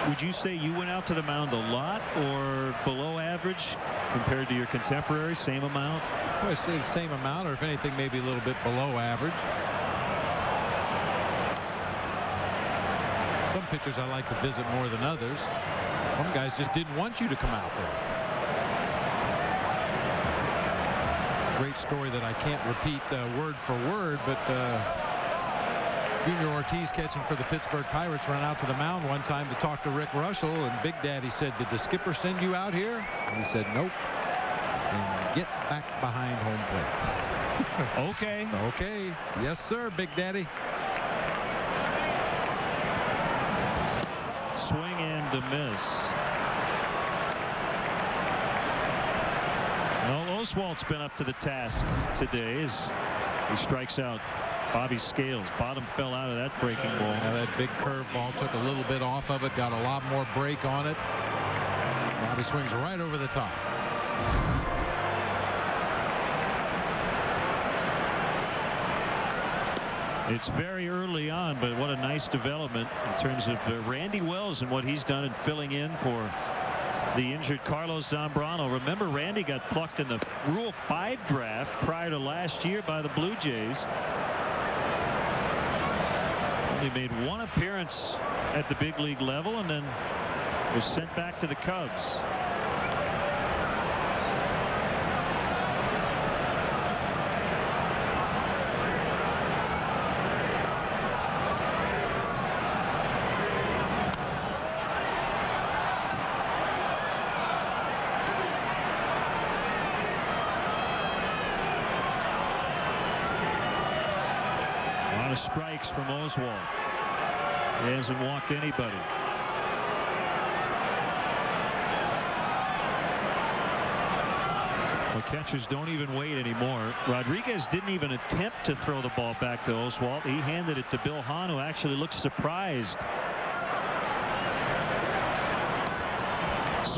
Would you say you went out to the mound a lot or below average compared to your contemporaries? Same amount? Well, I say the same amount, or if anything, maybe a little bit below average. Some pitchers I like to visit more than others. Some guys just didn't want you to come out there. Great story that I can't repeat word for word, but Junior Ortiz, catching for the Pittsburgh Pirates, ran out to the mound one time to talk to Rick Russell, and Big Daddy said, "Did the skipper send you out here?" And he said, "Nope." And get back behind home plate. Okay. Okay. Yes, sir, Big Daddy. Swing and a miss. Well, Oswalt's been up to the task today as he strikes out Bobby Scales. Bottom fell out of that breaking ball. Now that big curve ball took a little bit off of it, got a lot more break on it. Bobby swings right over the top. It's very early on, but what a nice development in terms of Randy Wells and what he's done in filling in for the injured Carlos Zambrano. Remember, Randy got plucked in the Rule 5 draft prior to last year by the Blue Jays. He made one appearance at the big league level and then was sent back to the Cubs. Strikes from Oswalt. He hasn't walked anybody. Well, catchers don't even wait anymore. Rodriguez didn't even attempt to throw the ball back to Oswalt. He handed it to Bill Hahn, who actually looked surprised.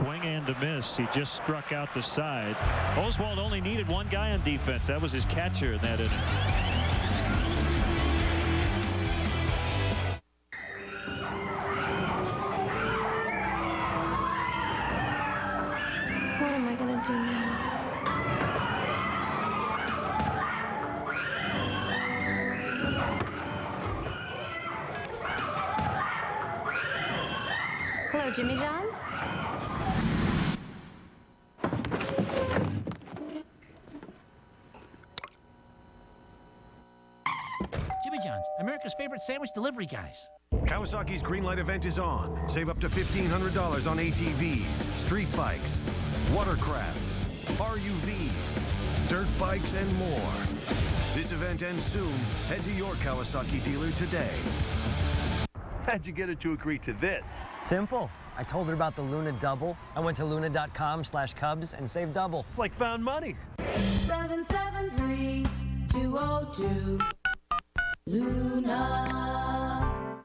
Swing and a miss. He just struck out the side. Oswald only needed one guy on defense. That was his catcher in that inning. What am I going to do now? Hello, Jimmy John's. Jimmy John's, America's favorite sandwich delivery guys. Kawasaki's Greenlight event is on. Save up to $1,500 on ATVs, street bikes, watercraft, RUVs, dirt bikes, and more. This event ends soon. Head to your Kawasaki dealer today. How'd you get her to agree to this? Simple. I told her about the Luna Double. I went to luna.com/Cubs and saved double. It's like found money. 773-202 Luna.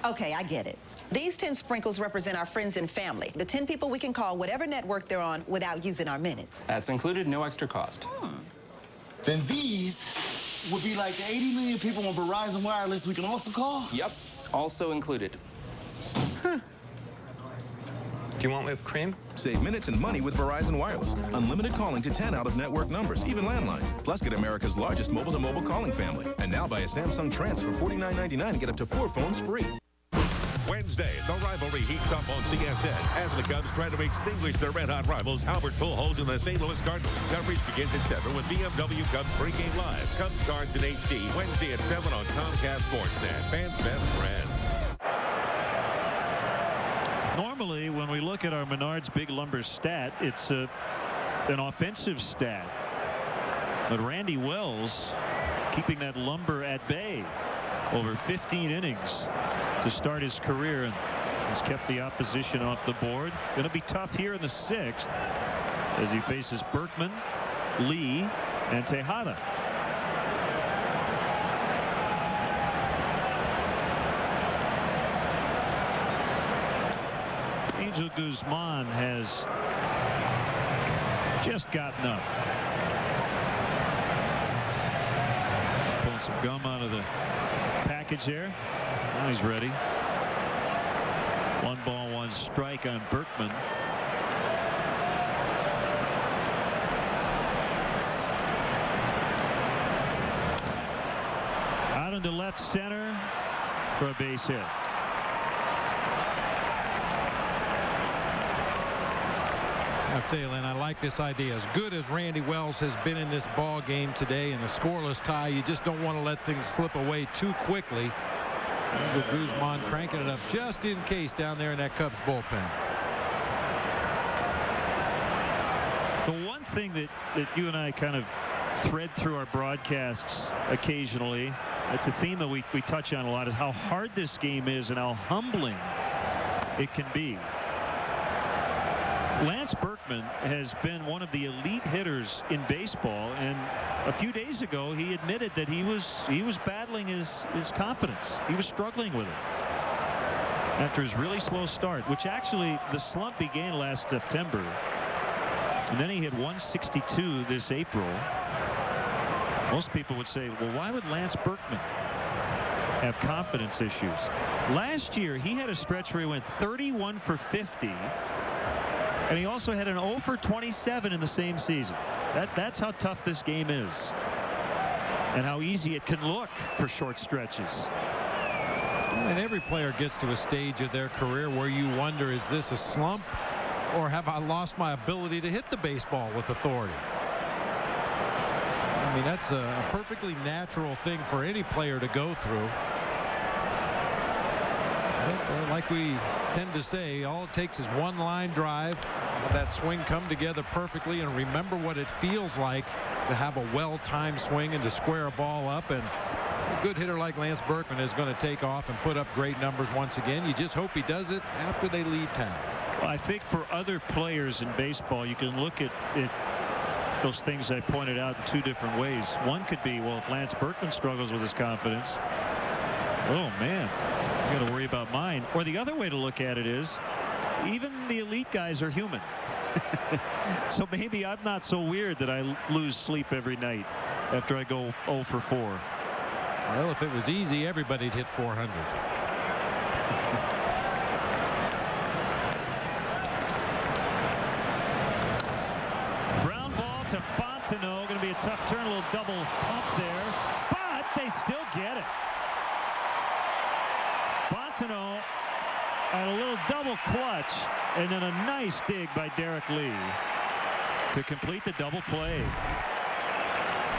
Okay, I get it. These 10 sprinkles represent our friends and family. The 10 people we can call whatever network they're on without using our minutes. That's included, no extra cost. Then these would be like the 80 million people on Verizon Wireless we can also call? Yep, also included. Huh. Do you want whipped cream? Save minutes and money with Verizon Wireless. Unlimited calling to 10 out-of-network numbers, even landlines. Plus, get America's largest mobile-to-mobile calling family. And now buy a Samsung Trans for $49.99 and get up to 4 phones free. Wednesday, the rivalry heats up on CSN as the Cubs try to extinguish their red-hot rivals, Albert Pujols and the St. Louis Cardinals. Coverage begins at 7 with BMW Cubs Pregame Live. Cubs cards in HD, Wednesday at 7 on Comcast Sportsnet. Fans' best friend. Normally, when we look at our Menards Big Lumber stat, it's an offensive stat. But Randy Wells keeping that lumber at bay over 15 innings to start his career, and has kept the opposition off the board. Going to be tough here in the 6th as he faces Berkman, Lee, and Tejada. Angel Guzman has just gotten up. Pulling some gum out of the package there. Now he's ready. 1 ball, 1 strike on Berkman. Out into left center for a base hit. I tell you, Len, I like this idea. As good as Randy Wells has been in this ball game today in a scoreless tie, you just don't want to let things slip away too quickly. Angel Guzman cranking it up just in case down there in that Cubs bullpen. The one thing that you and I kind of thread through our broadcasts occasionally, it's a theme that we touch on a lot, is how hard this game is and how humbling it can be. Lance Berkman has been one of the elite hitters in baseball, and a few days ago he admitted that he was battling his confidence. He was struggling with it after his really slow start, which actually the slump began last September, and then he hit 162 this April. Most people would say, well, why would Lance Berkman have confidence issues? Last year he had a stretch where he went 31 for 50. And he also had an 0 for 27 in the same season. That's how tough this game is, and how easy it can look for short stretches. And every player gets to a stage of their career where you wonder, is this a slump, or have I lost my ability to hit the baseball with authority? I mean, that's a perfectly natural thing for any player to go through. But, like we tend to say, all it takes is one line drive, have that swing come together perfectly, and remember what it feels like to have a well-timed swing and to square a ball up. And a good hitter like Lance Berkman is going to take off and put up great numbers once again. You just hope he does it after they leave town. Well, I think for other players in baseball, you can look at those things I pointed out in 2 different ways. One could be, well, if Lance Berkman struggles with his confidence, oh man, I got to worry about mine. Or the other way to look at it is, Even the elite guys are human. So maybe I'm not so weird that I lose sleep every night after I go 0 for 4. Well, if it was easy, everybody'd hit 400. Ground ball to Fontenot. Going to be a tough turn, a little double pump there, but they still get it. Fontenot at a little double clutch, and then a nice dig by Derek Lee to complete the double play.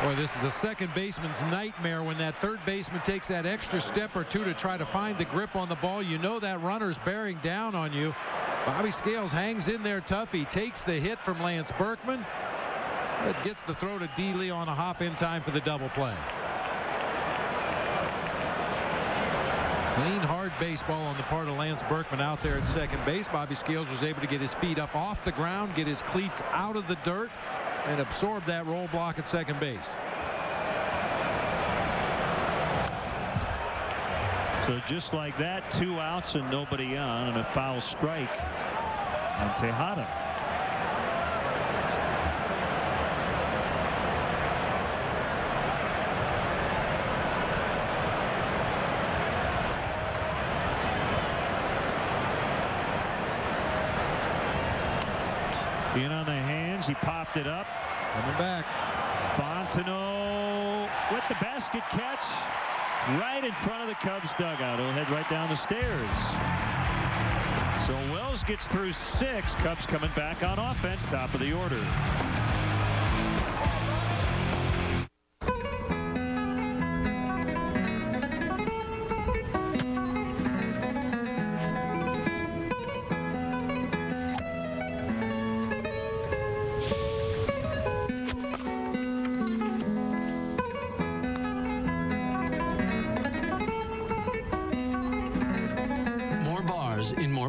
Boy, this is a second baseman's nightmare when that third baseman takes that extra step or two to try to find the grip on the ball. You know that runner's bearing down on you. Bobby Scales hangs in there tough. He takes the hit from Lance Berkman. It gets the throw to D. Lee on a hop in time for the double play. Clean, hard baseball on the part of Lance Berkman out there at second base. Bobby Scales was able to get his feet up off the ground, get his cleats out of the dirt, and absorb that roll block at second base. So just like that, 2 outs and nobody on, and a foul strike on Tejada. In on the hands, he popped it up. Coming back. Fontenot with the basket catch right in front of the Cubs dugout. He'll head right down the stairs. So Wells gets through 6. Cubs coming back on offense, top of the order.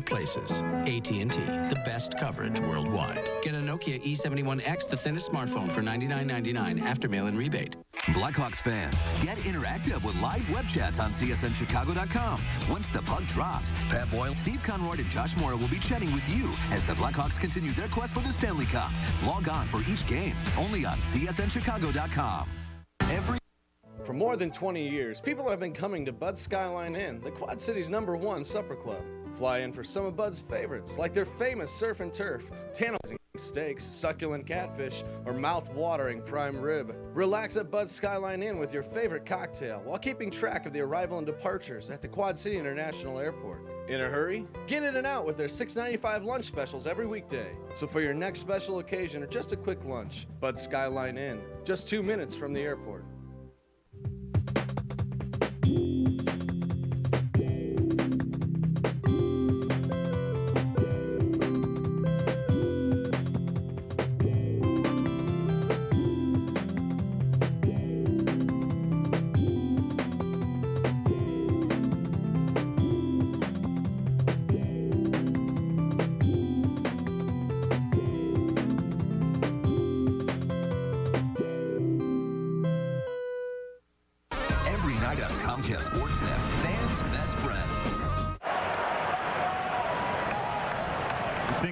Places. AT&T, the best coverage worldwide. Get a Nokia E71X, the thinnest smartphone, for $99.99 after mail-in rebate. Blackhawks fans, get interactive with live web chats on CSNChicago.com. Once the puck drops, Pat Boyle, Steve Conroy, and Josh Mora will be chatting with you as the Blackhawks continue their quest for the Stanley Cup. Log on for each game, only on CSNChicago.com. For more than 20 years, people have been coming to Bud's Skyline Inn, the Quad City's #1 supper club. Fly in for some of Bud's favorites, like their famous surf and turf, tantalizing steaks, succulent catfish, or mouth-watering prime rib. Relax at Bud's Skyline Inn with your favorite cocktail while keeping track of the arrival and departures at the Quad City International Airport. In a hurry? Get in and out with their $6.95 lunch specials every weekday. So for your next special occasion or just a quick lunch, Bud's Skyline Inn, just 2 minutes from the airport.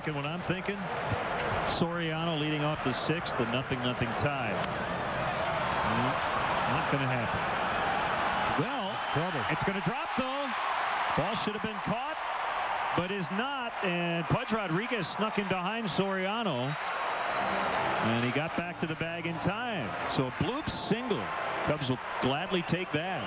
What I'm thinking, Soriano leading off the 6th, the 0-0 tie. Not going to happen. Well, it's trouble. It's going to drop though. Ball should have been caught, but is not. And Pudge Rodriguez snuck in behind Soriano, and he got back to the bag in time. So a bloop single. Cubs will gladly take that.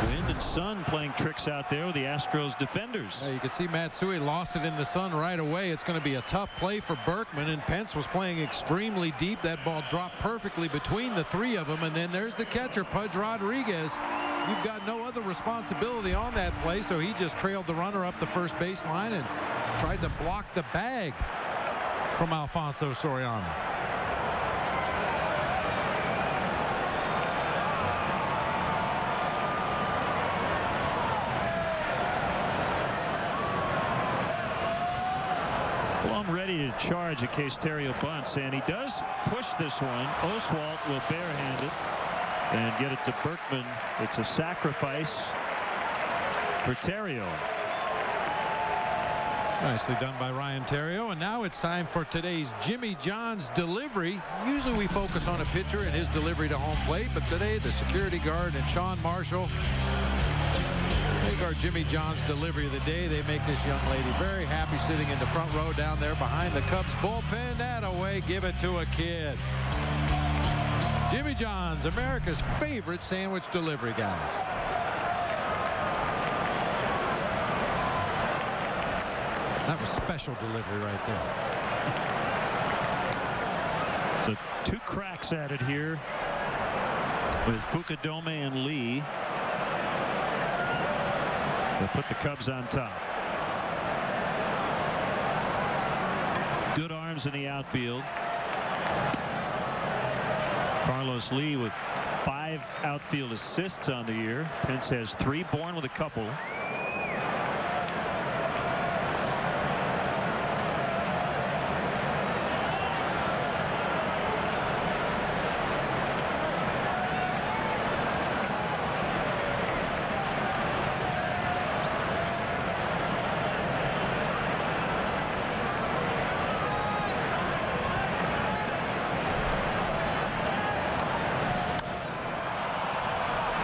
Wind and sun playing tricks out there with the Astros defenders. Yeah, you can see Matsui lost it in the sun right away. It's going to be a tough play for Berkman, and Pence was playing extremely deep. That ball dropped perfectly between the 3 of them, and then there's the catcher, Pudge Rodriguez. You've got no other responsibility on that play, so he just trailed the runner up the first baseline and tried to block the bag from Alfonso Soriano. Ready to charge in case Terrio bunts, and he does push this one. Oswalt will barehand it and get it to Berkman. It's a sacrifice for Terrio. Nicely done by Ryan Theriot. And now it's time for today's Jimmy John's delivery. Usually we focus on a pitcher and his delivery to home plate, but today the security guard and Sean Marshall make our Jimmy John's delivery of the day. They make this young lady very happy sitting in the front row down there behind the Cubs bullpen. That away, give it to a kid. Jimmy John's, America's favorite sandwich delivery guys. That was special delivery right there. So 2 cracks at it here with Fukudome and Lee to put the Cubs on top. Good arms in the outfield. Carlos Lee with 5 outfield assists on the year. Pence has 3, Bourne with a couple.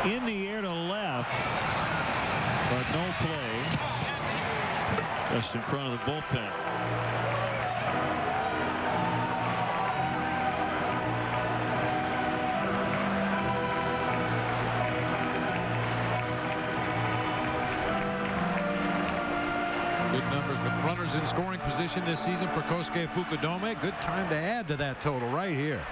In the air to left, but no play. Just in front of the bullpen. Good numbers with runners in scoring position this season for Kosuke Fukudome. Good time to add to that total right here.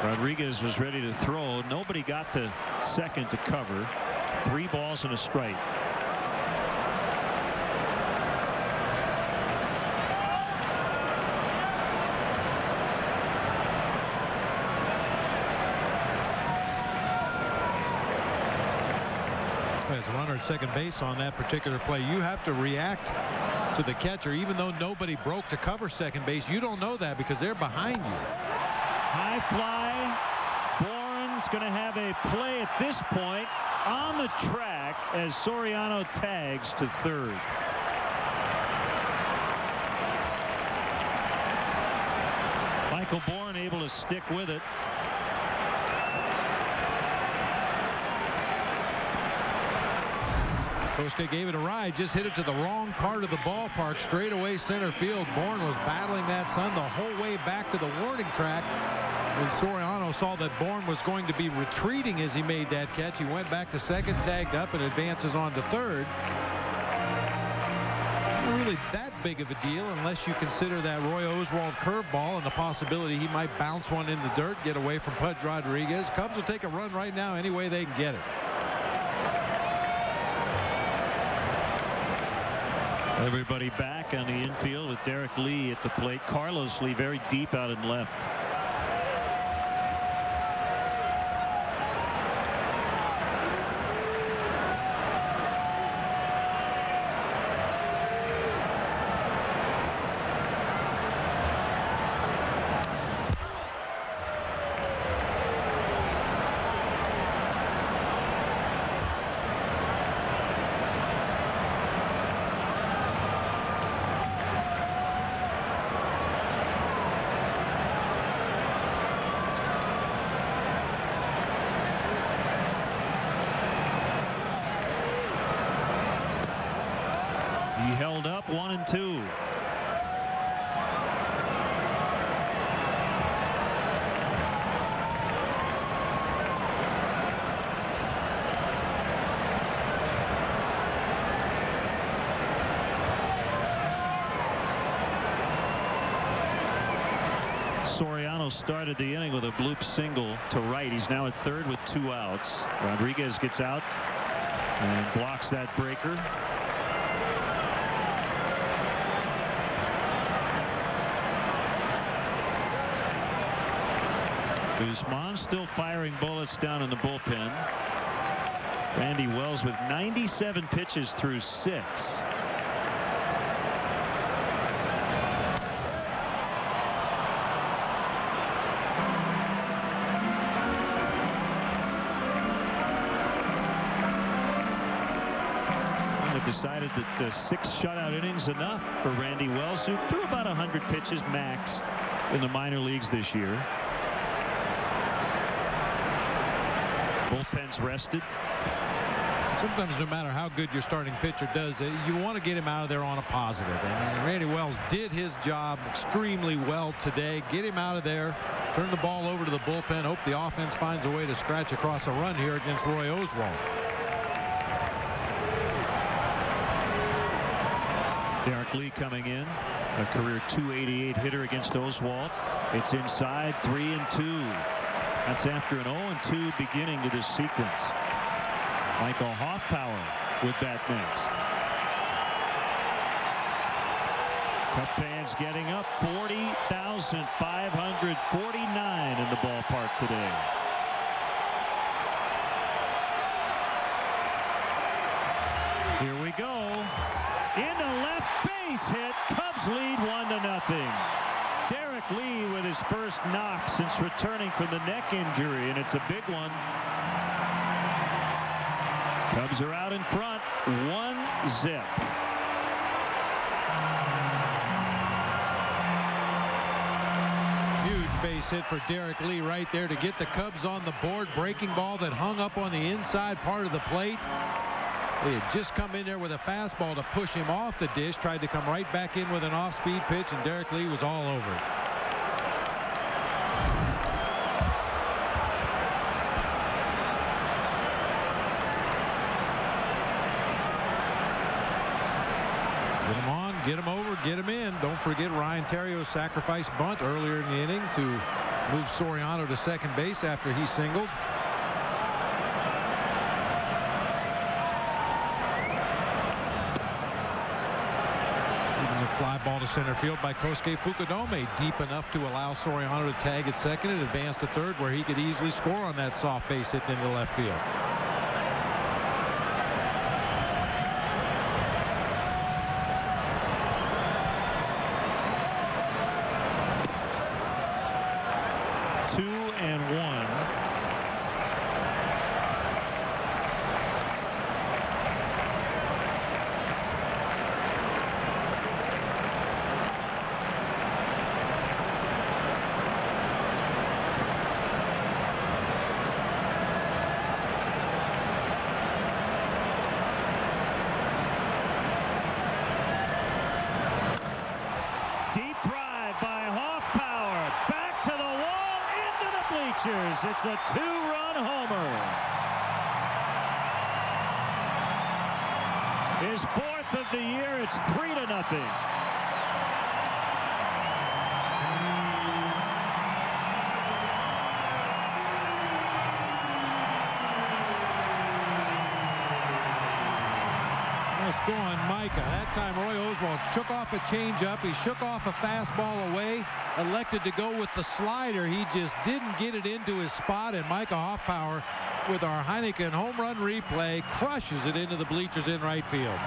Rodriguez was ready to throw. Nobody got to second to cover. 3 balls and a strike. As a runner at second base on that particular play, you have to react to the catcher. Even though nobody broke to cover second base, you don't know that because they're behind you. High fly. Bourne's going to have a play at this point on the track as Soriano tags to third. Michael Bourne able to stick with it. Kosuke gave it a ride, just hit it to the wrong part of the ballpark, straight away center field. Bourne was battling that sun the whole way back to the warning track. When Soriano saw that Bourne was going to be retreating as he made that catch, he went back to second, tagged up, and advances on to third. Not really that big of a deal unless you consider that Roy Oswalt curveball and the possibility he might bounce one in the dirt, get away from Pudge Rodriguez. Cubs will take a run right now any way they can get it. Everybody back on the infield with Derek Lee at the plate. Carlos Lee very deep out and left. He held up 1-2. Soriano started the inning with a bloop single to right. He's now at third with 2 outs. Rodriguez gets out and blocks that breaker. Guzman still firing bullets down in the bullpen. Randy Wells with 97 pitches through 6. have decided that 6 shutout innings enough for Randy Wells, who threw about 100 pitches max in the minor leagues this year. Bullpen's rested. Sometimes no matter how good your starting pitcher does, you want to get him out of there on a positive. And Randy Wells did his job extremely well today. Get him out of there. Turn the ball over to the bullpen. Hope the offense finds a way to scratch across a run here against Roy Oswalt. Derek Lee coming in. A career .288 hitter against Oswalt. It's inside, 3-2. That's after an 0-2 beginning to this sequence. Michael Hoffpower with bat next. Cub fans getting up 40,549 in the ballpark today. Here we go. Into left base hit. Cubs lead 1-0. Derek Lee with his first knock since returning from the neck injury, and it's a big one. Cubs are out in front, 1-0. Huge base hit for Derek Lee right there to get the Cubs on the board. Breaking ball that hung up on the inside part of the plate. They had just come in there with a fastball to push him off the dish. Tried to come right back in with an off-speed pitch, and Derek Lee was all over it. Get him on, get him over, get him in. Don't forget Ryan Terrio's sacrifice bunt earlier in the inning to move Soriano to second base after he singled. Fly ball to center field by Kosuke Fukudome, deep enough to allow Soriano to tag at second and advance to third, where he could easily score on that soft base hit into left field. It's a 2-run homer. His 4th of the year. It's 3-0. Let's go on Micah. That time Roy Oswalt shook off a changeup. He shook off a fastball away. Elected to go with the slider. He just didn't get it into his spot, and Micah Hoffpower, with our Heineken home run replay, crushes it into the bleachers in right field.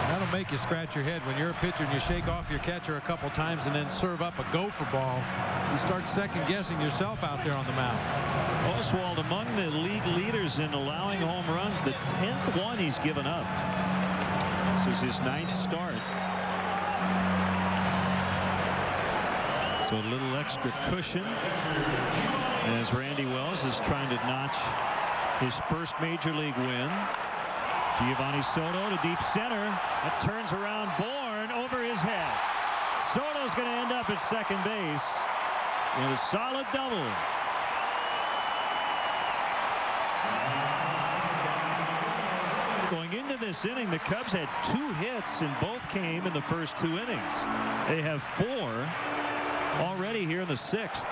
That'll make you scratch your head when you're a pitcher and you shake off your catcher a couple times and then serve up a gopher ball. You start second-guessing yourself out there on the mound. Oswalt among the league leaders in allowing home runs, the 10th one he's given up. This is his 9th start. So a little extra cushion as Randy Wells is trying to notch his first major league win. Giovanni Soto to deep center. That turns around Bourne over his head. Soto's going to end up at second base with a solid double. Going into this inning, the Cubs had 2 hits, and both came in the first 2 innings. They have 4 already here in the 6th.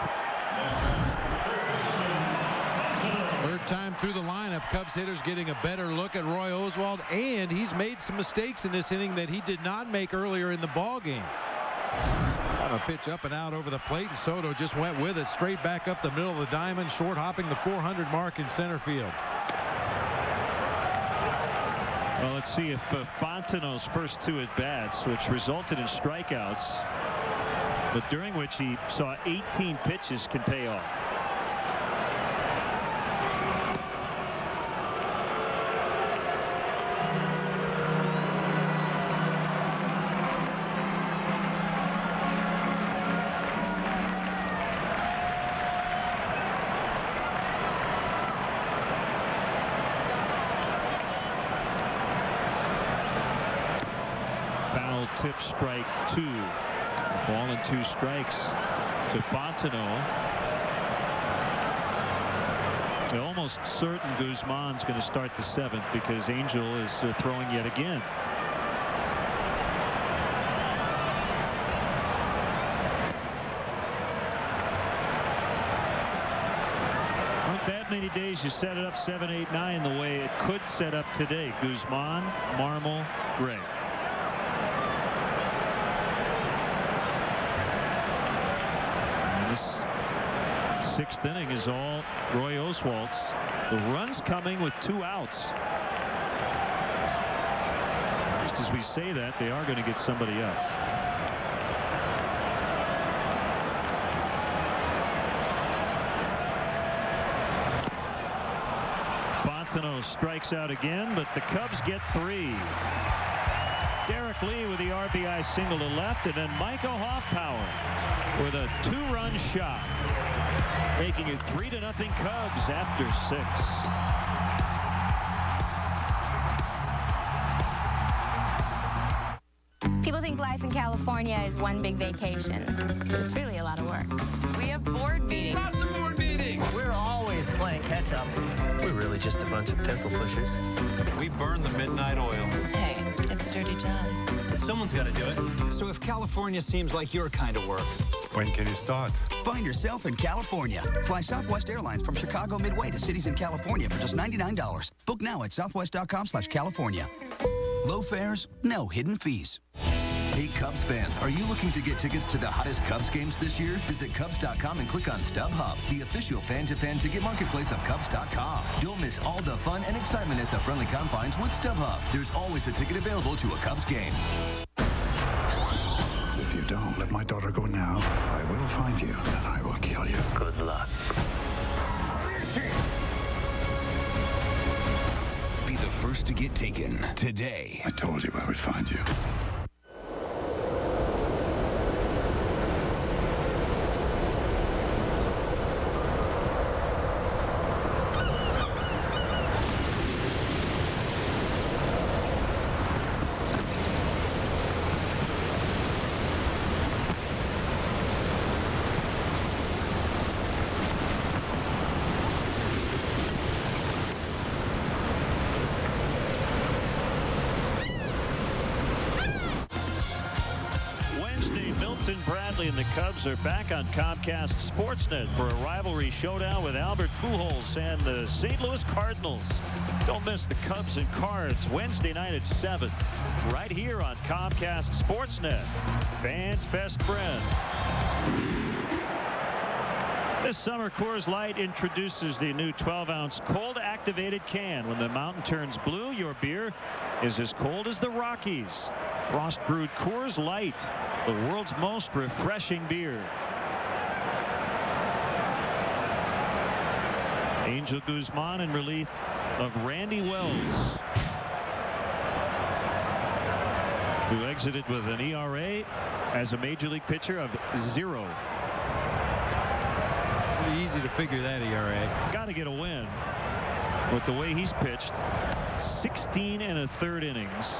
Third time through the lineup, Cubs hitters getting a better look at Roy Oswalt, and he's made some mistakes in this inning that he did not make earlier in the ball game. A pitch up and out over the plate, and Soto just went with it straight back up the middle of the diamond, short hopping the 400 mark in center field. Well, let's see if Fontenot's first 2 at-bats, which resulted in strikeouts, but during which he saw 18 pitches, can pay off. tip strike 2. Ball and 2 strikes to Fontenot. They're almost certain Guzman's going to start the 7th because Angel is throwing yet again. Aren't that many days you set it up 7, 8, 9 the way it could set up today. Guzman, Marmol, Gray. And this 6th inning is all Roy Oswalt's. The run's coming with 2 outs. Just as we say that, they are going to get somebody up. Fontenot strikes out again, but the Cubs get 3. Derek Lee with the RBI single to left, and then Michael Hoffpower with a 2-run shot, making it 3-0 Cubs after 6. People think life in California is one big vacation, but it's really a lot of work. We have board meetings. Lots of board meetings. We're always playing catch up. We're really just a bunch of pencil pushers. We burn the midnight oil. Hey, it's a dirty job. But someone's got to do it. So if California seems like your kind of work, when can you start? Find yourself in California. Fly Southwest Airlines from Chicago Midway to cities in California for just $99. Book now at southwest.com/California. Low fares, no hidden fees. Hey, Cubs fans, are you looking to get tickets to the hottest Cubs games this year? Visit Cubs.com and click on StubHub, the official fan-to-fan ticket marketplace of Cubs.com. Don't miss all the fun and excitement at the friendly confines with StubHub. There's always a ticket available to a Cubs game. If you don't let my daughter go now, I will find you and I will kill you. Good luck. Where is she? Be the first to get taken today. I told you I would find you. And the Cubs are back on Comcast Sportsnet for a rivalry showdown with Albert Pujols and the St. Louis Cardinals. Don't miss the Cubs and Cards Wednesday night at 7, right here on Comcast Sportsnet, fans' best friend. This summer, Coors Light introduces the new 12-ounce cold-activated can. When the mountain turns blue, your beer is as cold as the Rockies. Frost-brewed Coors Light, the world's most refreshing beer. Angel Guzman in relief of Randy Wells, who exited with an ERA as a major league pitcher of 0. Pretty easy to figure that ERA. Got to get a win with the way he's pitched. 16 1/3 innings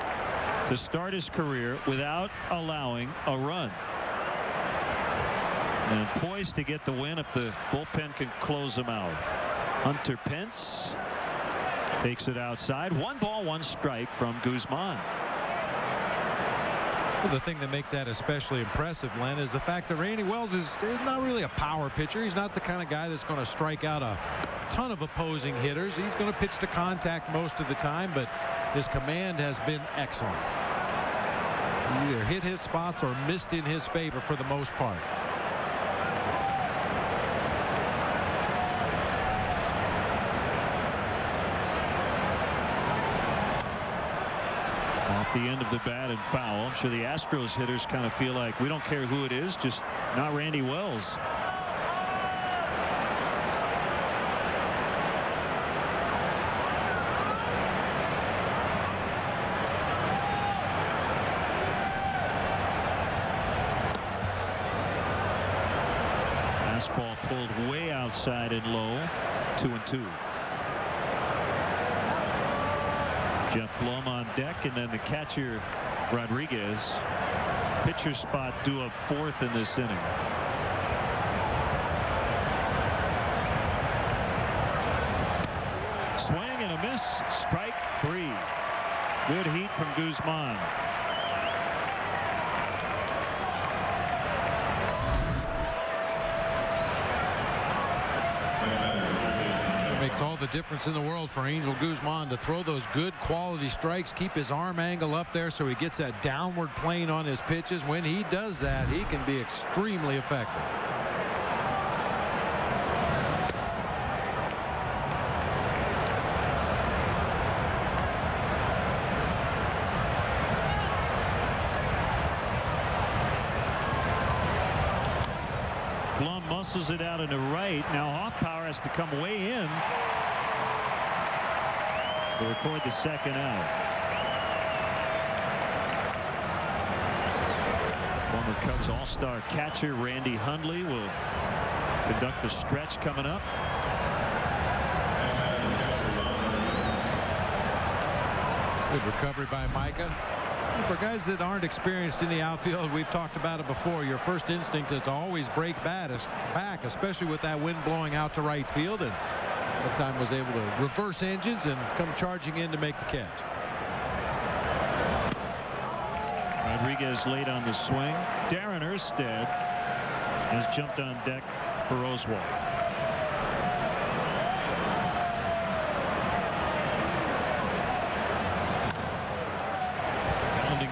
to start his career without allowing a run. And poised to get the win if the bullpen can close him out. Hunter Pence takes it outside. 1 ball, 1 strike from Guzman. Well, the thing that makes that especially impressive, Len, is the fact that Randy Wells is not really a power pitcher. He's not the kind of guy that's going to strike out a ton of opposing hitters. He's going to pitch to contact most of the time, but his command has been excellent. He either hit his spots or missed in his favor for the most part. Off the end of the bat and foul. I'm sure the Astros hitters kind of feel like we don't care who it is, just not Randy Wells. Fastball pulled way outside and low. 2-2. Jeff Blum on deck, and then the catcher Rodriguez pitcher spot due up fourth in this inning. Swing and a miss. Strike 3. Good heat from Guzman. It makes all the difference in the world for Angel Guzman to throw those good quality strikes, keep his arm angle up there so he gets that downward plane on his pitches. When he does that, he can be extremely effective. Muscles it out into right. Now Hoffpower has to come way in to record the second out. Former Cubs all-star catcher Randy Hundley will conduct the stretch coming up. Good recovery by Micah. For guys that aren't experienced in the outfield, we've talked about it before. Your first instinct is to always break back, especially with that wind blowing out to right field. And that time was able to reverse engines and come charging in to make the catch. Rodriguez late on the swing. Darren Erstad has jumped on deck for Oswald.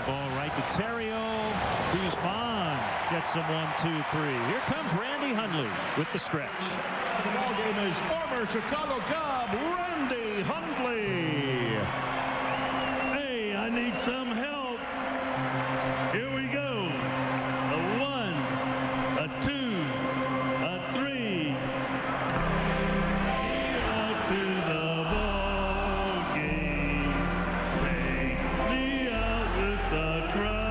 Ball right to Terrio. Guzman gets him 1-2-3. Here comes Randy Hundley with the stretch. The ball game is former Chicago Cub Randy Hundley. Hey, I need some help. Here we go. A 1, a 2, a 3. Out to the ball game. Take me out with the crowd.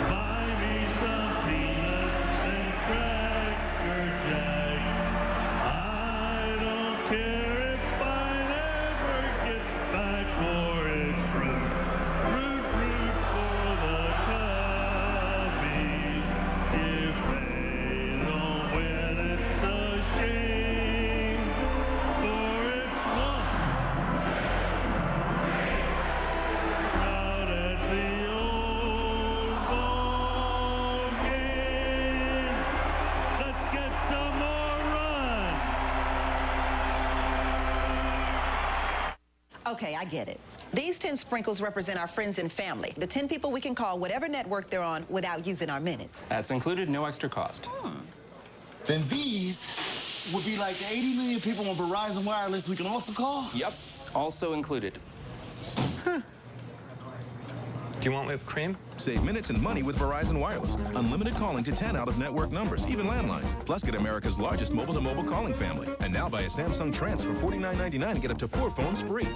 Buy me some peanuts and Cracker Jacks. I don't care if I never get back for its fruit. Root for the Cubbies. If they don't win, it's a shame. For it's one. Out at the old ball game. Let's get some more run. Okay, I get it. These 10 sprinkles represent our friends and family. The 10 people we can call whatever network they're on without using our minutes. That's included, no extra cost. Then these would be like the 80 million people on Verizon Wireless we can also call? Yep, also included. Do you want whipped cream? Save minutes and money with Verizon Wireless. Unlimited calling to 10 out-of-network numbers, even landlines. Plus, get America's largest mobile-to-mobile calling family. And now buy a Samsung Trans for $49.99 and get up to 4 phones free.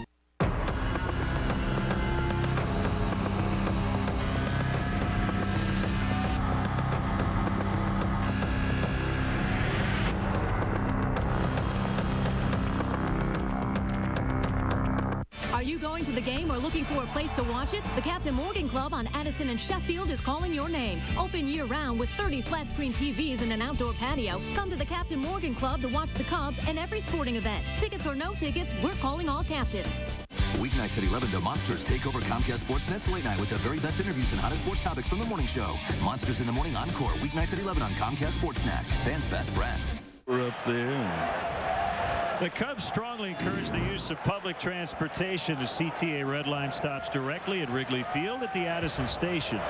Are you going to the game or looking for a place to watch it? The Captain Morgan Club on Addison and Sheffield is calling your name. Open year-round with 30 flat-screen TVs and an outdoor patio. Come to the Captain Morgan Club to watch the Cubs and every sporting event. Tickets or no tickets, we're calling all captains. Weeknights at 11, the Monsters take over Comcast Sportsnet's late night with the very best interviews and hottest sports topics from the morning show. Monsters in the Morning Encore, weeknights at 11 on Comcast Sportsnet. Fans' best friend. We're up there. The Cubs strongly encourage the use of public transportation. The CTA Red Line stops directly at Wrigley Field at the Addison Station.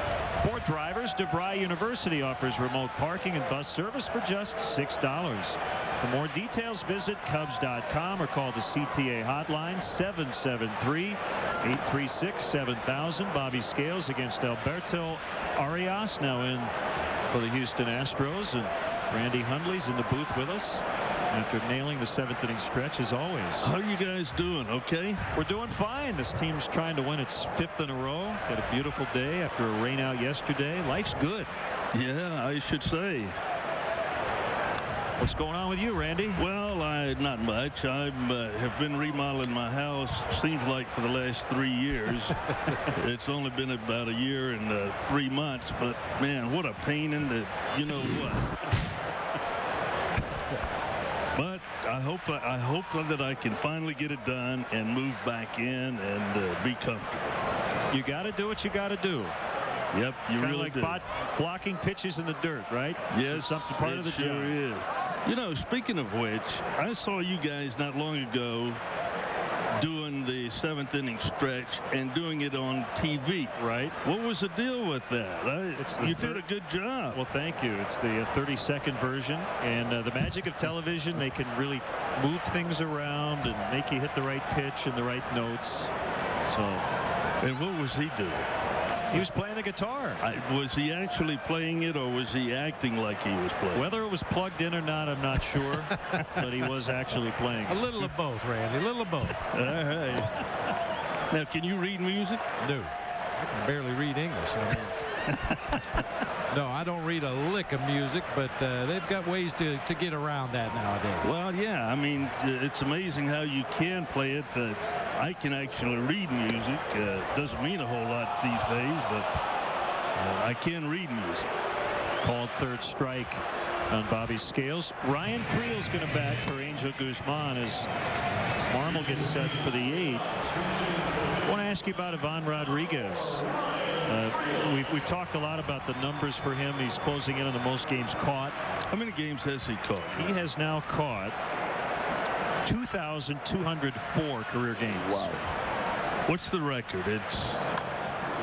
For drivers, DeVry University offers remote parking and bus service for just $6. For more details, visit Cubs.com or call the CTA hotline 773-836-7000. Bobby Scales against Alberto Arias now in for the Houston Astros, and Randy Hundley's in the booth with us after nailing the 7th inning stretch as always. How are you guys doing? Okay? We're doing fine. This team's trying to win its 5th in a row. Got a beautiful day after a rain out yesterday. Life's good. Yeah, I should say. What's going on with you, Randy? Well, not much. I have been remodeling my house, seems like for the last 3 years. It's only been about a year and 3 months, but man, what a pain in the, you know what. But I hope that I can finally get it done and move back in and be comfortable. You got to do what you got to do. Yep, you kind really of like blocking pitches in the dirt, right? Yes, something part of the sure job. Is. You know, speaking of which, I saw you guys not long ago doing the 7th inning stretch and doing it on TV. Right. What was the deal with that? You did a good job. Well, thank you. It's the 30-second version, and the magic of television, they can really move things around and make you hit the right pitch and the right notes. So, and what was he doing? He was playing the guitar. Was he actually playing it, or was he acting like he was playing? Whether it was plugged in or not, I'm not sure. But he was actually playing. A little of both, Randy. A little of both. All right. Now, can you read music? No. I can barely read English. No, I don't read a lick of music, but they've got ways to get around that nowadays. Well, yeah. I mean, it's amazing how you can play it. I can actually read music. Doesn't mean a whole lot these days, but I can read music. Called third strike on Bobby Scales. Ryan Friel's going to bat for Angel Guzman as Marmol gets set for the 8th. I want to ask you about Ivan Rodriguez. We've talked a lot about the numbers for him. He's closing in on the most games caught. How many games has he caught? He has now caught 2,204 career games. Wow. What's the record? It's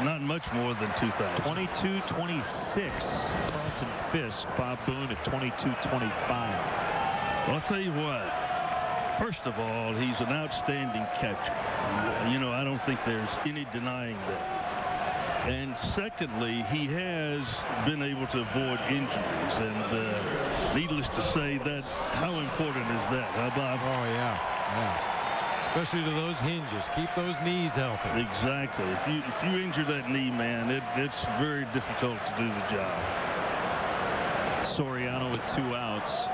not much more than 2,000. 22-26. Carlton Fisk, Bob Boone at 22-25. Well, I'll tell you what. First of all, he's an outstanding catcher. You know, I don't think there's any denying that. And secondly, he has been able to avoid injuries. And needless to say, that how important is that, huh, Bob? Oh, yeah. Especially to those hinges. Keep those knees healthy. Exactly. If you injure that knee, man, it's very difficult to do the job. Soriano with 2 outs.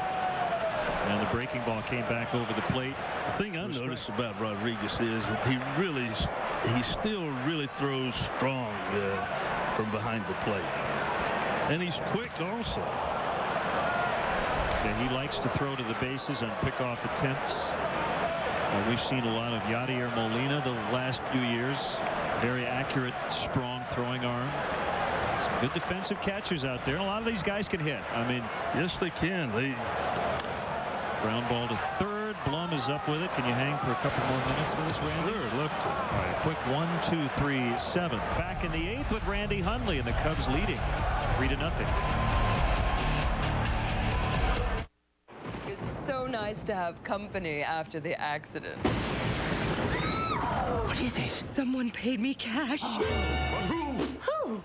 And the breaking ball came back over the plate. The thing I noticed about Rodriguez is that he still really throws strong from behind the plate. And he's quick also. And he likes to throw to the bases on pickoff attempts. We've seen a lot of Yadier Molina the last few years. Very accurate, strong throwing arm. Some good defensive catchers out there. And a lot of these guys can hit. I mean, yes, they can. Ground ball to third. Blum is up with it. Can you hang for a couple more minutes with us, Randy? Sure, love to. All right, quick 1, 2, 3, 7th. Back in the 8th with Randy Hundley and the Cubs leading 3-0. It's so nice to have company after the accident. What is it? Someone paid me cash. Who? Who?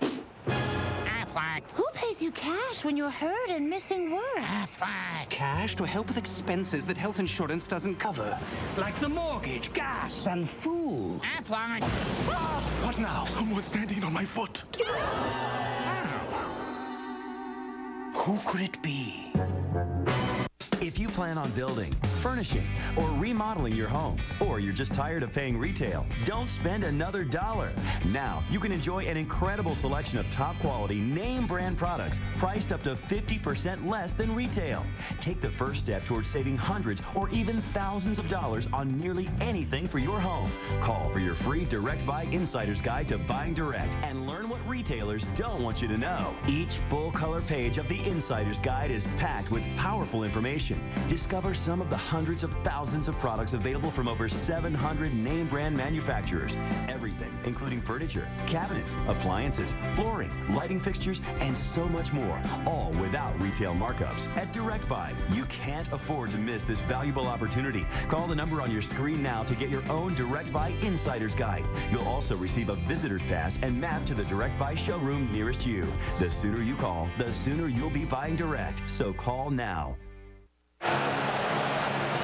Affleck. Who pays you cash when you're hurt and missing work? Affleck. Cash to help with expenses that health insurance doesn't cover. Like the mortgage, gas, and food. Affleck. What now? Someone's standing on my foot. Who could it be? If you plan on building, furnishing, or remodeling your home, or you're just tired of paying retail, don't spend another dollar. Now, you can enjoy an incredible selection of top quality name brand products priced up to 50% less than retail. Take the first step towards saving hundreds or even thousands of dollars on nearly anything for your home. Call for your free Direct Buy Insider's Guide to Buying Direct and learn what retailers don't want you to know. Each full color page of the Insider's Guide is packed with powerful information. Discover some of the hundreds of thousands of products available from over 700 name brand manufacturers. Everything, including furniture, cabinets, appliances, flooring, lighting fixtures, and so much more, all without retail markups. At Direct Buy, you can't afford to miss this valuable opportunity. Call the number on your screen now to get your own Direct Buy Insider's Guide. You'll also receive a visitor's pass and map to the Direct Buy showroom nearest you. The sooner you call, the sooner you'll be buying direct. So call now.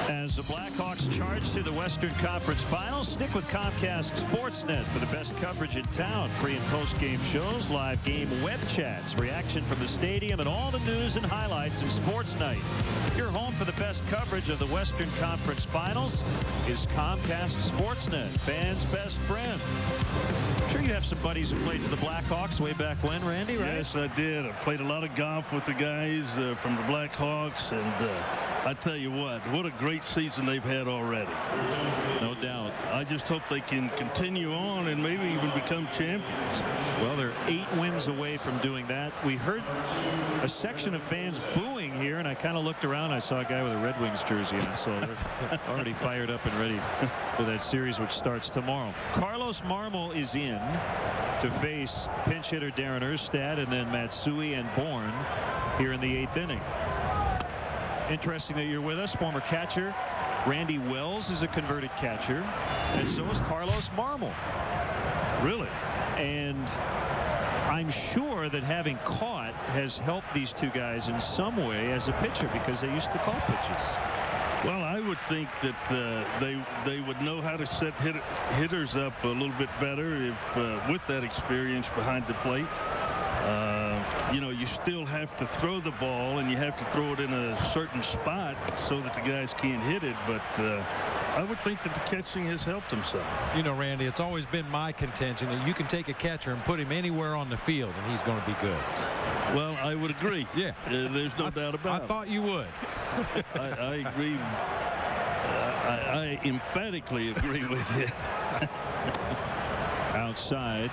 As the Blackhawks charge to the Western Conference Finals, stick with Comcast Sportsnet for the best coverage in town. Pre- and post-game shows, live game web chats, reaction from the stadium, and all the news and highlights in Sports Night. Your home for the best coverage of the Western Conference Finals is Comcast Sportsnet, fans' best friend. I'm sure you have some buddies who played for the Blackhawks way back when, Randy, right? Yes, I did. I played a lot of golf with the guys from the Blackhawks, and I tell you what a great season they've had already. No doubt. I just hope they can continue on and maybe even become champions. Well, they're 8 wins away from doing that. We heard a section of fans booing here, and I kind of looked around. I saw a guy with a Red Wings jersey on, so they're already fired up and ready for that series, which starts tomorrow. Carlos Marmol is in to face pinch hitter Darren Erstad and then Matsui and Bourne here in the 8th inning. Interesting that you're with us. Former catcher Randy Wells is a converted catcher, and so is Carlos Marmol. Really? And I'm sure that having caught has helped these two guys in some way as a pitcher, because they used to call pitches. Well, I would think that they would know how to set hitters up a little bit better if with that experience behind the plate. You know, you still have to throw the ball, and you have to throw it in a certain spot so that the guys can't hit it. But I would think that the catching has helped them some. You know, Randy, it's always been my contention that you can take a catcher and put him anywhere on the field, and he's going to be good. Well, I would agree. Yeah. There's no doubt about it. I thought you would. I agree. I emphatically agree with you. Outside.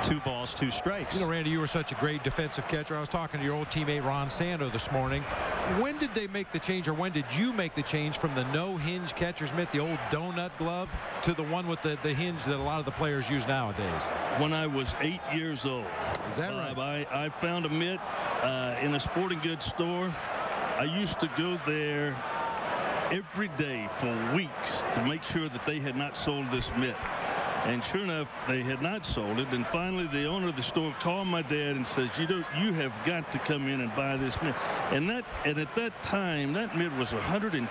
2 balls, 2 strikes. You know, Randy, you were such a great defensive catcher. I was talking to your old teammate Ron Sando this morning. When did they make the change, or when did you make the change from the no-hinge catcher's mitt, the old donut glove, to the one with the hinge that a lot of the players use nowadays? When I was 8 years old. Is that right? I found a mitt in a sporting goods store. I used to go there every day for weeks to make sure that they had not sold this mitt. And sure enough, they had not sold it. And finally, the owner of the store called my dad and says, you have got to come in and buy this mitt. And at that time, that mitt was $125.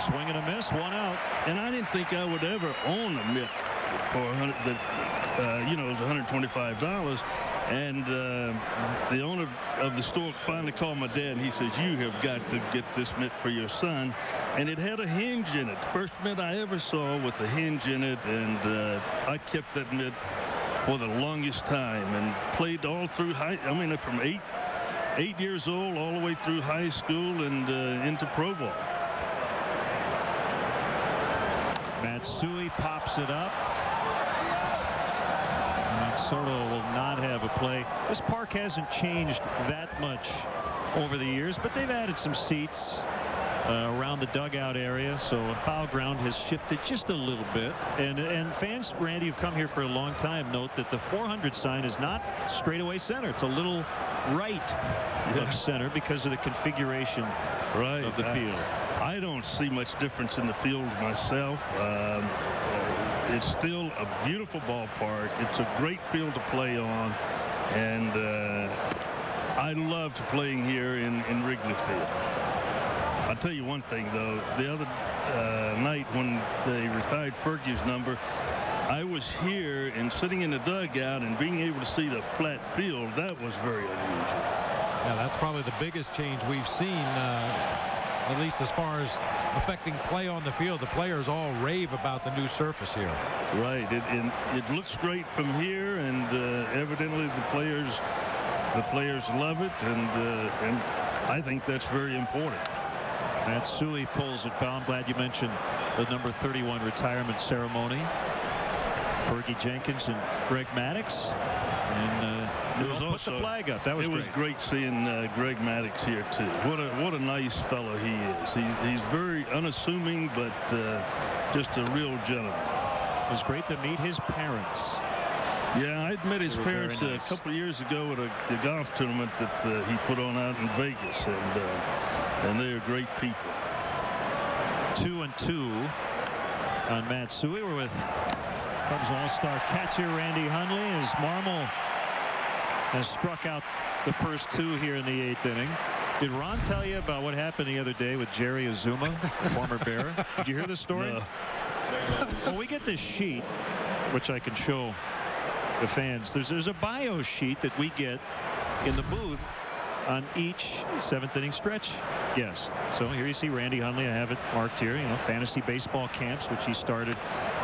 Swing and a miss, 1 out. And I didn't think I would ever own a mitt for it was $125. And the owner of the store finally called my dad, and he says, you have got to get this mitt for your son. And it had a hinge in it. First mitt I ever saw with a hinge in it, and I kept that mitt for the longest time and played all through from 8 years old all the way through high school and into pro ball. Matsui pops it up. Soto will not have a play. This park hasn't changed that much over the years, but they've added some seats around the dugout area, so foul ground has shifted just a little bit. And fans, Randy, who've come here for a long time, note that the 400 sign is not straightaway center. It's a little right of center because of the configuration of the field. I don't see much difference in the field myself. It's still a beautiful ballpark. It's a great field to play on, and I loved playing here in Wrigley Field. I'll tell you one thing, though. The other night when they retired Fergie's number, I was here and sitting in the dugout and being able to see the flat field. That was very unusual. Yeah, that's probably the biggest change we've seen, at least as far as affecting play on the field. The players all rave about the new surface here. Right. It looks great from here, and evidently the players love it, and I think that's very important. Matsui pulls it foul. I'm glad you mentioned the number 31 retirement ceremony. Fergie Jenkins and Greg Maddux. And put the flag up. That was great. It was great seeing Greg Maddux here too. What a nice fellow he is. He's very unassuming, but just a real gentleman. It was great to meet his parents. Yeah, I'd met his parents a couple of years ago at a golf tournament that he put on out in Vegas, and they are great people. 2-2 on Matsui. We're with Cubs All-Star catcher Randy Hundley as Marmol has struck out the first 2 here in the 8th inning. Did Ron tell you about what happened the other day with Jerry Azuma, former Bear? Did you hear the story? No. Well, we get this sheet, which I can show the fans. There's a bio sheet that we get in the booth on each 7th inning stretch guest. So here you see Randy Hundley. I have it marked here. You know, fantasy baseball camps, which he started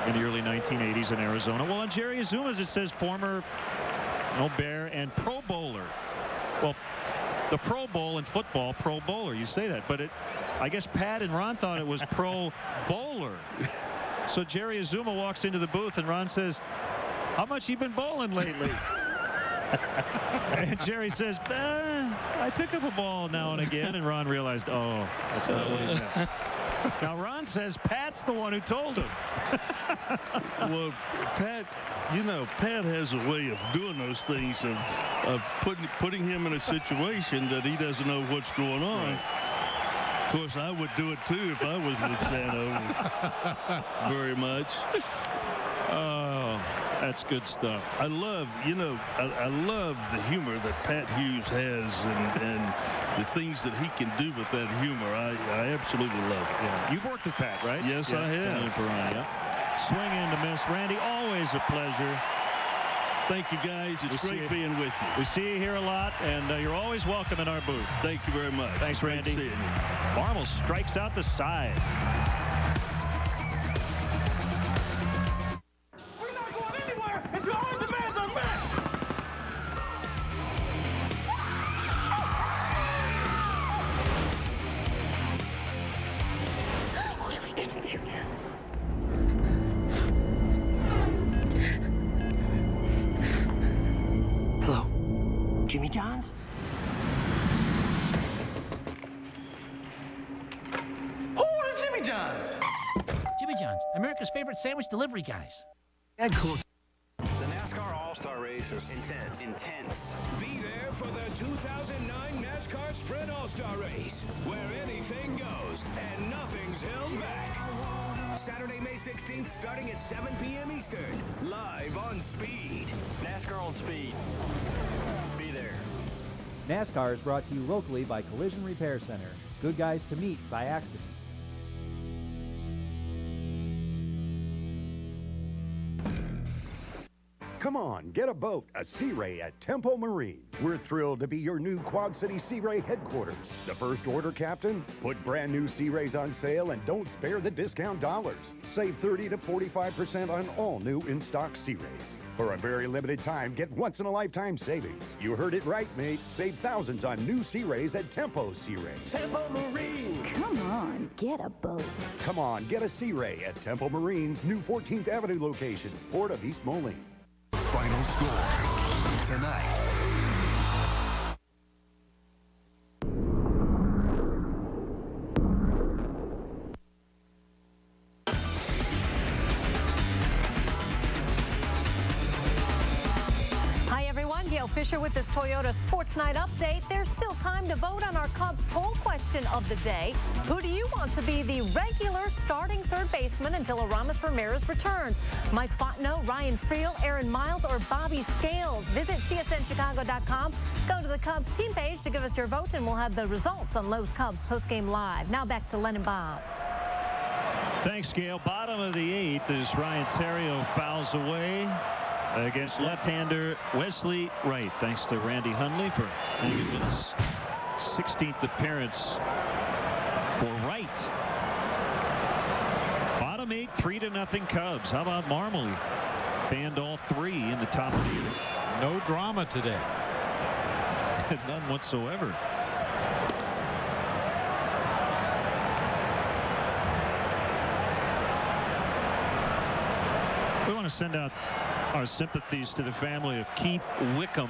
in the early 1980s in Arizona. Well, on Jerry Azuma's it says former Bear and Pro Bowler. Well, the Pro Bowl in football, Pro Bowler. You say that, but I guess Pat and Ron thought it was Pro Bowler. So Jerry Azuma walks into the booth and Ron says, "How much you been bowling lately?" And Jerry says, "I pick up a ball now and again." And Ron realized, oh, that's not what he meant. Now Ron says Pat's the one who told him. Well, Pat, Pat has a way of doing those things, of putting him in a situation that he doesn't know what's going on. Right. Of course, I would do it too if I was with Sano. Very much. Oh, that's good stuff. I love, I love the humor that Pat Hughes has and the things that he can do with that humor. I absolutely love it. Yeah. You've worked with Pat, right? Yes, I have. Swing and a miss. Randy, always a pleasure. Thank you, guys. It's great being with you. We see you here a lot, and you're always welcome in our booth. Thank you very much. Thanks, Randy. Great seeing you. Marmol strikes out the side. Jimmy John's? Order Jimmy John's! Jimmy John's, America's favorite sandwich delivery guys. And cool. The NASCAR All-Star Race is intense. Be there for the 2009 NASCAR Sprint All-Star Race, where anything goes and nothing's held back. Saturday, May 16th, starting at 7 p.m. Eastern, live on Speed. NASCAR on Speed. Be there. NASCAR is brought to you locally by Collision Repair Center. Good guys to meet by accident. Come on, get a boat, a Sea Ray at Tempo Marine. We're thrilled to be your new Quad City Sea Ray headquarters. The first order, Captain? Put brand new Sea Rays on sale and don't spare the discount dollars. Save 30 to 45% on all new in-stock Sea Rays. For a very limited time, get once-in-a-lifetime savings. You heard it right, mate. Save thousands on new Sea Rays at Tempo Sea Rays. Tempo Marine! Come on, get a boat. Come on, get a Sea Ray at Tempo Marine's new 14th Avenue location, Port of East Moline. Final score tonight. Gail Fisher with this Toyota Sports Night update. There's still time to vote on our Cubs poll question of the day. Who do you want to be the regular starting third baseman until Aramis Ramirez returns? Mike Fontenot, Ryan Friel, Aaron Miles, or Bobby Scales? Visit CSNChicago.com. Go to the Cubs team page to give us your vote, and we'll have the results on Lowe's Cubs postgame live. Now back to Len and Bob. Thanks, Gail. Bottom of the 8th as Ryan Theriot fouls away against left-hander Wesley Wright. Thanks to Randy Hundley for making his 16th appearance for Wright. Bottom 8, 3-0 Cubs. How about Marmol? Fanned all 3 in the top of the 8th. No drama today. None whatsoever. We want to send out our sympathies to the family of Keith Wickham,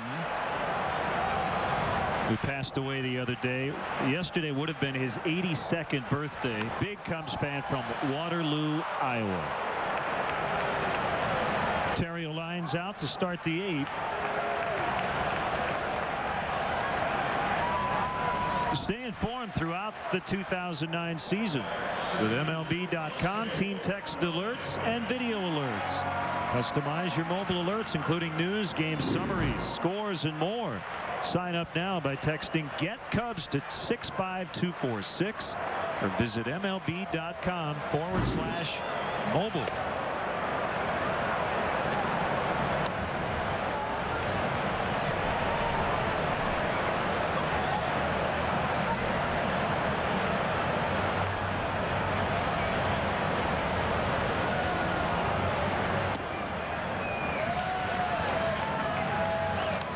who passed away the other day. Yesterday would have been his 82nd birthday. Big Cubs fan from Waterloo, Iowa. Theriot lines out to start the 8th. Stay informed throughout the 2009 season with MLB.com team text alerts and video alerts. Customize your mobile alerts, including news, game summaries, scores, and more. Sign up now by texting Get Cubs to 65246 or visit MLB.com/mobile.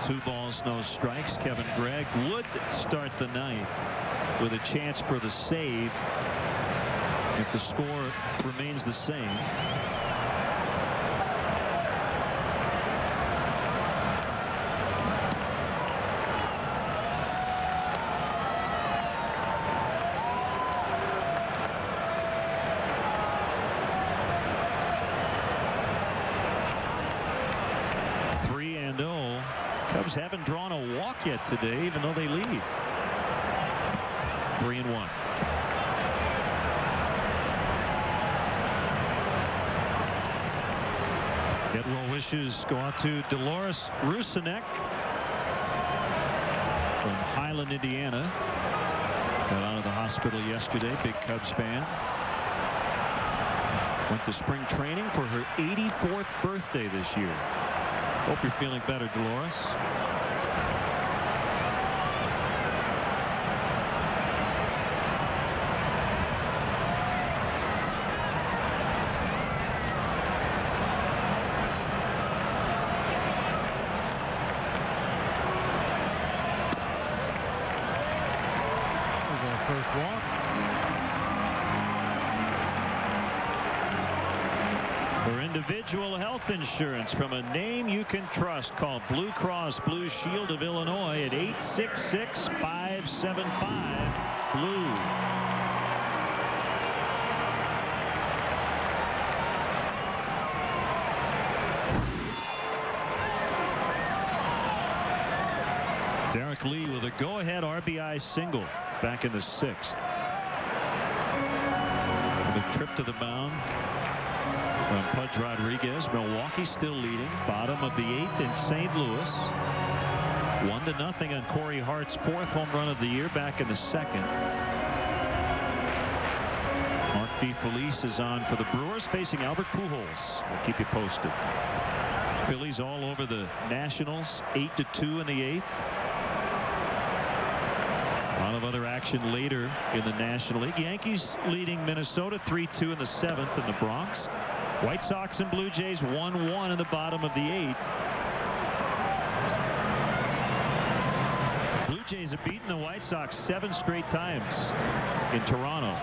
Two balls, no strikes. Kevin Gregg would start the ninth with a chance for the save if the score remains the same. Cubs haven't drawn a walk yet today, even though they lead. 3-1. Get well wishes go out to Dolores Rusinek from Highland, Indiana. Got out of the hospital yesterday. Big Cubs fan. Went to spring training for her 84th birthday this year. Hope you're feeling better, Dolores. There's our first walk. For individual health insurance from a name you can trust, call Blue Cross Blue Shield of Illinois at 866-575-BLUE. Derek Lee with a go-ahead RBI single back in the 6th. With a trip to the mound from Pudge Rodriguez. Milwaukee still leading. Bottom of the 8th in St. Louis. 1-0 on Corey Hart's 4th home run of the year back in the 2nd. Mark DeFelice is on for the Brewers facing Albert Pujols. We'll keep you posted. Phillies all over the Nationals. 8-2 in the 8th. A lot of other action later in the National League. Yankees leading Minnesota 3-2 in the 7th in the Bronx. White Sox and Blue Jays 1-1 in the bottom of the 8th. Blue Jays have beaten the White Sox 7 straight times in Toronto.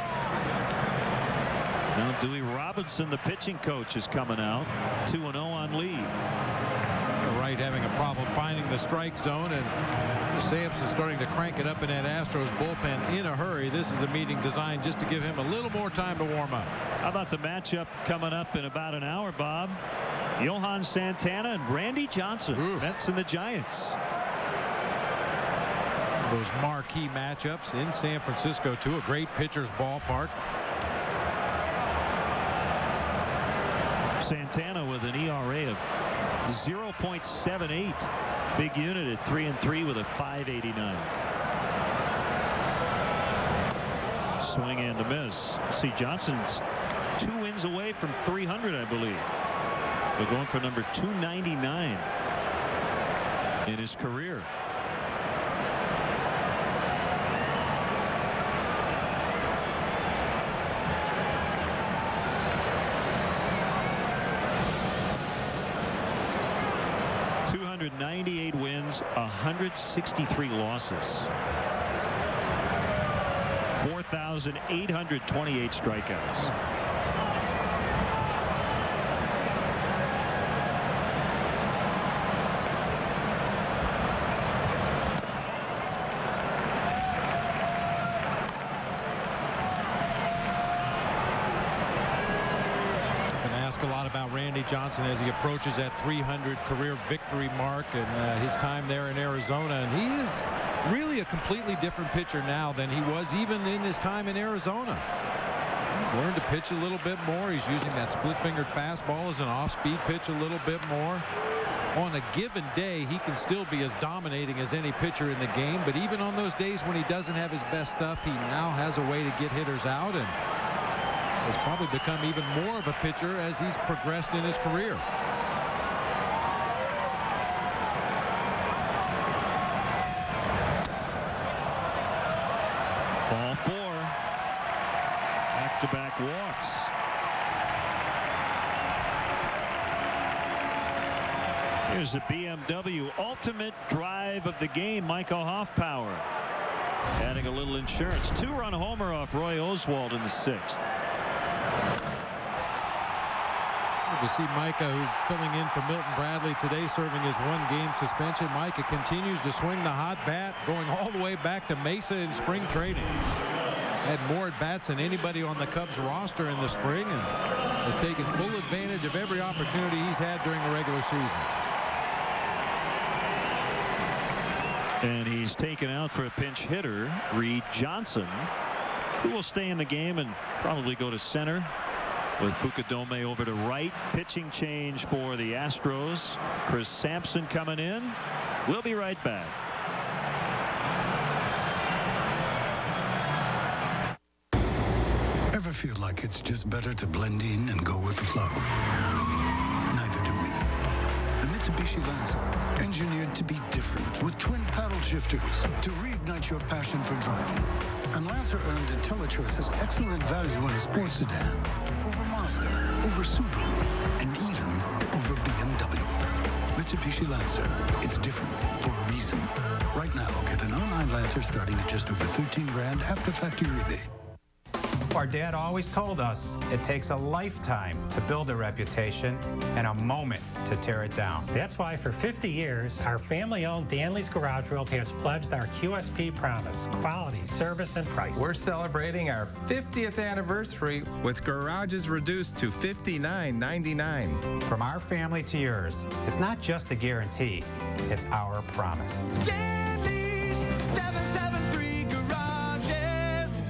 Now Dewey Robinson, the pitching coach, is coming out 2-0 on lead. Wright having a problem finding the strike zone, and Samps is starting to crank it up in that Astros bullpen in a hurry. This is a meeting designed just to give him a little more time to warm up. How about the matchup coming up in about an hour, Bob? Johan Santana and Randy Johnson. Mets and the Giants. Those marquee matchups in San Francisco, too. A great pitcher's ballpark. Santana with an ERA of 0.78. Big unit at 3-3 with a 5.89. Swing and a miss. See, Johnson's 2 wins away from 300, I believe. They're going for number 299 in his career. .298 wins, 163 losses. 4,828 strikeouts. A lot lot about Randy Johnson as he approaches that 300 career victory mark and his time there in Arizona. And he is really a completely different pitcher now than he was even in his time in Arizona. He's learned to pitch a little bit more. He's using that split-fingered fastball as an off-speed pitch a little bit more. On a given day, he can still be as dominating as any pitcher in the game. But even on those days when he doesn't have his best stuff, he now has a way to get hitters out and has probably become even more of a pitcher as he's progressed in his career. Ball 4. Back-to-back walks. Here's the BMW ultimate drive of the game, Michael Hoffpower. Adding a little insurance. 2-run homer off Roy Oswald in the 6th. Good to see Micah, who's filling in for Milton Bradley today, serving his 1-game suspension. Micah continues to swing the hot bat, going all the way back to Mesa in spring training. Had more at-bats than anybody on the Cubs roster in the spring and has taken full advantage of every opportunity he's had during the regular season. And he's taken out for a pinch hitter, Reed Johnson, who will stay in the game and probably go to center with Fukudome over to right. Pitching change for the Astros. Chris Sampson coming in. We'll be right back. Ever feel like it's just better to blend in and go with the flow? Neither do we. The Mitsubishi Lancer, engineered to be different with twin paddle shifters to reignite your passion for driving. And Lancer earned IntelliChoice's excellent value in a sports sedan over Mazda, over Subaru, and even over BMW. Mitsubishi Lancer, it's different for a reason. Right now, get an online Lancer starting at just over $13,000 after factory rebate. Our dad always told us it takes a lifetime to build a reputation and a moment to tear it down. That's why for 50 years, our family-owned Danley's Garage Realty has pledged our QSP promise: quality, service, and price. We're celebrating our 50th anniversary with garages reduced to $59.99. From our family to yours, it's not just a guarantee, it's our promise. Danley's 773 Garages.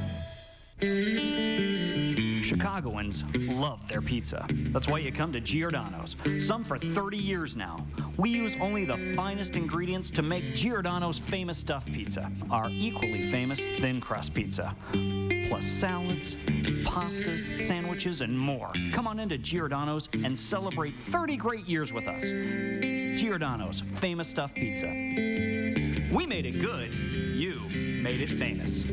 Chicagoans love their pizza. That's why you come to Giordano's. Some for 30 years now. We use only the finest ingredients to make Giordano's famous stuffed pizza, our equally famous thin crust pizza, plus salads, pastas, sandwiches, and more. Come on into Giordano's and celebrate 30 great years with us. Giordano's famous stuffed pizza. We made it good. You made it famous.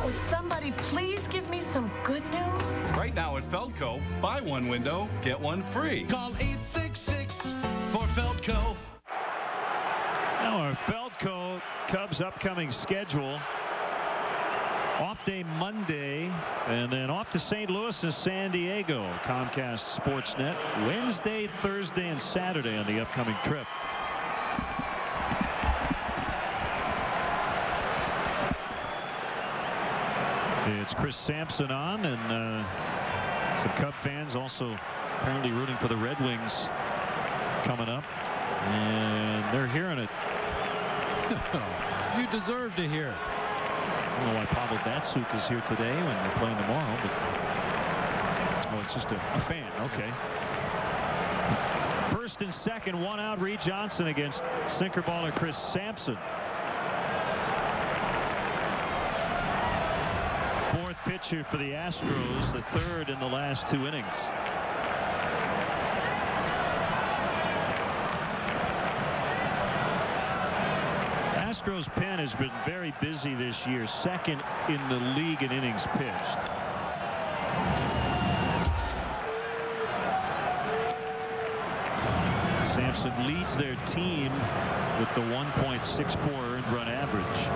Would somebody please give me some good news? Right now at Feldco, buy one window, get one free. Call 866 for Feldco. Now our Feldco Cubs upcoming schedule. Off day Monday, and then off to St. Louis and San Diego. Comcast Sportsnet Wednesday, Thursday, and Saturday on the upcoming trip. It's Chris Sampson on, and some Cub fans also apparently rooting for the Red Wings coming up, and they're hearing it. You deserve to hear it. I don't know why Pavel Datsyuk is here today when they're playing tomorrow, but oh, it's just a fan. Okay. First and second, one out. Reed Johnson against sinker baller Chris Sampson. Fourth pitcher for the Astros, the third in the last 2 innings. Astros pen has been very busy this year, second in the league in innings pitched. Sampson leads their team with the 1.64 earned run average.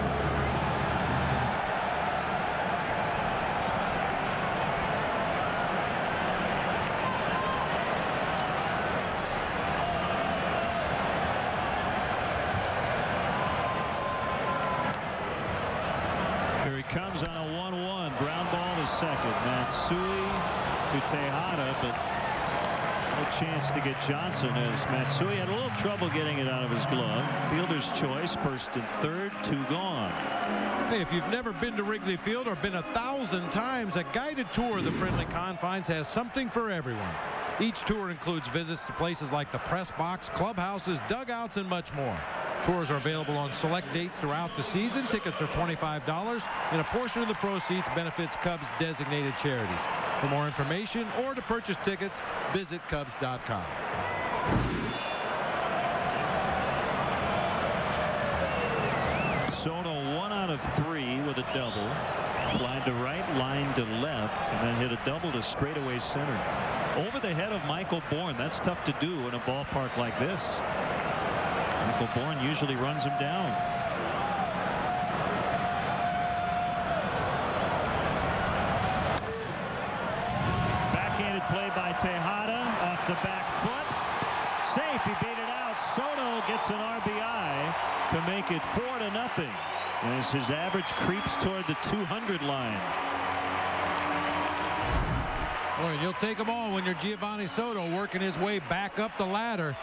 Comes on a 1-1 ground ball to second. Matsui to Tejada, but no chance to get Johnson as Matsui had a little trouble getting it out of his glove. Fielder's choice, first and third, 2 gone. Hey, if you've never been to Wrigley Field or been 1,000 times, a guided tour of the friendly confines has something for everyone. Each tour includes visits to places like the press box, clubhouses, dugouts, and much more. Tours are available on select dates throughout the season. Tickets are $25, and a portion of the proceeds benefits Cubs designated charities. For more information or to purchase tickets, visit Cubs.com. Soto 1 out of 3 with a double. Fly to right, line to left, and then hit a double to straightaway center. Over the head of Michael Bourne. That's tough to do in a ballpark like this. Michael Bourne usually runs him down. Backhanded play by Tejada off the back foot. Safe. He beat it out. Soto gets an RBI to make it 4-0 as his average creeps toward the 200 line. Boy, you'll take them all when you're Giovanni Soto working his way back up the ladder.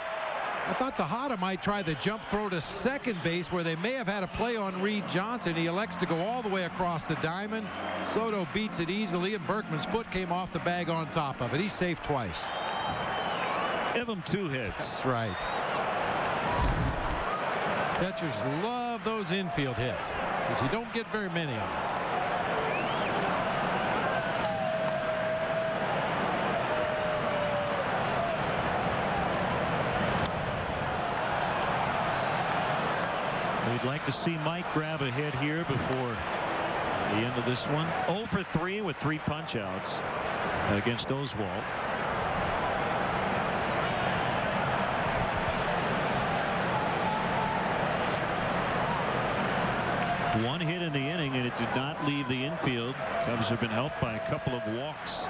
I thought Tejada might try the jump throw to second base where they may have had a play on Reed Johnson. He elects to go all the way across the diamond. Soto beats it easily, and Berkman's foot came off the bag on top of it. He's safe twice. Give him 2 hits. That's right. Catchers love those infield hits because you don't get very many of them. We'd like to see Mike grab a hit here before the end of this one. 0 for 3 with 3 punch-outs against Oswalt. One hit in the inning, and it did not leave the infield. Cubs have been helped by a couple of walks.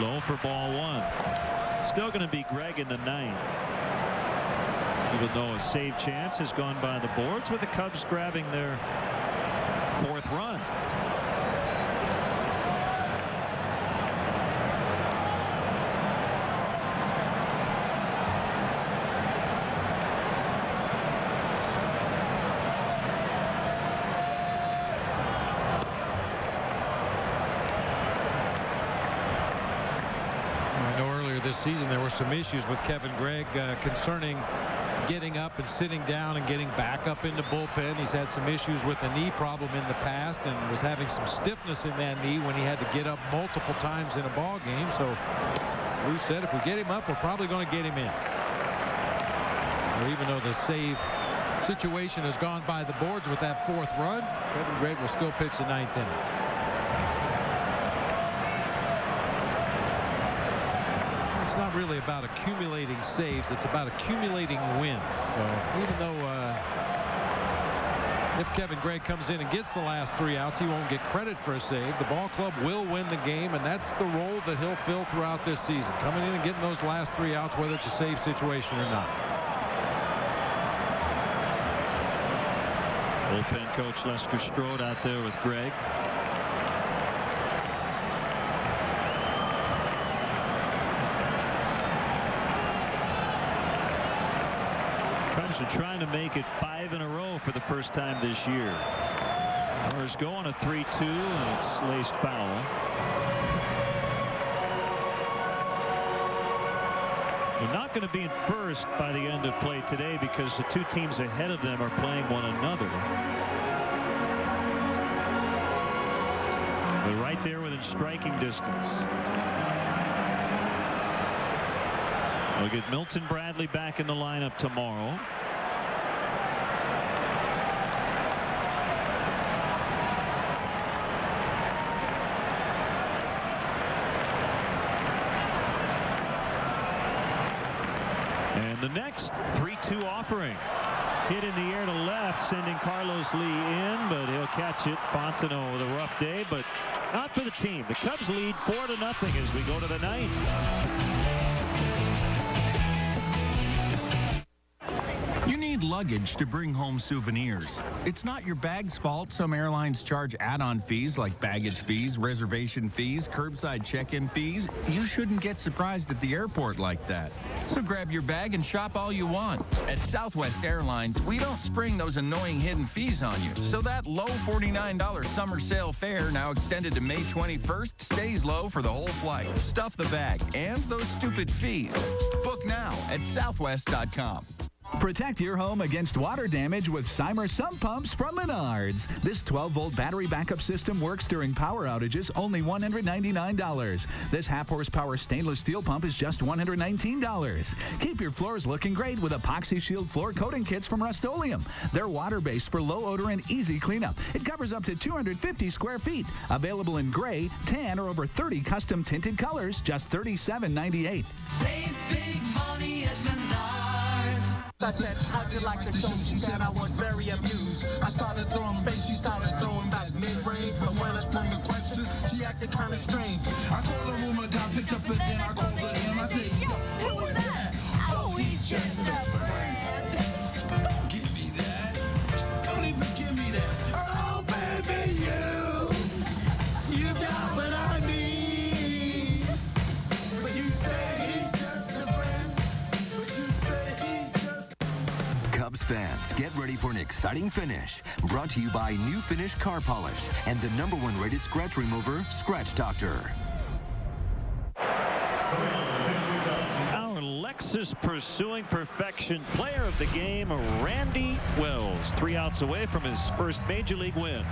Low for ball 1. Still going to be Greg in the 9th. Even though a save chance has gone by the boards, with the Cubs grabbing their 4th run. This season there were some issues with Kevin Gregg concerning getting up and sitting down and getting back up into bullpen. He's had some issues with a knee problem in the past and was having some stiffness in that knee when he had to get up multiple times in a ball game. So Lou said if we get him up, we're probably going to get him in. So even though the save situation has gone by the boards with that 4th run, Kevin Gregg will still pitch the 9th inning. It's not really about accumulating saves. It's about accumulating wins. So even though if Kevin Gregg comes in and gets the last 3 outs, he won't get credit for a save. The ball club will win the game, and that's the role that he'll fill throughout this season. Coming in and getting those last 3 outs, whether it's a save situation or not. Bullpen coach Lester Strode out there with Gregg. Cubs are trying to make it 5 in a row for the first time this year. Runners go on a 3-2, and it's laced foul. They're not going to be in first by the end of play today because the 2 teams ahead of them are playing one another. They're right there within striking distance. We'll get Milton Bradley back in the lineup tomorrow. And the next 3-2 offering. Hit in the air to left, sending Carlos Lee in, but he'll catch it. Fontenot with a rough day, but not for the team. The Cubs lead 4-0 as we go to the 9th. need luggage to bring home souvenirs. It's not your bag's fault some airlines charge add-on fees like baggage fees, reservation fees, curbside check-in fees. You shouldn't get surprised at the airport like that. So grab your bag and shop all you want. At Southwest Airlines, we don't spring those annoying hidden fees on you. So that low $49 summer sale fare, now extended to May 21st, stays low for the whole flight. Stuff the bag and those stupid fees. Book now at southwest.com. Protect your home against water damage with Cymer sump pumps from Menards. This 12-volt battery backup system works during power outages, only $199. This half-horsepower stainless steel pump is just $119. Keep your floors looking great with Epoxy Shield floor coating kits from Rust-Oleum. They're water-based for low odor and easy cleanup. It covers up to 250 square feet. Available in gray, tan, or over 30 custom tinted colors, just $37.98. Save big money at Menards. I said, how'd you like the show? She said I was very amused. I started throwing bass, she started throwing back mid-range. But when I sprung the question, she acted kind of strange. I called her room, I got picked up again. I called her in, I said, yo, who was that? Oh, he's just a friend. Don't give me that. Don't even give me that. Oh, baby, you got what I need. But you say he's just a friend. But you say he's Cubs fans, get ready for an exciting finish. Brought to you by New Finish Car Polish and the #1 rated scratch remover, Scratch Doctor. Our Lexus pursuing perfection player of the game, Randy Wells. 3 outs away from his first major league win.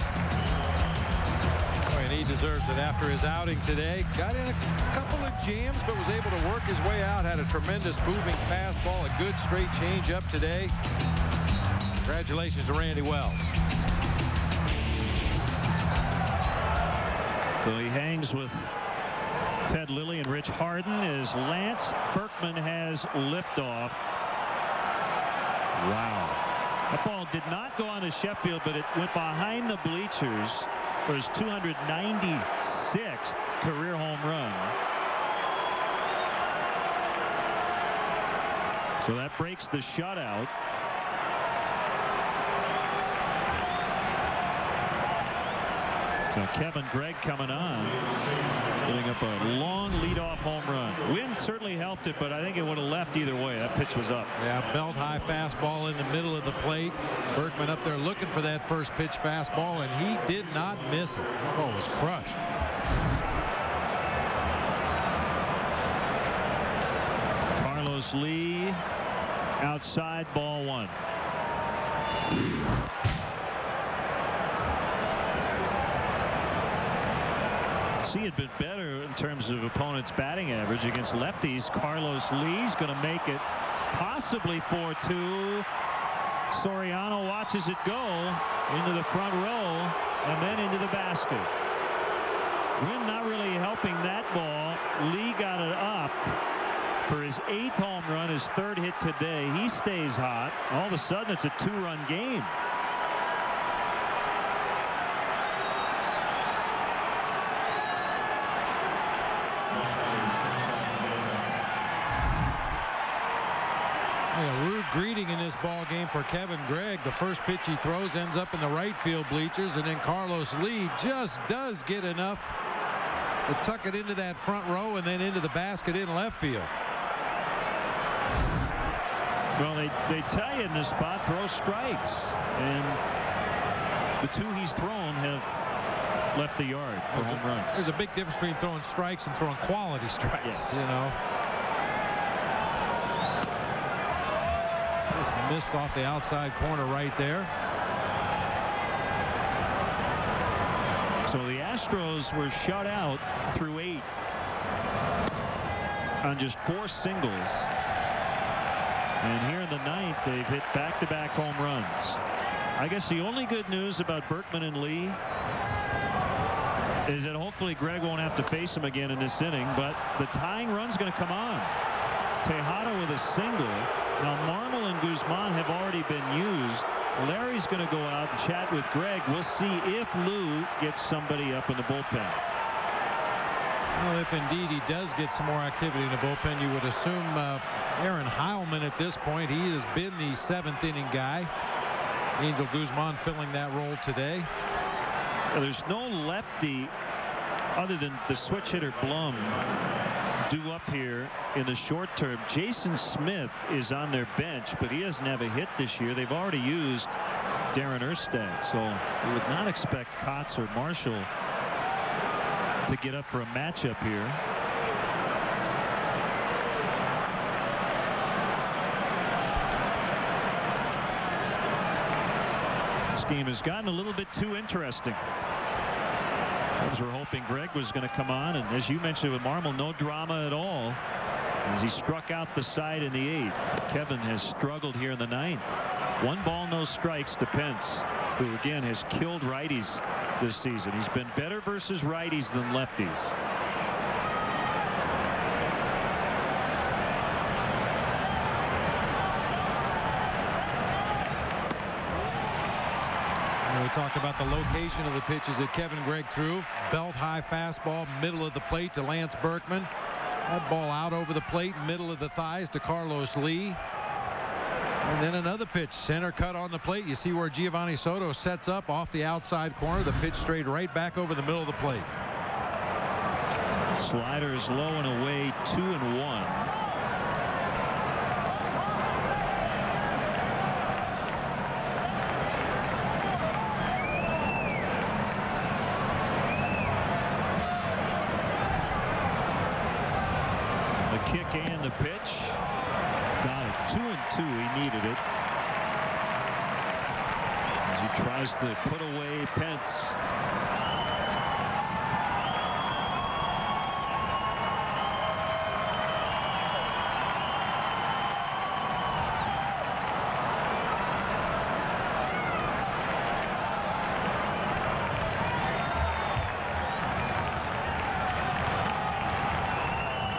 And he deserves it after his outing today. Got in a couple of jams, but was able to work his way out. Had a tremendous moving fastball, a good straight changeup today. Congratulations to Randy Wells. So he hangs with Ted Lilly and Rich Harden as Lance Berkman has liftoff. Wow. That ball did not go on to Sheffield, but it went behind the bleachers for his 296th career home run. So that breaks the shutout. So Kevin Gregg coming on, getting up a long leadoff home run. Wind certainly helped it, but I think it would have left either way. That pitch was up. Yeah, belt high fastball in the middle of the plate. Berkman up there looking for that first pitch fastball, and he did not miss it. Oh, it was crushed. Carlos Lee outside, ball 1. He had been better in terms of opponents' batting average against lefties. Carlos Lee's going to make it possibly 4-2. Soriano watches it go into the front row and then into the basket. Wind not really helping that ball. Lee got it up for his 8th home run, his 3rd hit today. He stays hot. All of a sudden, it's a 2-run game. Greeting in this ball game for Kevin Gregg. The first pitch he throws ends up in the right field bleachers, and then Carlos Lee just does get enough to tuck it into that front row and then into the basket in left field. Well, they tell you in this spot, throw strikes, and the 2 he's thrown have left the yard for home runs. There's a big difference between throwing strikes and throwing quality strikes. Yes. You know. Just missed off the outside corner right there. So the Astros were shut out through 8 on just 4 singles. And here in the 9th, they've hit back-to-back home runs. I guess the only good news about Berkman and Lee is that hopefully Gregg won't have to face him again in this inning, but the tying run's going to come on. Tejada with a single. Now Marmol and Guzman have already been used. Larry's going to go out and chat with Gregg. We'll see if Lou gets somebody up in the bullpen. Well, if indeed he does get some more activity in the bullpen, you would assume Aaron Heilman at this point. He has been the 7th inning guy. Angel Guzman filling that role today. Well, there's no lefty other than the switch hitter Blum due up here in the short term. Jason Smith is on their bench, but he doesn't have a hit this year. They've already used Darren Erstad, so we would not expect Kotz or Marshall to get up for a matchup here. This game has gotten a little bit too interesting. Cubs were hoping Greg was going to come on, and as you mentioned with Marmol, no drama at all as he struck out the side in the 8th. But Kevin has struggled here in the 9th. 1 ball, no strikes to Pence, who again has killed righties this season. He's been better versus righties than lefties. We talked about the location of the pitches that Kevin Gregg threw. Belt high fastball, middle of the plate to Lance Berkman. That ball out over the plate, middle of the thighs to Carlos Lee. And then another pitch, center cut on the plate. You see where Giovanni Soto sets up off the outside corner. The pitch straight right back over the middle of the plate. Slider is low and away, 2-1. Kick and the pitch. Got it. 2-2. He needed it. As he tries to put away Pence.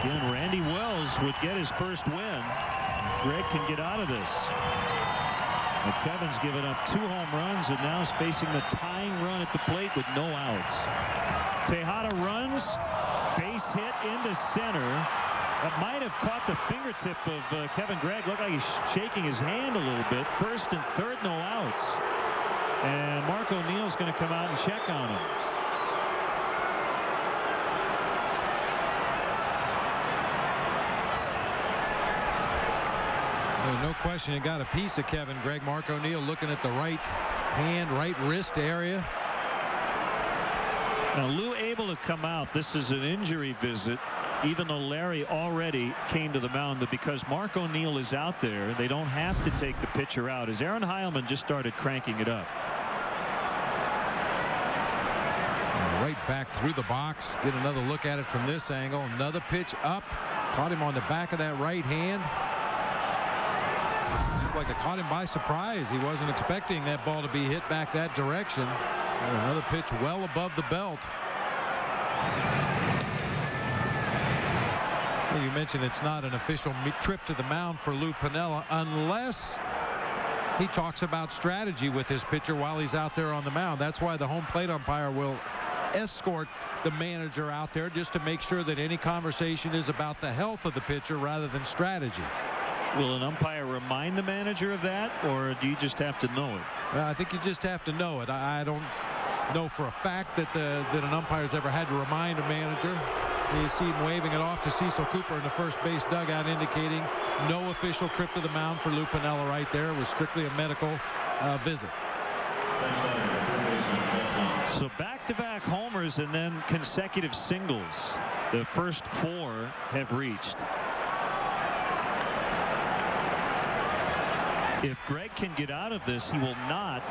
Again, Randy Wells would get his first win. Greg can get out of this. But Kevin's given up 2 home runs and now is facing the tying run at the plate with no outs. Tejada runs, base hit into center. That might have caught the fingertip of Kevin Gregg. Looked like he's shaking his hand a little bit. First and third, no outs. And Mark O'Neill's going to come out and check on him. No question, you got a piece of Kevin Gregg. Mark O'Neill looking at the right hand, right wrist area. Now Lou able to come out. This is an injury visit, even though Larry already came to the mound. But because Mark O'Neill is out there, they don't have to take the pitcher out, as Aaron Heilman just started cranking it up. Right back through the box. Get another look at it from this angle. Another pitch up. Caught him on the back of that right hand. Like it caught him by surprise. He wasn't expecting that ball to be hit back that direction. And another pitch well above the belt. Well, you mentioned it's not an official trip to the mound for Lou Piniella unless he talks about strategy with his pitcher while he's out there on the mound. That's why the home plate umpire will escort the manager out there just to make sure that any conversation is about the health of the pitcher rather than strategy. Will an umpire remind the manager of that, or do you just have to know it? I think you just have to know it. I don't know for a fact that an umpire's ever had to remind a manager. You see him waving it off to Cecil Cooper in the first base dugout, indicating no official trip to the mound for Lou Piniella right there. It was strictly a medical visit. So back-to-back homers and then consecutive singles. The first 4 have reached. If Greg can get out of this, he will not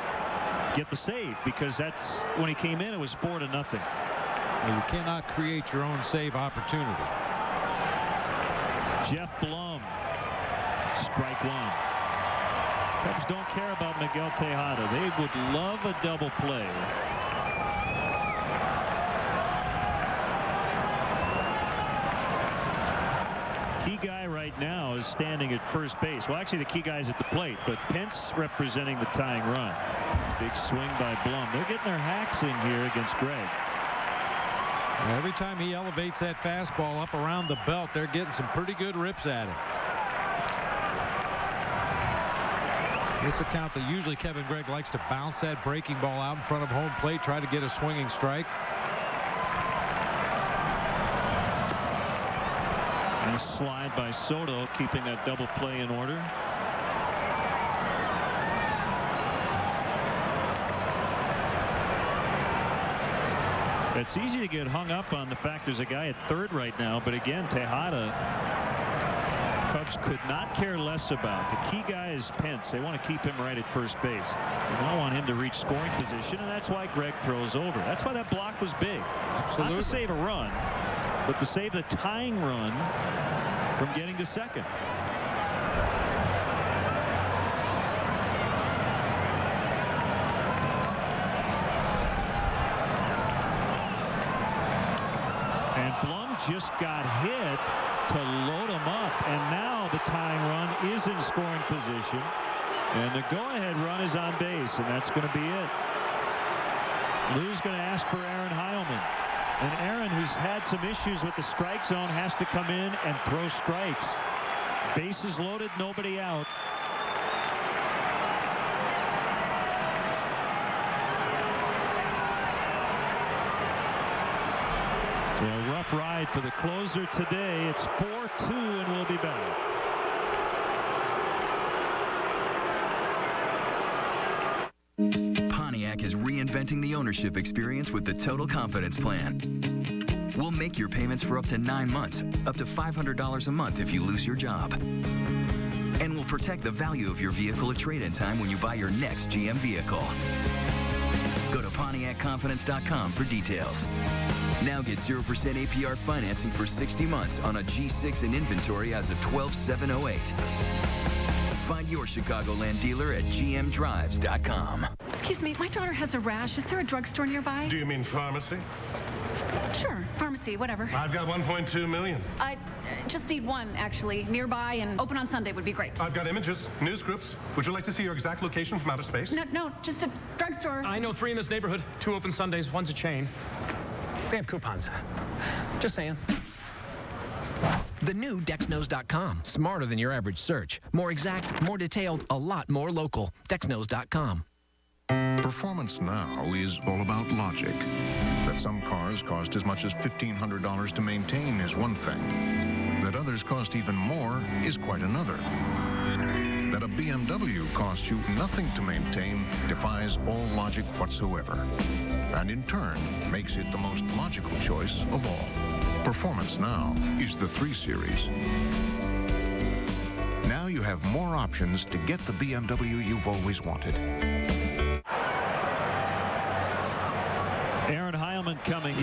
get the save, because that's when he came in, it was 4-0. Well, you cannot create your own save opportunity. Jeff Blum, strike 1. Cubs don't care about Miguel Tejada. They would love a double play. Key guy right now is standing at first base. Well, actually, the key guy's at the plate, but Pence representing the tying run. Big swing by Blum. They're getting their hacks in here against Greg. Every time he elevates that fastball up around the belt, they're getting some pretty good rips at it. This account that usually Kevin Gregg likes to bounce that breaking ball out in front of home plate, try to get a swinging strike. Nice slide by Soto, keeping that double play in order. It's easy to get hung up on the fact there's a guy at third right now, but again, Tejada, Cubs could not care less about. The key guy is Pence. They want to keep him right at first base. They don't want him to reach scoring position, and that's why Gregg throws over. That's why that block was big. Absolutely. Not to save a run, but to save the tying run from getting to second. And Blum just got hit to load him up, and now the tying run is in scoring position, and the go-ahead run is on base, and that's going to be it. Lou's going to ask for Aaron Heilman, and Aaron, who's had some issues with the strike zone, has to come in and throw strikes. Bases loaded, nobody out. So a rough ride for the closer today. It's 4-2, and we'll be back. Pontiac is reinventing the ownership experience with the Total Confidence Plan. We'll make your payments for up to 9 months, up to $500 a month if you lose your job. And we'll protect the value of your vehicle at trade-in time when you buy your next GM vehicle. Go to PontiacConfidence.com for details. Now get 0% APR financing for 60 months on a G6 in inventory as of 12/7/08. Find your Chicagoland dealer at gmdrives.com. Excuse me, my daughter has a rash. Is there a drugstore nearby? Do you mean pharmacy? Sure, pharmacy, whatever. I've got 1.2 million. I just need one, actually, nearby and open on Sunday would be great. I've got images, news groups. Would you like to see your exact location from outer space? No, just a drugstore. I know 3 in this neighborhood. 2 open Sundays, 1's a chain. They have coupons. Just saying. The new DexKnows.com. Smarter than your average search. More exact, more detailed, a lot more local. DexKnows.com. Performance now is all about logic. That some cars cost as much as $1,500 to maintain is one thing. That others cost even more is quite another. That a BMW costs you nothing to maintain defies all logic whatsoever. And in turn, makes it the most logical choice of all. Performance now is the 3 Series. Now you have more options to get the BMW you've always wanted. Aaron Heilman coming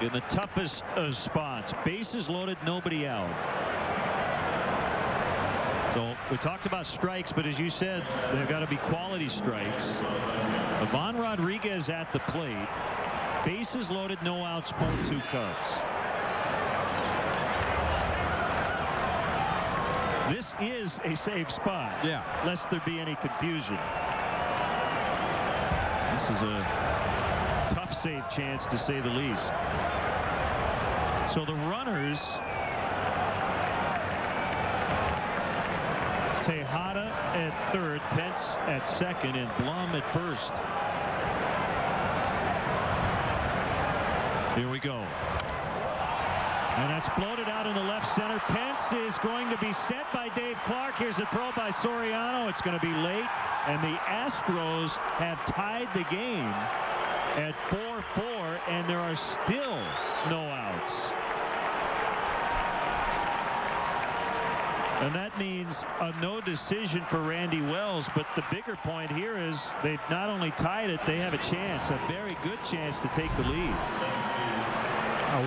in the toughest of spots. Bases loaded, nobody out. So we talked about strikes, but as you said, they've got to be quality strikes. Ivan Rodriguez at the plate. Bases loaded, no outs, 4-2 Cubs. This is a safe spot. Yeah. Lest there be any confusion. This is a tough save chance, to say the least. So the runners, Tejada at third, Pence at second, and Blum at first. Here we go. And that's floated out in the left center. Pence is going to be sent by Dave Clark. Here's a throw by Soriano. It's going to be late. And the Astros have tied the game at 4-4, and there are still no outs. And that means a no decision for Randy Wells. But the bigger point here is they've not only tied it, they have a chance, a very good chance to take the lead.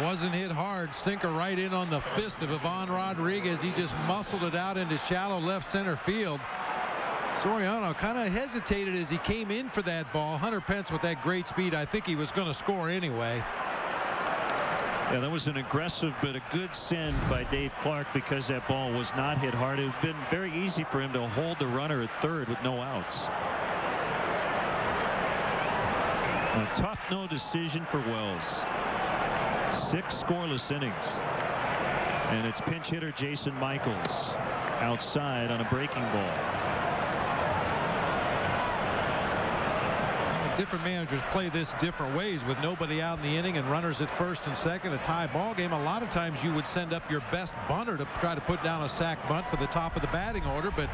Wasn't hit hard. Sinker right in on the fist of Ivan Rodriguez. He just muscled it out into shallow left center field. Soriano kind of hesitated as he came in for that ball. Hunter Pence with that great speed, I think he was going to score anyway. Yeah, that was an aggressive but a good send by Dave Clark because that ball was not hit hard. It would have been very easy for him to hold the runner at third with no outs. A tough no decision for Wells. 6 scoreless innings. And it's pinch hitter Jason Michaels outside on a breaking ball. Different managers play this different ways. With nobody out in the inning and runners at first and second, a tie ball game, a lot of times you would send up your best bunter to try to put down a sac bunt for the top of the batting order, but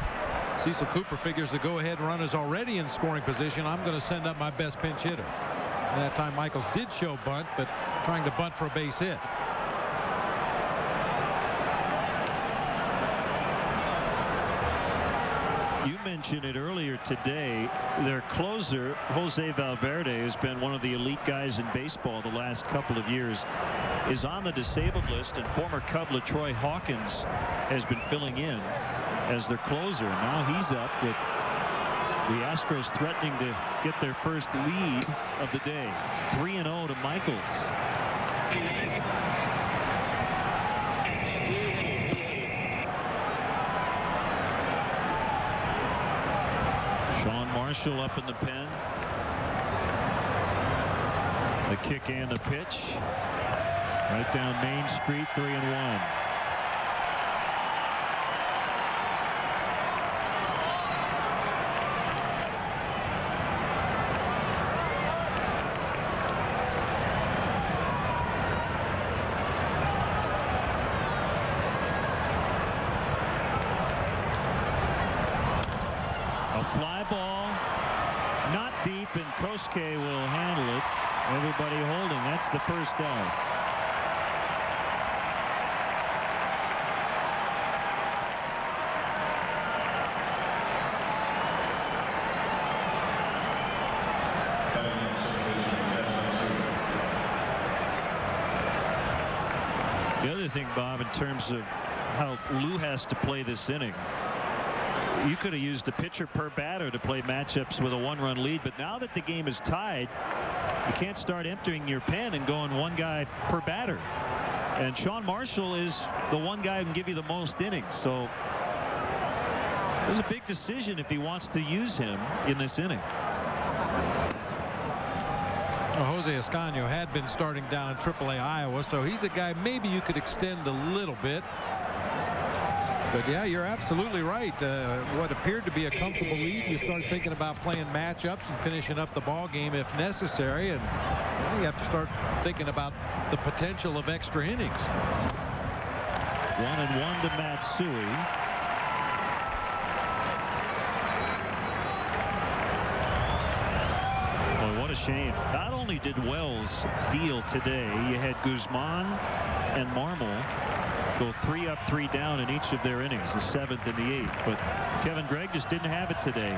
Cecil Cooper figures the go-ahead run is already in scoring position. I'm going to send up my best pinch hitter. And that time Michaels did show bunt, but trying to bunt for a base hit. You mentioned it earlier today. Their closer, Jose Valverde, has been one of the elite guys in baseball the last couple of years, is on the disabled list, and former Cub LaTroy Hawkins has been filling in as their closer. Now he's up with the Astros threatening to get their first lead of the day. 3-0 to Michaels. Sean Marshall up in the pen. The kick and the pitch. Right down Main Street, 3-1. A fly ball, not deep, and Kosuke will handle it. Everybody holding. That's the first out. The other thing, Bob, in terms of how Lou has to play this inning, you could have used a pitcher per batter to play matchups with a 1-run lead, but now that the game is tied, you can't start emptying your pen and going one guy per batter. And Sean Marshall is the one guy who can give you the most innings. So there's a big decision if he wants to use him in this inning. Well, Jose Escaño had been starting down in AAA Iowa, so he's a guy maybe you could extend a little bit. But yeah, you're absolutely right. What appeared to be a comfortable lead, you start thinking about playing matchups and finishing up the ball game if necessary, and well, you have to start thinking about the potential of extra innings. 1-1 to Matsui. Boy, what a shame. Not only did Wells deal today, you had Guzman and Marmol go 3 up, 3 down in each of their innings, the 7th and the 8th. But Kevin Gregg just didn't have it today.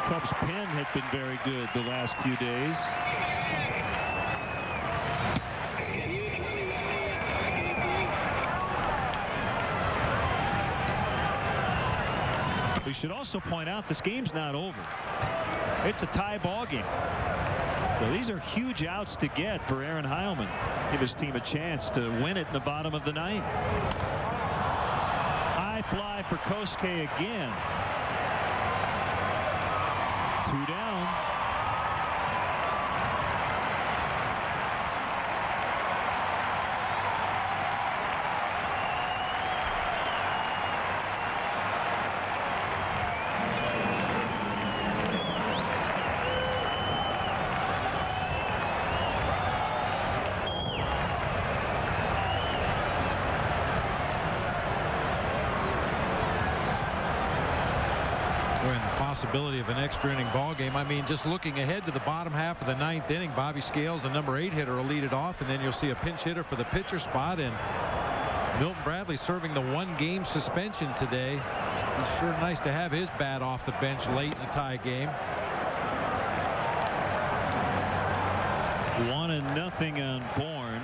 Cubs pen had been very good the last few days. We should also point out this game's not over. It's a tie ball game. So these are huge outs to get for Aaron Heilman. Give his team a chance to win it in the bottom of the 9th. High fly for Kosuke again. 2 down. Possibility of an extra inning ball game. I mean, just looking ahead to the bottom half of the 9th inning, Bobby Scales, the number 8 hitter, will lead it off, and then you'll see a pinch hitter for the pitcher spot, and Milton Bradley serving the 1-game suspension today. It's sure nice to have his bat off the bench late in the tie game. 1-0 on Bourne.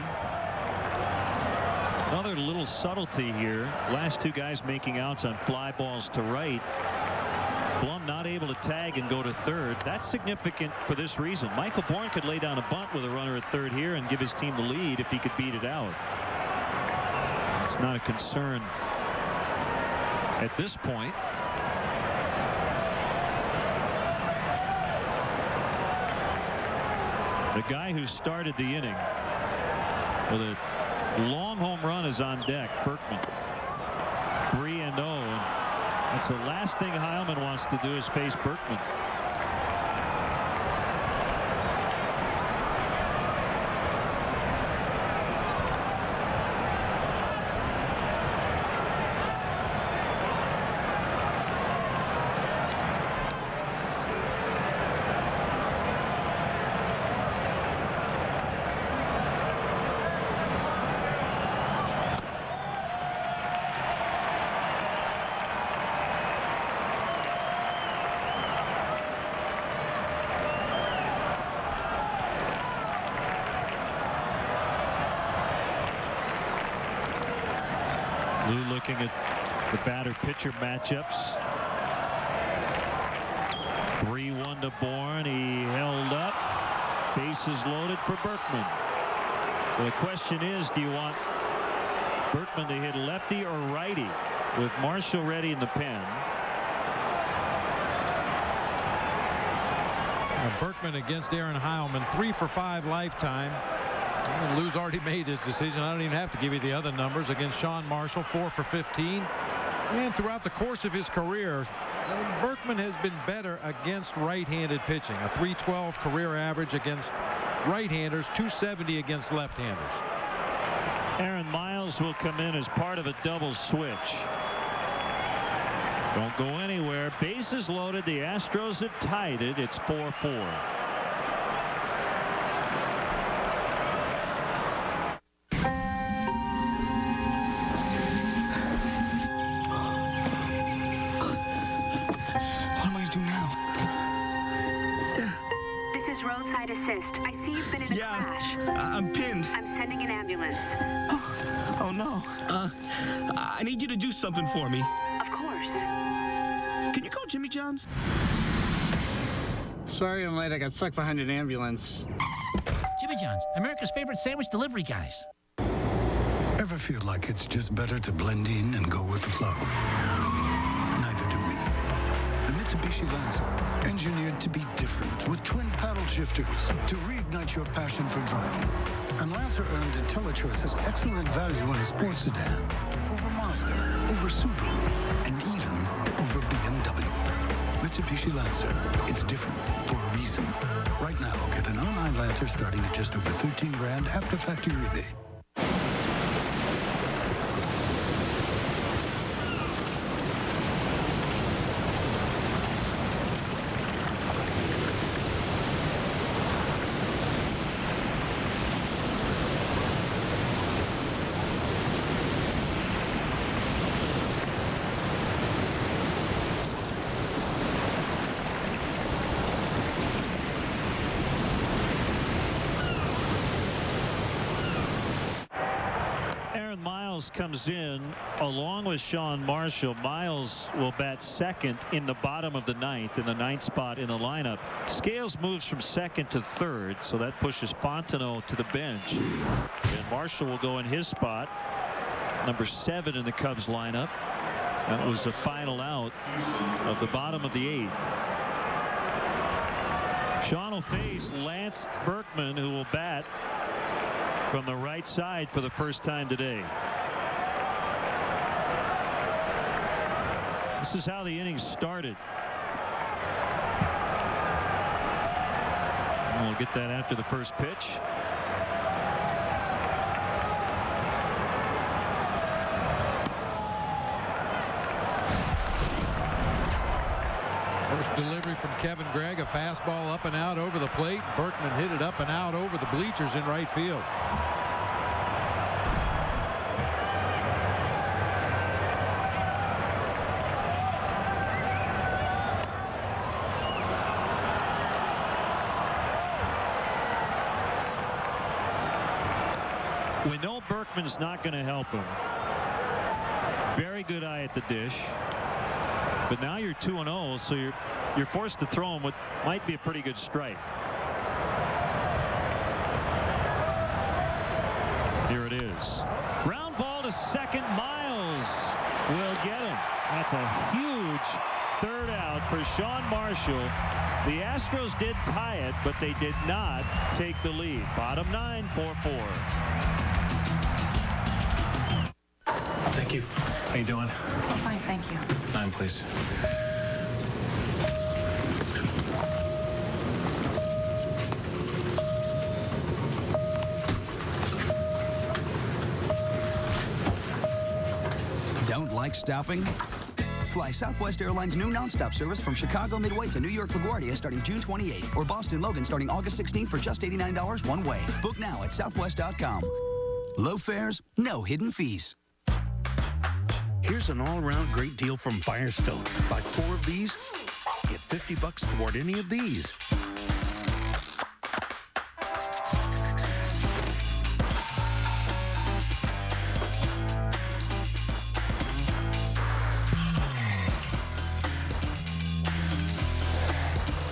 Another little subtlety here. Last two guys making outs on fly balls to right. Blum not able to tag and go to third. That's significant for this reason. Michael Bourne could lay down a bunt with a runner at third here and give his team the lead if he could beat it out. It's not a concern at this point. The guy who started the inning with a long home run is on deck. Berkman. 3-0. That's the last thing Heilman wants to do is face Berkman. Lou looking at the batter-pitcher matchups. 3-1 to Bourne. He held up. Bases loaded for Berkman. The question is, do you want Berkman to hit lefty or righty with Marshall ready in the pen? Berkman against Aaron Heilman, 3 for 5 lifetime. Lou's already made his decision. I don't even have to give you the other numbers. Against Sean Marshall, 4 for 15. And throughout the course of his career, Berkman has been better against right-handed pitching. A .312 career average against right-handers, .270 against left-handers. Aaron Miles will come in as part of a double switch. Don't go anywhere. Bases loaded. The Astros have tied it. It's 4-4. Assist. I see you've been in a crash. I'm pinned. I'm sending an ambulance. Oh no. I need you to do something for me. Of course. Can you call Jimmy John's? Sorry I'm late. I got stuck behind an ambulance. Jimmy John's, America's favorite sandwich delivery guys. Ever feel like it's just better to blend in and go with the flow? Neither do we. The Mitsubishi Lancer, engineered to be different with twin paddle shifters to reignite your passion for driving. And Lancer earned IntelliChoice's excellent value in a sports sedan over Mazda, over Subaru, and even over BMW. Mitsubishi Lancer, it's different for a reason. Right now, get an online Lancer starting at just over $13,000 after factory rebate. Comes in along with Sean Marshall. Miles will bat second in the bottom of the ninth, in the ninth spot in the lineup. Scales moves from second to third, so that pushes Fontenot to the bench. And Marshall will go in his spot, number 7 in the Cubs lineup. That was the final out of the bottom of the 8th. Sean will face Lance Berkman, who will bat from the right side for the first time today. This is how the inning started. And we'll get that after the first pitch. First delivery from Kevin Gregg, a fastball up and out over the plate. Berkman hit it up and out over the bleachers in right field. We know Berkman's not going to help him. Very good eye at the dish. But now you're 2-0, so you're forced to throw him what might be a pretty good strike. Here it is. Ground ball to second. Miles will get him. That's a huge third out for Sean Marshall. The Astros did tie it, but they did not take the lead. Bottom 9, 4-4. Thank you. How you doing? Fine, thank you. 9, please. Don't like stopping? Fly Southwest Airlines' new nonstop service from Chicago Midway to New York LaGuardia starting June 28, or Boston Logan starting August 16 for just $89 one way. Book now at southwest.com. Low fares, no hidden fees. Here's an all-around great deal from Firestone. Buy 4 of these, get $50 toward any of these.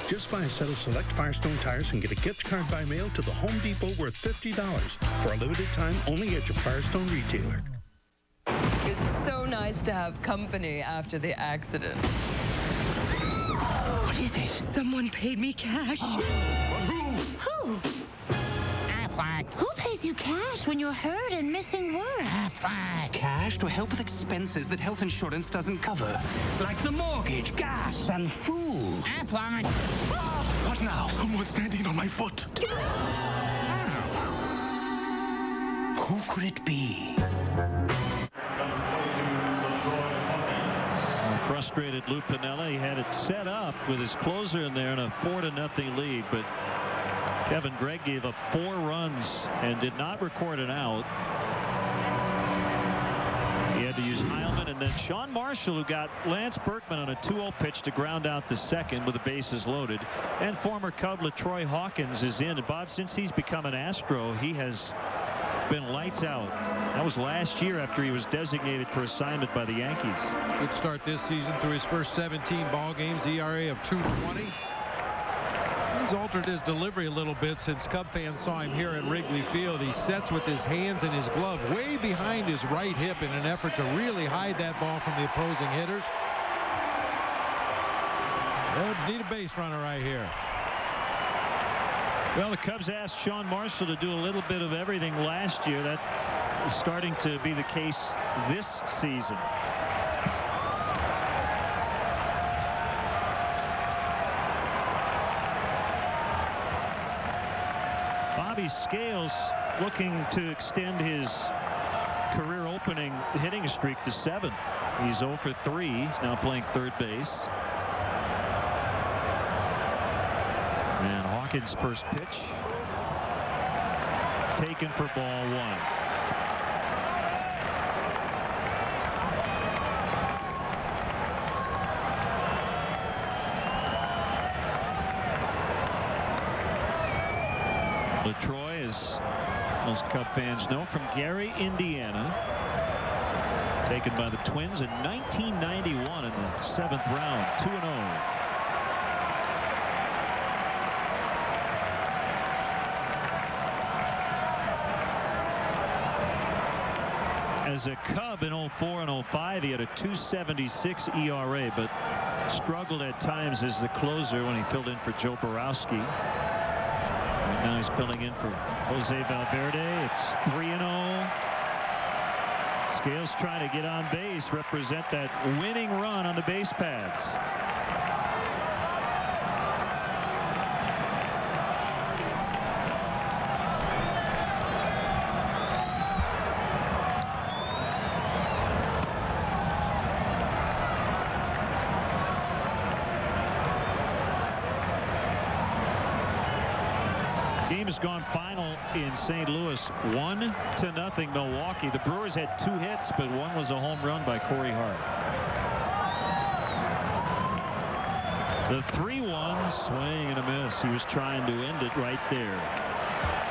Just buy a set of select Firestone tires and get a gift card by mail to the Home Depot worth $50 for a limited time only at your Firestone retailer. It's so nice to have company after the accident. What is it? Someone paid me cash. Who? Affleck. Who pays you cash when you're hurt and missing work? Affleck. Cash to help with expenses that health insurance doesn't cover. Like the mortgage, gas, and food. Affleck. What now? Someone's standing on my foot. Who could it be? Frustrated Lou Piniella. He had it set up with his closer in there in a 4-0 lead, but Kevin Gregg gave up 4 runs and did not record an out. He had to use Heilman, and then Sean Marshall, who got Lance Berkman on a 2-0 pitch to ground out to second with the bases loaded, and former Cub LaTroy Hawkins is in. And Bob, since he's become an Astro, he has been lights out. That was last year after he was designated for assignment by the Yankees. Good start this season through his first 17 ball games, ERA of 2.20. He's altered his delivery a little bit since Cub fans saw him here at Wrigley Field. He sets with his hands and his glove way behind his right hip in an effort to really hide that ball from the opposing hitters. Cubs need a base runner right here. Well, the Cubs asked Sean Marshall to do a little bit of everything last year. That is starting to be the case this season. Bobby Scales looking to extend his career opening hitting streak to 7. He's 0 for 3. He's now playing third base. And Hawkins' first pitch taken for ball 1. LaTroy, as most Cub fans know, from Gary, Indiana. Taken by the Twins in 1991 in the 7th round. 2-0. As a Cub in 04 and 05, he had a 2.76 ERA, but struggled at times as the closer when he filled in for Joe Borowski. And now he's filling in for Jose Valverde. It's 3-0. Scales trying to get on base, represent that winning run on the base paths. Game has gone final in St. Louis, 1-0 Milwaukee. The Brewers had 2 hits, but one was a home run by Corey Hart. The 3-1 swing and a miss. He was trying to end it right there.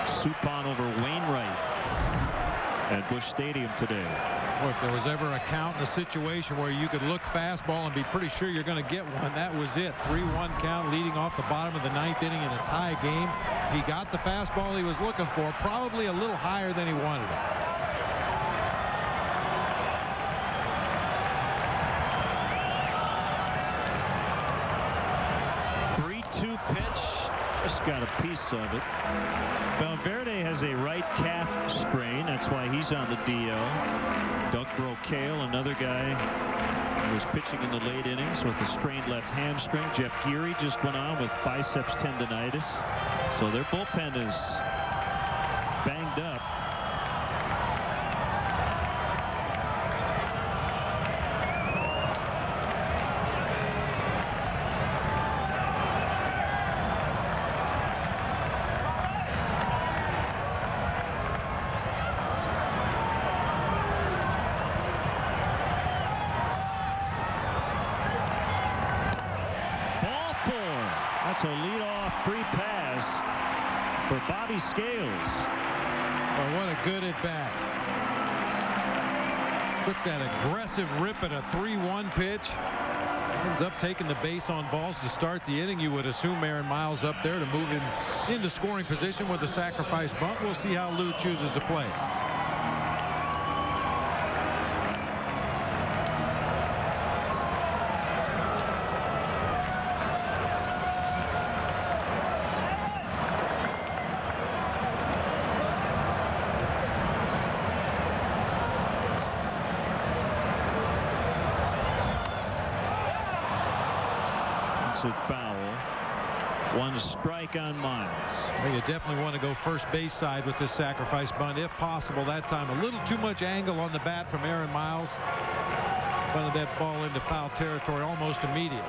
Suppan over Wainwright. at Busch Stadium today. Well, if there was ever a count in a situation where you could look fastball and be pretty sure you're going to get one, that was it. 3-1 count leading off the bottom of the 9th inning in a tie game. He got the fastball he was looking for, probably a little higher than he wanted it. Pitch, just got a piece of it. Valverde has a right calf sprain. That's why he's on the DL. Doug Brocail, another guy who was pitching in the late innings with a strained left hamstring. Jeff Geary just went on with biceps tendonitis. So their bullpen is banged up. That's a leadoff free pass for Bobby Scales. Oh, what a good at bat. Took that aggressive rip at a 3-1 pitch. Ends up taking the base on balls to start the inning. You would assume Aaron Miles up there to move him into scoring position with a sacrifice bunt. We'll see how Lou chooses to play. Foul. One strike on Miles. Well, you definitely want to go first base side with this sacrifice bunt if possible. That time a little too much angle on the bat from Aaron Miles. Bunted that ball into foul territory almost immediately.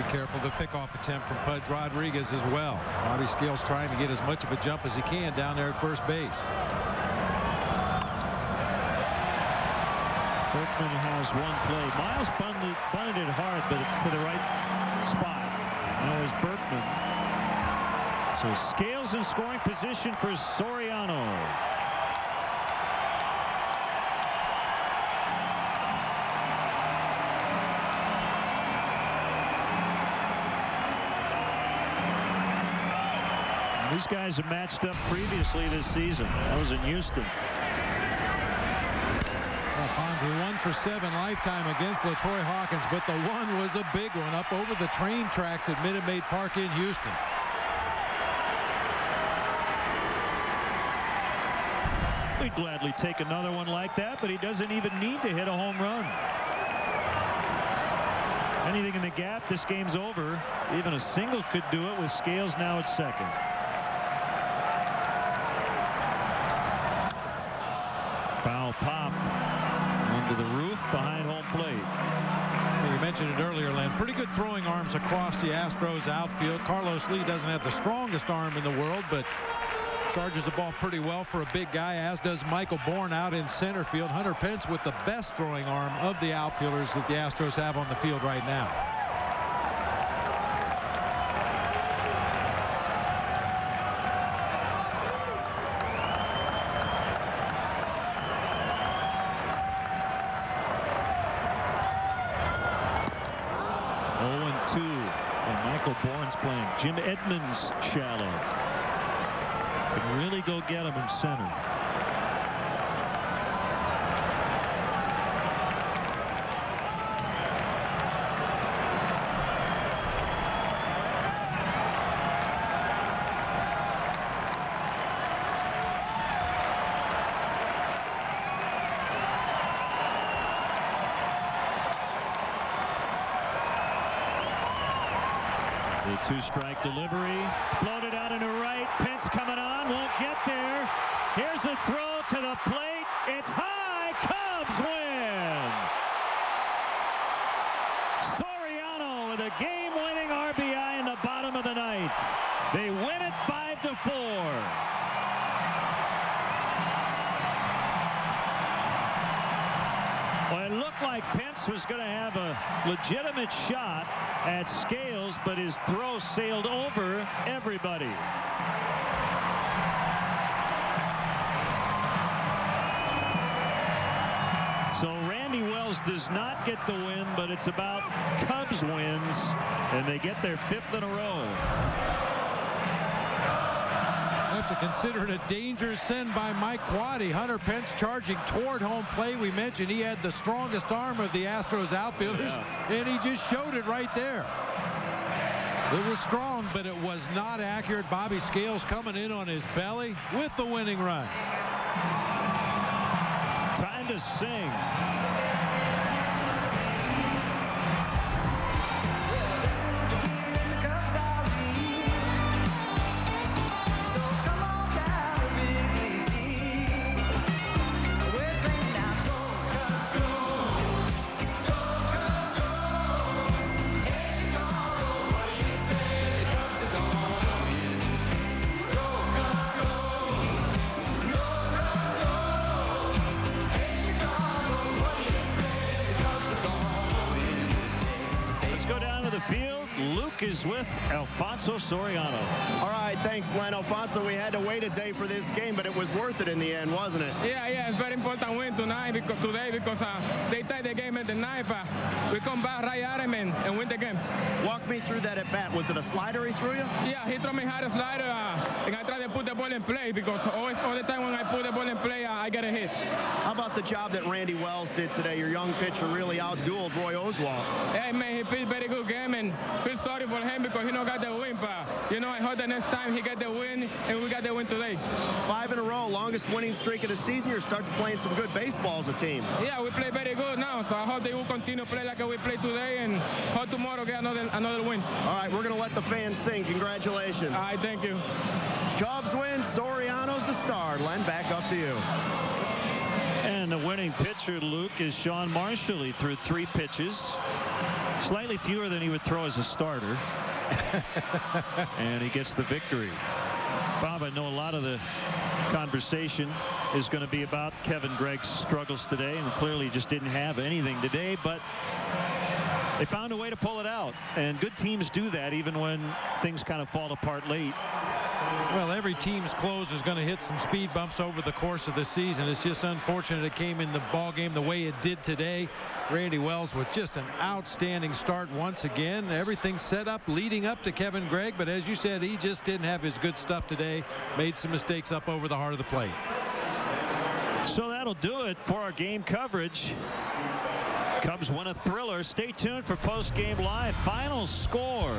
Careful the pickoff attempt from Pudge Rodriguez as well. Bobby Scales trying to get as much of a jump as he can down there at first base. Berkman has one play. Miles bunted it hard, but to the right spot. Now is Berkman. So Scales in scoring position for Soriano. These guys have matched up previously this season. That was in Houston. Fonzie 1 for 7 lifetime against LaTroy Hawkins, but the one was a big one up over the train tracks at Minute Maid Park in Houston. We'd gladly take another one like that, but he doesn't even need to hit a home run. Anything in the gap, this game's over. Even a single could do it with Scales now at second. Foul pop onto the roof behind home plate. You mentioned it earlier, Len. Pretty good throwing arms across the Astros outfield. Carlos Lee doesn't have the strongest arm in the world, but charges the ball pretty well for a big guy, as does Michael Bourne out in center field. Hunter Pence with the best throwing arm of the outfielders that the Astros have on the field right now. Bourne's playing. Jim Edmonds shallow. Can really go get him in center. The two-strike delivery, floated out into right. Pence coming on, won't get there. Here's a throw to the plate. It's high. Cubs win. Soriano with a game-winning RBI in the bottom of the ninth. like Pence was going to have a legitimate shot at Scales, but his throw sailed over everybody. So Randy Wells does not get the win, but it's about Cubs wins, and they get their 5th in a row. Have to consider it a dangerous send by Mike Quaddy. Hunter Pence charging toward home plate. We mentioned he had the strongest arm of the Astros outfielders, and he just showed it right there. It was strong, but it was not accurate. Bobby Scales coming in on his belly with the winning run. Time to sing. Is with Alfonso Soriano. All right, thanks, Len. Alfonso, we had to wait a day for this game, but it was worth it in the end, wasn't it? Yeah, it's very important win today because they tied the game at the night, but we come back right at him and win the game. Walk me through that at bat. Was it a slider he threw you? Yeah, he threw me hard a slider, and I tried to put the ball in play because all the time when I put the ball in play, I get a hit. How about the job that Randy Wells did today? Your young pitcher really outdueled Roy Oswalt. Yeah, man, he played very good game, and feel sorry for him because he not got the win, but I hope the next time he get the win, and we got the win today. 5 in a row, longest winning streak of the season. You're starting to playing some good baseball as a team. Yeah, we play very good now, so I hope they will continue to play like we play today, and hope tomorrow get another win. All right, we're going to let the fans sing. Congratulations. All right, thank you. Cubs win. Soriano's the star. Len, back up to you. And the winning pitcher, Luke, is Sean Marshall. He threw 3 pitches, slightly fewer than he would throw as a starter. And he gets the victory. Bob, I know a lot of the conversation is going to be about Kevin Gregg's struggles today, and clearly just didn't have anything today, but they found a way to pull it out, and good teams do that even when things kind of fall apart late. Well, every team's close is going to hit some speed bumps over the course of the season. It's just unfortunate it came in the ball game the way it did today. Randy Wells with just an outstanding start once again. Everything set up leading up to Kevin Gregg, but as you said, he just didn't have his good stuff today. Made some mistakes up over the heart of the plate. So that'll do it for our game coverage. Cubs win a thriller. Stay tuned for post-game live. Final score: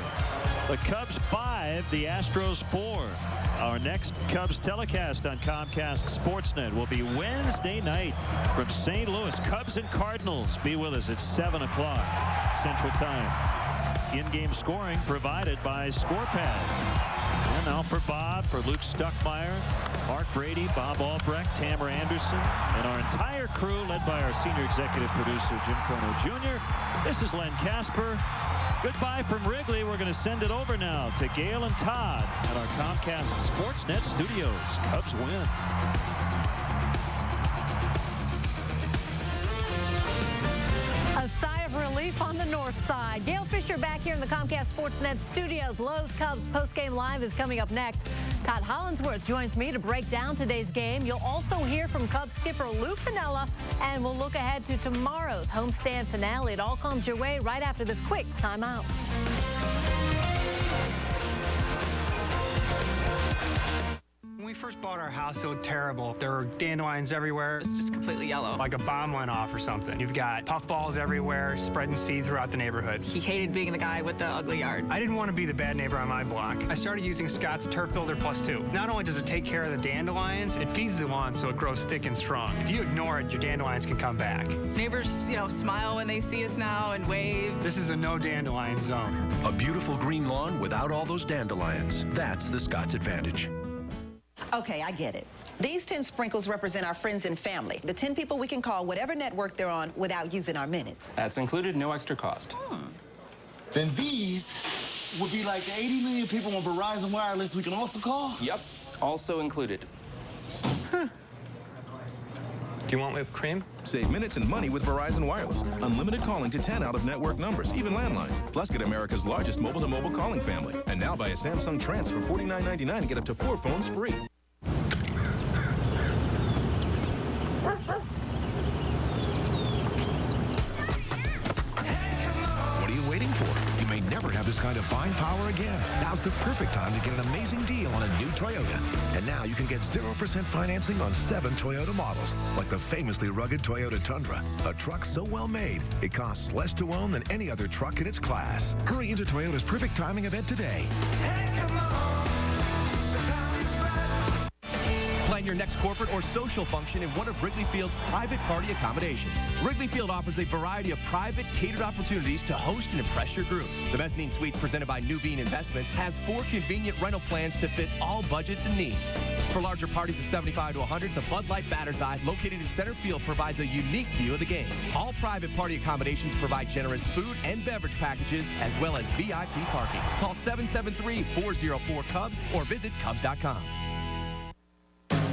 the Cubs 5, the Astros 4. Our next Cubs telecast on Comcast Sportsnet will be Wednesday night from St. Louis. Cubs and Cardinals. Be with us at 7 o'clock Central Time. In-game scoring provided by ScorePad. And now for Bob, for Luke Stuckmeyer, Mark Brady, Bob Albrecht, Tamara Anderson, and our entire crew led by our senior executive producer, Jim Crono Jr. This is Len Casper. Goodbye from Wrigley. We're going to send it over now to Gail and Todd at our Comcast Sportsnet studios. Cubs win. A sigh of relief on the north side. Gail Fisher back here in the Comcast Sportsnet studios. Lowe's Cubs postgame live is coming up next. Todd Hollinsworth joins me to break down today's game. You'll also hear from Cubs skipper Lou Piniella, and we'll look ahead to tomorrow's homestand finale. It all comes your way right after this quick timeout. When we first bought our house, it looked terrible. There were dandelions everywhere. It's just completely yellow. Like a bomb went off or something. You've got puffballs everywhere, spreading seed throughout the neighborhood. He hated being the guy with the ugly yard. I didn't want to be the bad neighbor on my block. I started using Scott's Turf Builder Plus 2. Not only does it take care of the dandelions, it feeds the lawn so it grows thick and strong. If you ignore it, your dandelions can come back. Neighbors, smile when they see us now and wave. This is a no dandelion zone. A beautiful green lawn without all those dandelions. That's the Scott's advantage. Okay, I get it. These 10 sprinkles represent our friends and family. The 10 people we can call whatever network they're on without using our minutes. That's included, no extra cost. Then these would be like the 80 million people on Verizon Wireless we can also call? Yep, also included. Huh. Do you want whipped cream? Save minutes and money with Verizon Wireless. Unlimited calling to 10 out-of-network numbers, even landlines. Plus, get America's largest mobile-to-mobile calling family. And now buy a Samsung Trans for $49.99 and get up to 4 phones free. What are you waiting for? You may never have this kind of buying power again. Now's the perfect time to get an amazing deal on a new Toyota. And now you can get 0% financing on 7 Toyota models, like the famously rugged Toyota Tundra, a truck so well made, it costs less to own than any other truck in its class. Hurry into Toyota's perfect timing event today. Plan your next corporate or social function in one of Wrigley Field's private party accommodations. Wrigley Field offers a variety of private, catered opportunities to host and impress your group. The Mezzanine Suites presented by Nuveen Investments has 4 convenient rental plans to fit all budgets and needs. For larger parties of 75 to 100, the Bud Light Batter's Eye, located in center field, provides a unique view of the game. All private party accommodations provide generous food and beverage packages, as well as VIP parking. Call 773-404-CUBS or visit Cubs.com.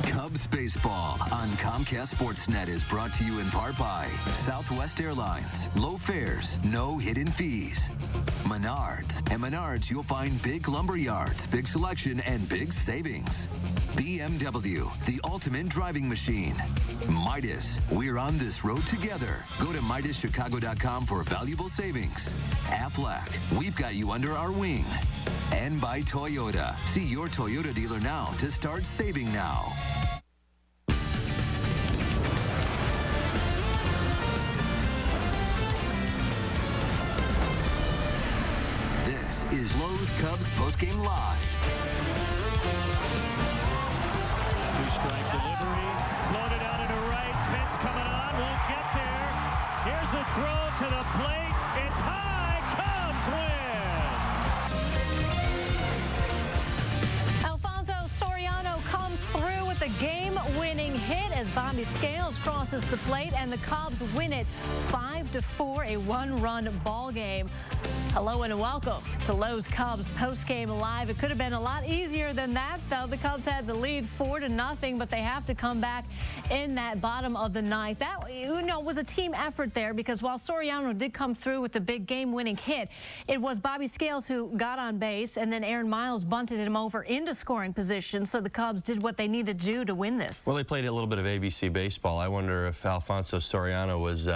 Cubs baseball on Comcast Sportsnet is brought to you in part by Southwest Airlines. Low fares, no hidden fees. Menards. At Menards, you'll find big lumber yards, big selection, and big savings. BMW, the ultimate driving machine. Midas, we're on this road together. Go to MidasChicago.com for valuable savings. Aflac, we've got you under our wing. And by Toyota. See your Toyota dealer now to start saving now. This is Lowe's Cubs postgame live. 2-strike delivery, floated out into right, Pitts coming on, won't get there. Here's a throw to the plate, it's high, Cubs win! The game-winning hit as Bobby Scales crosses the plate, and the Cubs win it 5-4, a one-run ball game. Hello and welcome to Lowe's Cubs postgame live. It could have been a lot easier than that, though. The Cubs had the lead 4-0, but they have to come back in that bottom of the ninth. That, was a team effort there, because while Soriano did come through with the big game-winning hit, it was Bobby Scales who got on base, and then Aaron Miles bunted him over into scoring position, so the Cubs did what they needed to do to win this. Well, they played a little bit of ABC baseball. I wonder if Alfonso Soriano was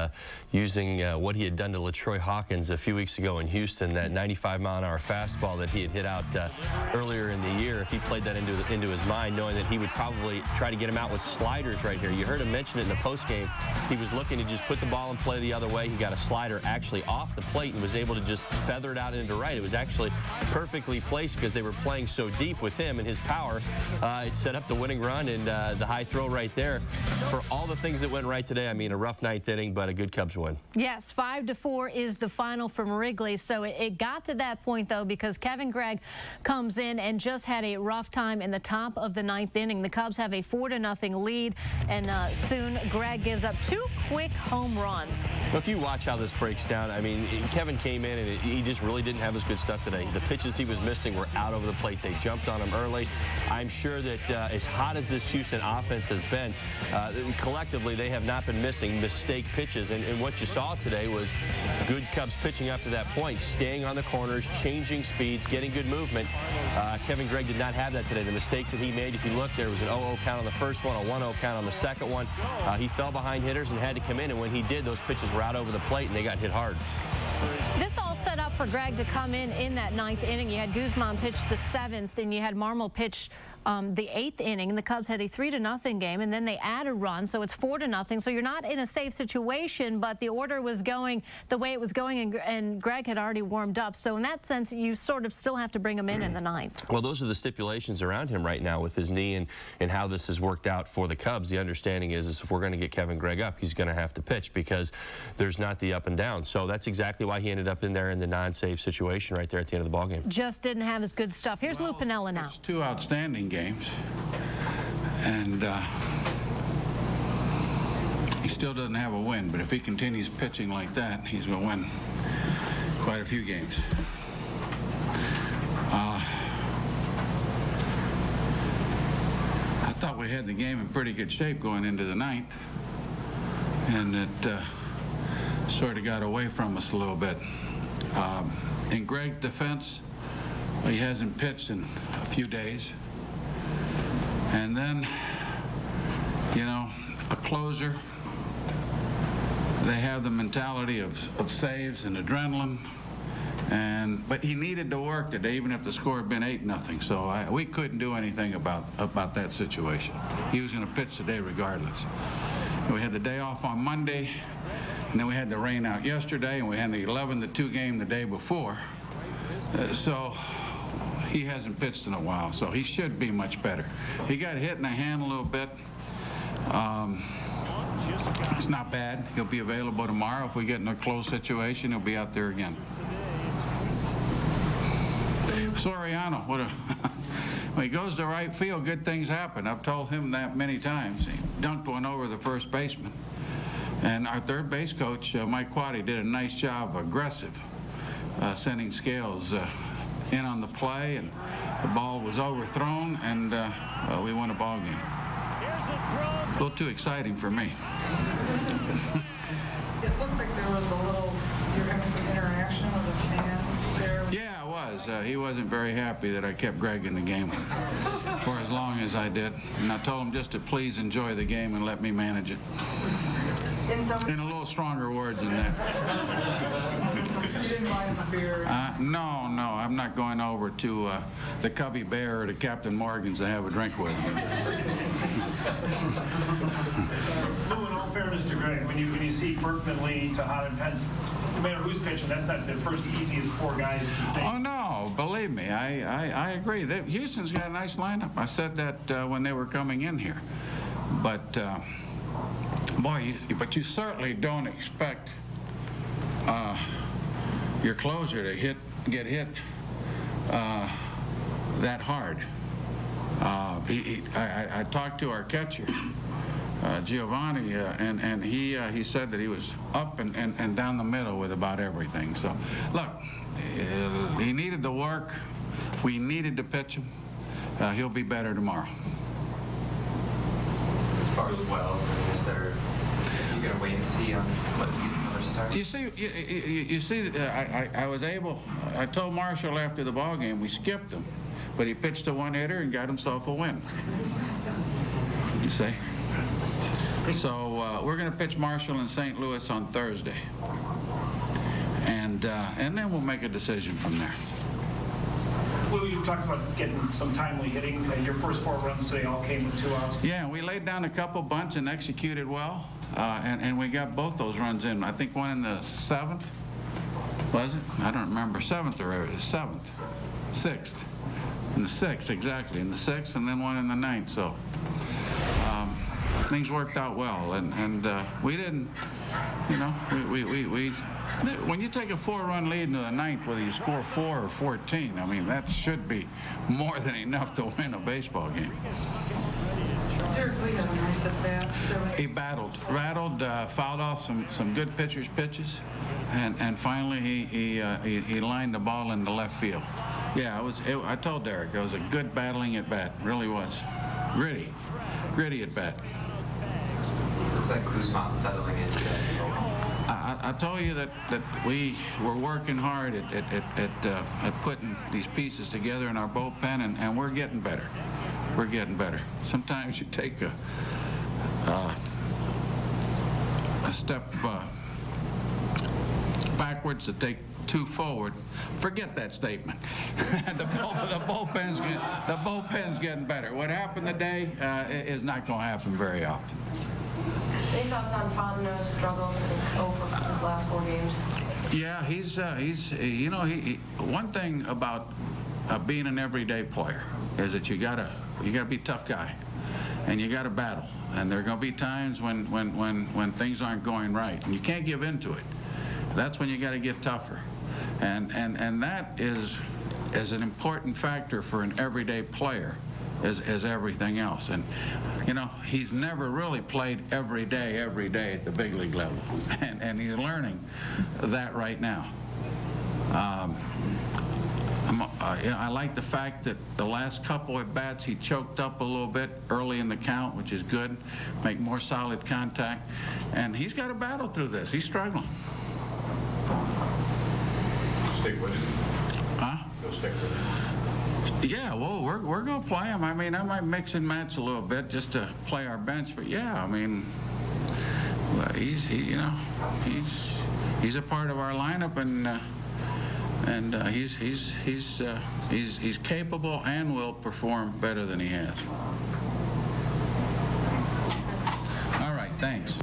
using what he had done to LaTroy Hawkins a few weeks ago in Houston, that 95-mile-an-hour fastball that he had hit out earlier in the year, if he played that into his mind, knowing that he would probably try to get him out with sliders right here. You heard him mention it in the postgame. He was looking to just put the ball and play the other way. He got a slider actually off the plate and was able to just feather it out into right. It was actually perfectly placed because they were playing so deep with him and his power. It set up the winning run and the high throw right there. For all the things that went right today, I mean, a rough ninth inning, but a good Cubs win. Yes, 5-4 is the final from Wrigley. So it got to that point, though, because Kevin Gregg comes in and just had a rough time in the top of the ninth inning. The Cubs have a 4-0 lead, and soon Gregg gives up 2 quick home runs. Well, if you watch how this breaks down, I mean, Kevin came in and he just really didn't have his good stuff today. The pitches he was missing were out over the plate. They jumped on him early. I'm sure that as hot as this Houston offense has been, collectively they have not been missing mistake pitches. And what you saw today was good Cubs pitching up to that point, staying on the corners, changing speeds, getting good movement. Kevin Gregg did not have that today. The mistakes that he made, if you look, there was an 0-0 count on the first one, a 1-0 count on the second one. He fell behind hitters and had to come in, and when he did, those pitches were out over the plate, and they got hit hard. This all set up for Gregg to come in that ninth inning. You had Guzman pitch the 7th, and you had Marmol pitch the 8th inning, and the Cubs had a 3-0 game, and then they add a run, so it's 4-0. So you're not in a safe situation, but the order was going the way it was going, and Gregg had already warmed up. So in that sense, you sort of still have to bring him in the ninth. Well, those are the stipulations around him right now with his knee and how this has worked out for the Cubs. The understanding is if we're going to get Kevin Gregg up, he's going to have to pitch because there's not the up and down. So that's exactly why he ended up in there in the non-safe situation right there at the end of the ballgame. Just didn't have his good stuff. Here's Lou Piniella now. It's 2 outstanding games, and he still doesn't have a win, but if he continues pitching like that, he's going to win quite a few games. I thought we had the game in pretty good shape going into the ninth. and it sort of got away from us a little bit. In Greg's defense, he hasn't pitched in a few days. And then, you know, a closer, they have the mentality of saves and adrenaline. But he needed to work today, even if the score had been 8-0. So we couldn't do anything about that situation. He was going to pitch today regardless. And we had the day off on Monday, and then we had the rain out yesterday, and we had the 11-2 game the day before. So he hasn't pitched in a while, so he should be much better. He got hit in the hand a little bit. It's not bad. He'll be available tomorrow. If we get in a close situation, he'll be out there again. Soriano, when he goes to right field, good things happen. I've told him that many times. He dunked one over the first baseman. And our third base coach, Mike Quaddy, did a nice job, aggressive, sending Scales in on the play, and the ball was overthrown, and we won a ball game. A little too exciting for me. It looked like there was you were having some interaction with a fan there. Yeah, I was. He wasn't very happy that I kept Greg in the game for as long as I did. And I told him just to please enjoy the game and let me manage it. In a little stronger words than that. You didn't buy him a beer? No, I'm not going over to the Cubby Bear or to Captain Morgan's to have a drink with him. Lou, in all fairness to Greg, when you see Berkman, Lee, Tejada, and Pence, no matter who's pitching, that's not the first easiest four guys to face. Oh, no, believe me, I agree. Houston's got a nice lineup. I said that when they were coming in here. But, boy, but you certainly don't expect your closer to get hit that hard. I talked to our catcher, Giovanni, and he said that he was up and down the middle with about everything. So, look, he needed the work. We needed to pitch him. He'll be better tomorrow. As far as Wells, are you going to wait and see on what he's another start? You see, I was able. I told Marshall after the ball game we skipped him, but he pitched a one-hitter and got himself a win. You see. So we're going to pitch Marshall in St. Louis on Thursday, and then we'll make a decision from there. Lou, you talked about getting some timely hitting. Your first 4 runs today all came with 2 outs. Yeah, we laid down a couple bunts and executed well, and we got both those runs in. I think one in the 7th, was it? I don't remember. 7th or 7th? 6th. In the 6th, exactly. In the 6th, and then one in the 9th. So things worked out well, and we didn't, you know, we when you take a 4-run lead into the 9th, whether you score 4 or 14, I mean, that should be more than enough to win a baseball game. Derek Lee had a nice at bat. He rattled, fouled off some good pitchers' pitches, and finally he lined the ball into left field. Yeah, I told Derek it was a good battling at bat, really was. Gritty at bat. Looks like Kuzma settling into that. I told you that we were working hard at putting these pieces together in our bullpen, and we're getting better. We're getting better. Sometimes you take a step backwards to take 2 forward. Forget that statement. the bullpen's getting better. What happened today is not going to happen very often. Any thoughts on Fontenot's struggles over his last 4 games? Yeah, he's you know, one thing about being an everyday player is that you gotta be a tough guy, and you gotta battle. And there are gonna be times when things aren't going right, and you can't give in to it. That's when you gotta get tougher, and that is an important factor for an everyday player. As everything else. And, you know, he's never really played every day at the big league level. And he's learning that right now. I like the fact that the last couple at bats he choked up a little bit early in the count, which is good. Make more solid contact. And he's got to battle through this. He's struggling. Stick with it. Huh? He'll stick with it. Yeah, well, we're going to play him. I mean, I might mix and match a little bit just to play our bench, but yeah, I mean, well, he's a part of our lineup, and he's capable and will perform better than he has. All right, thanks.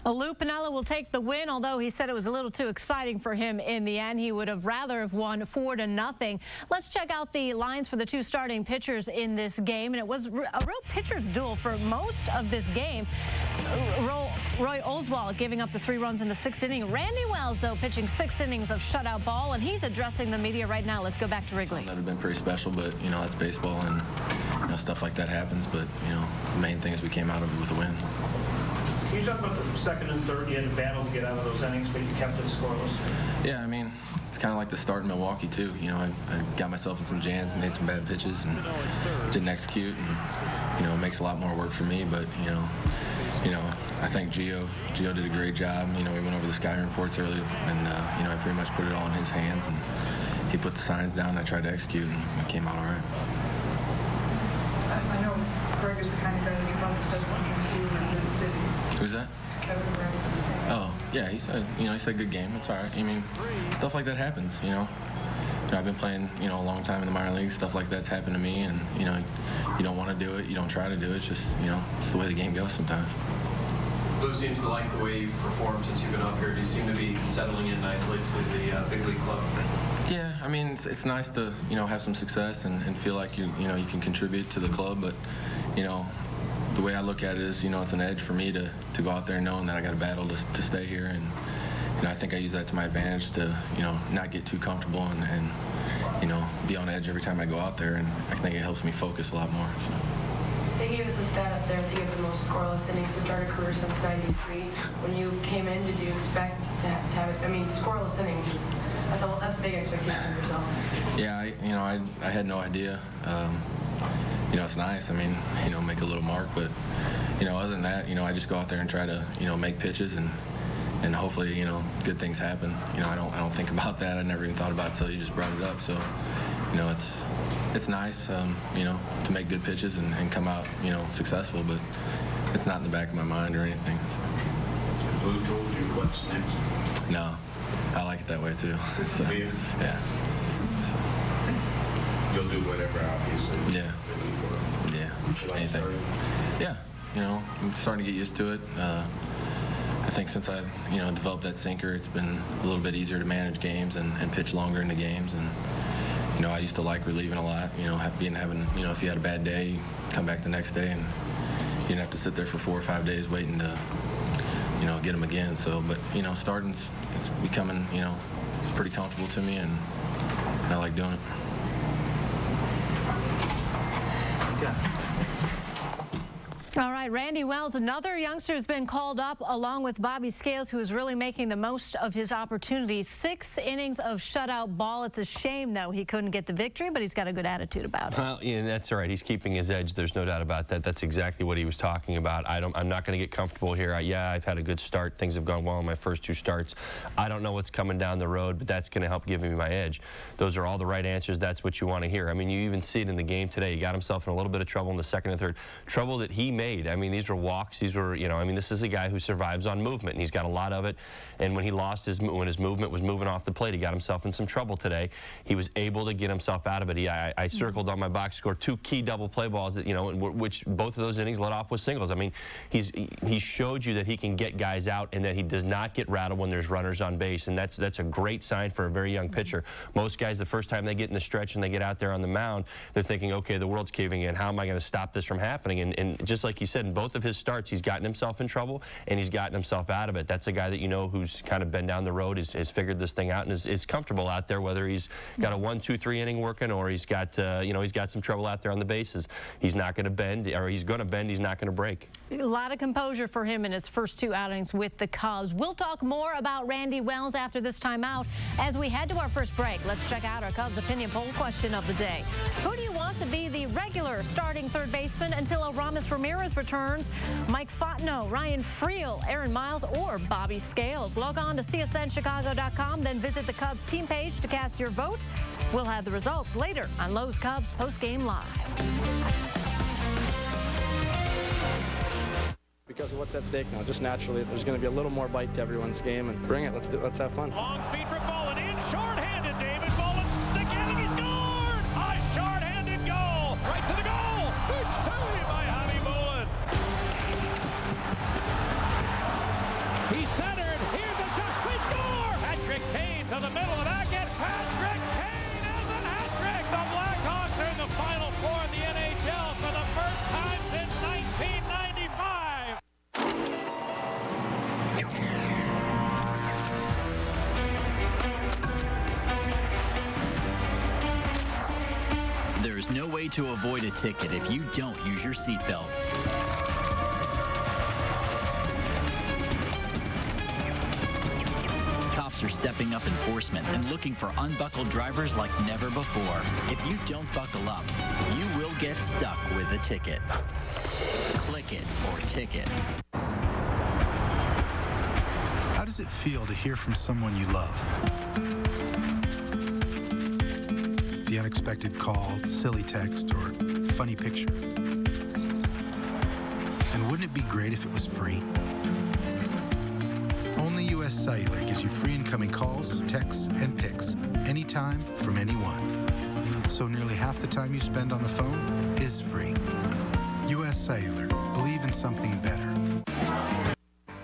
Lou Piniella will take the win, although he said it was a little too exciting for him in the end. He would have rather have won 4-0. Let's check out the lines for the two starting pitchers in this game, and it was a real pitcher's duel for most of this game. Roy Oswalt giving up the 3 runs in the 6th inning. Randy Wells, though, pitching 6 innings of shutout ball, and he's addressing the media right now. Let's go back to Wrigley. That would have been pretty special, but, you know, that's baseball, and, you know, stuff like that happens. But, you know, the main thing is we came out of it with a win. Can you talk about the second and third? You had to battle to get out of those innings, but you kept it scoreless. Yeah, I mean, it's kind of like the start in Milwaukee, too. You know, I got myself in some jams, made some bad pitches, and didn't execute. And, you know, it makes a lot more work for me. But, you know, I think Gio did a great job. You know, we went over the scouting reports earlier, and, you know, I pretty much put it all in his hands. And he put the signs down, and I tried to execute, and it came out all right. I know Greg is the kind of guy that you probably said something to. Who's that? Oh, yeah, he said good game. It's all right. I mean, stuff like that happens, you know. I've been playing, you know, a long time in the minor leagues. Stuff like that's happened to me, and, you know, you don't want to do it. You don't try to do it. It's just, you know, it's the way the game goes sometimes. Lou seems to like the way you've performed since you've been up here. Do you seem to be settling in nicely to the big league club? Yeah, I mean, it's nice to, you know, have some success and feel like you can contribute to the club, but, you know, the way I look at it is, you know, it's an edge for me to go out there knowing that I got to battle to stay here, and, you know, I think I use that to my advantage to, you know, not get too comfortable and you know, be on edge every time I go out there, and I think it helps me focus a lot more. So. They gave us a stat up there that you have the most scoreless innings to start a career since '93. When you came in, did you expect to have it? I mean, scoreless innings that's a big expectation for yourself. Yeah, I had no idea. You know, it's nice. I mean, you know, make a little mark, but, you know, other than that, you know, I just go out there and try to, you know, make pitches and hopefully, you know, good things happen. You know, I don't think about that. I never even thought about it until you just brought it up. So, you know, it's nice, you know, to make good pitches and come out, you know, successful, but it's not in the back of my mind or anything. So. Who told you what's next? No, I like it that way too. So, yeah. So. You'll do whatever, obviously. Yeah. Yeah. Anything. Yeah. You know, I'm starting to get used to it. I think since I, you know, developed that sinker, it's been a little bit easier to manage games and pitch longer into games. And, you know, I used to like relieving a lot. You know, having, you know, if you had a bad day, you come back the next day and you didn't have to sit there for 4 or 5 days waiting to, you know, get them again. So, but, you know, starting's, it's becoming, you know, pretty comfortable to me, and I like doing it. All right, Randy Wells, another youngster, has been called up along with Bobby Scales, who is really making the most of his opportunities. 6 innings of shutout ball. It's a shame, though, he couldn't get the victory, but he's got a good attitude about it. Well, yeah, that's all right. He's keeping his edge. There's no doubt about that. That's exactly what he was talking about. I'm not going to get comfortable here. Yeah, I've had a good start. Things have gone well in my first 2 starts. I don't know what's coming down the road, but that's going to help give me my edge. Those are all the right answers. That's what you want to hear. I mean, you even see it in the game today. He got himself in a little bit of trouble in the second and third. Trouble that he made. I mean, these were walks. These were, you know, I mean, this is a guy who survives on movement, and he's got a lot of it. And when he lost when his movement was moving off the plate, he got himself in some trouble today. He was able to get himself out of it. I circled on my box score 2 key double play balls that, you know, which both of those innings led off with singles. I mean, he showed you that he can get guys out and that he does not get rattled when there's runners on base, and that's a great sign for a very young pitcher. Most guys, the first time they get in the stretch and they get out there on the mound, they're thinking, okay, the world's caving in. How am I going to stop this from happening? And just like he said, in both of his starts, he's gotten himself in trouble and he's gotten himself out of it. That's a guy that, you know, who's kind of been down the road, has figured this thing out, and is comfortable out there, whether he's got a 1, 2, 3 inning working or he's got, you know, he's got some trouble out there on the bases. He's not going to bend, or he's going to bend. He's not going to break. A lot of composure for him in his first 2 outings with the Cubs. We'll talk more about Randy Wells after this timeout as we head to our first break. Let's check out our Cubs opinion poll question of the day. Who do you want to be the regular starting third baseman until Aramis Ramirez Ramirez returns, Mike Fontenot, Ryan Friel, Aaron Miles, or Bobby Scales. Log on to CSNChicago.com, then visit the Cubs team page to cast your vote. We'll have the results later on Lowe's Cubs Postgame Live. Because of what's at stake now, just naturally, there's going to be a little more bite to everyone's game, and bring it. Let's have fun. Long feed for Bolin, in short-handed. David Bolin's again, and he scored! A short-handed goal, right to the goal. Big save by Javi Bolin. He centered. Here's a shot. They score. Patrick Kane to the middle of the back end. Patrick Kane has a hat trick. The Blackhawks are in the Final Four in the NHL for the first time since 1995. There's no way to avoid a ticket if you don't use your seatbelt. Cops are stepping up enforcement and looking for unbuckled drivers like never before. If you don't buckle up, you will get stuck with a ticket. Click it or ticket. How does it feel to hear from someone you love? The unexpected call, silly text, or funny picture. And wouldn't it be great if it was free? Only U.S. Cellular gives you free incoming calls, texts, and pics anytime from anyone. So nearly half the time you spend on the phone is free. U.S. Cellular. Believe in something better.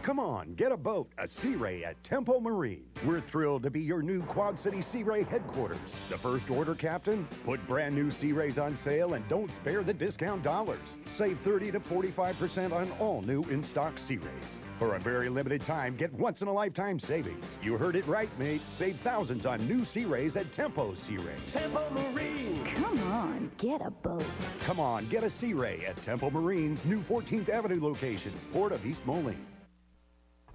Come on, get a boat, a Sea Ray at Tempo Marine. We're thrilled to be your new Quad City Sea Ray headquarters. The first order, Captain? Put brand new Sea Rays on sale and don't spare the discount dollars. Save 30 to 45% on all new in-stock Sea Rays. For a very limited time, get once-in-a-lifetime savings. You heard it right, mate. Save thousands on new Sea Rays at Tempo Sea Rays. Tempo Marine! Come on, get a boat. Come on, get a Sea Ray at Tempo Marine's new 14th Avenue location, Port of East Moline.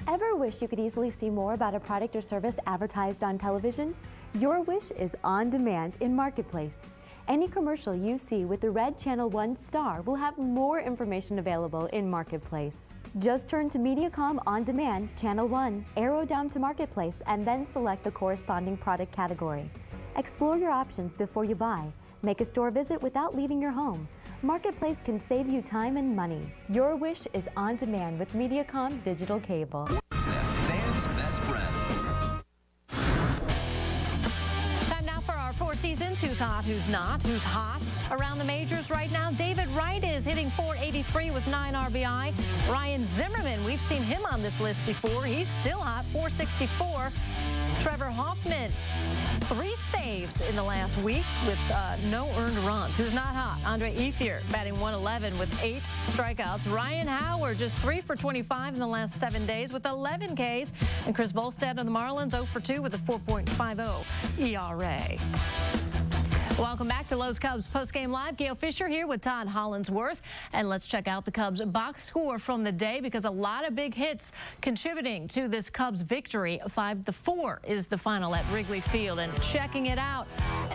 Ever wish you could easily see more about a product or service advertised on television? Your wish is on demand in Marketplace. Any commercial you see with the red Channel 1 star will have more information available in Marketplace. Just turn to Mediacom On Demand, Channel 1, arrow down to Marketplace, and then select the corresponding product category. Explore your options before you buy. Make a store visit without leaving your home. Marketplace can save you time and money. Your wish is on demand with Mediacom Digital Cable. Fans' best friend. Time now for our Four Seasons. Who's hot, who's not, who's hot around the majors right now. David Wright is hitting .483 with 9 RBI. Ryan Zimmerman, we've seen him on this list before. He's still hot, .464. Trevor Hoffman, 3 saves in the last week with no earned runs. Who's not hot? Andre Ethier batting .111 with 8 strikeouts. Ryan Howard just 3 for 25 in the last 7 days with 11 Ks. And Chris Bolstad of the Marlins 0 for 2 with a 4.50 ERA. Welcome back to Lowe's Cubs Postgame Live. Gail Fisher here with Todd Hollinsworth. And let's check out the Cubs box score from the day because a lot of big hits contributing to this Cubs victory. 5-4 is the final at Wrigley Field. And checking it out,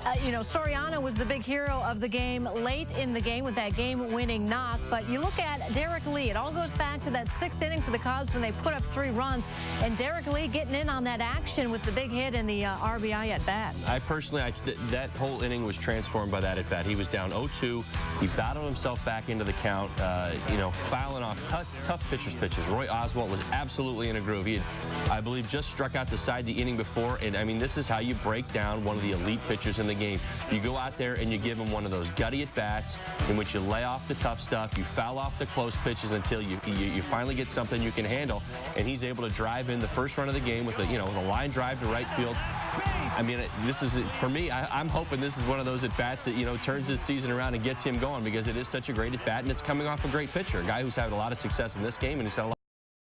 Soriano was the big hero of the game late in the game with that game-winning knock. But you look at Derek Lee. It all goes back to that 6th inning for the Cubs when they put up 3 runs. And Derek Lee getting in on that action with the big hit and the RBI at bat. That whole inning was transformed by that at bat. He was down 0-2. He battled himself back into the count, fouling off tough pitches. Roy Oswalt was absolutely in a groove. He had, I believe, just struck out the side the inning before. And I mean, this is how you break down one of the elite pitchers in the game. You go out there and you give him one of those gutty at bats in which you lay off the tough stuff. You foul off the close pitches until you finally get something you can handle. And he's able to drive in the first run of the game with a line drive to right field. I mean, this is, for me, I'm hoping this is one of those at-bats that, turns his season around and gets him going because it is such a great at-bat and it's coming off a great pitcher, a guy who's had a lot of success in this game and he's had a lot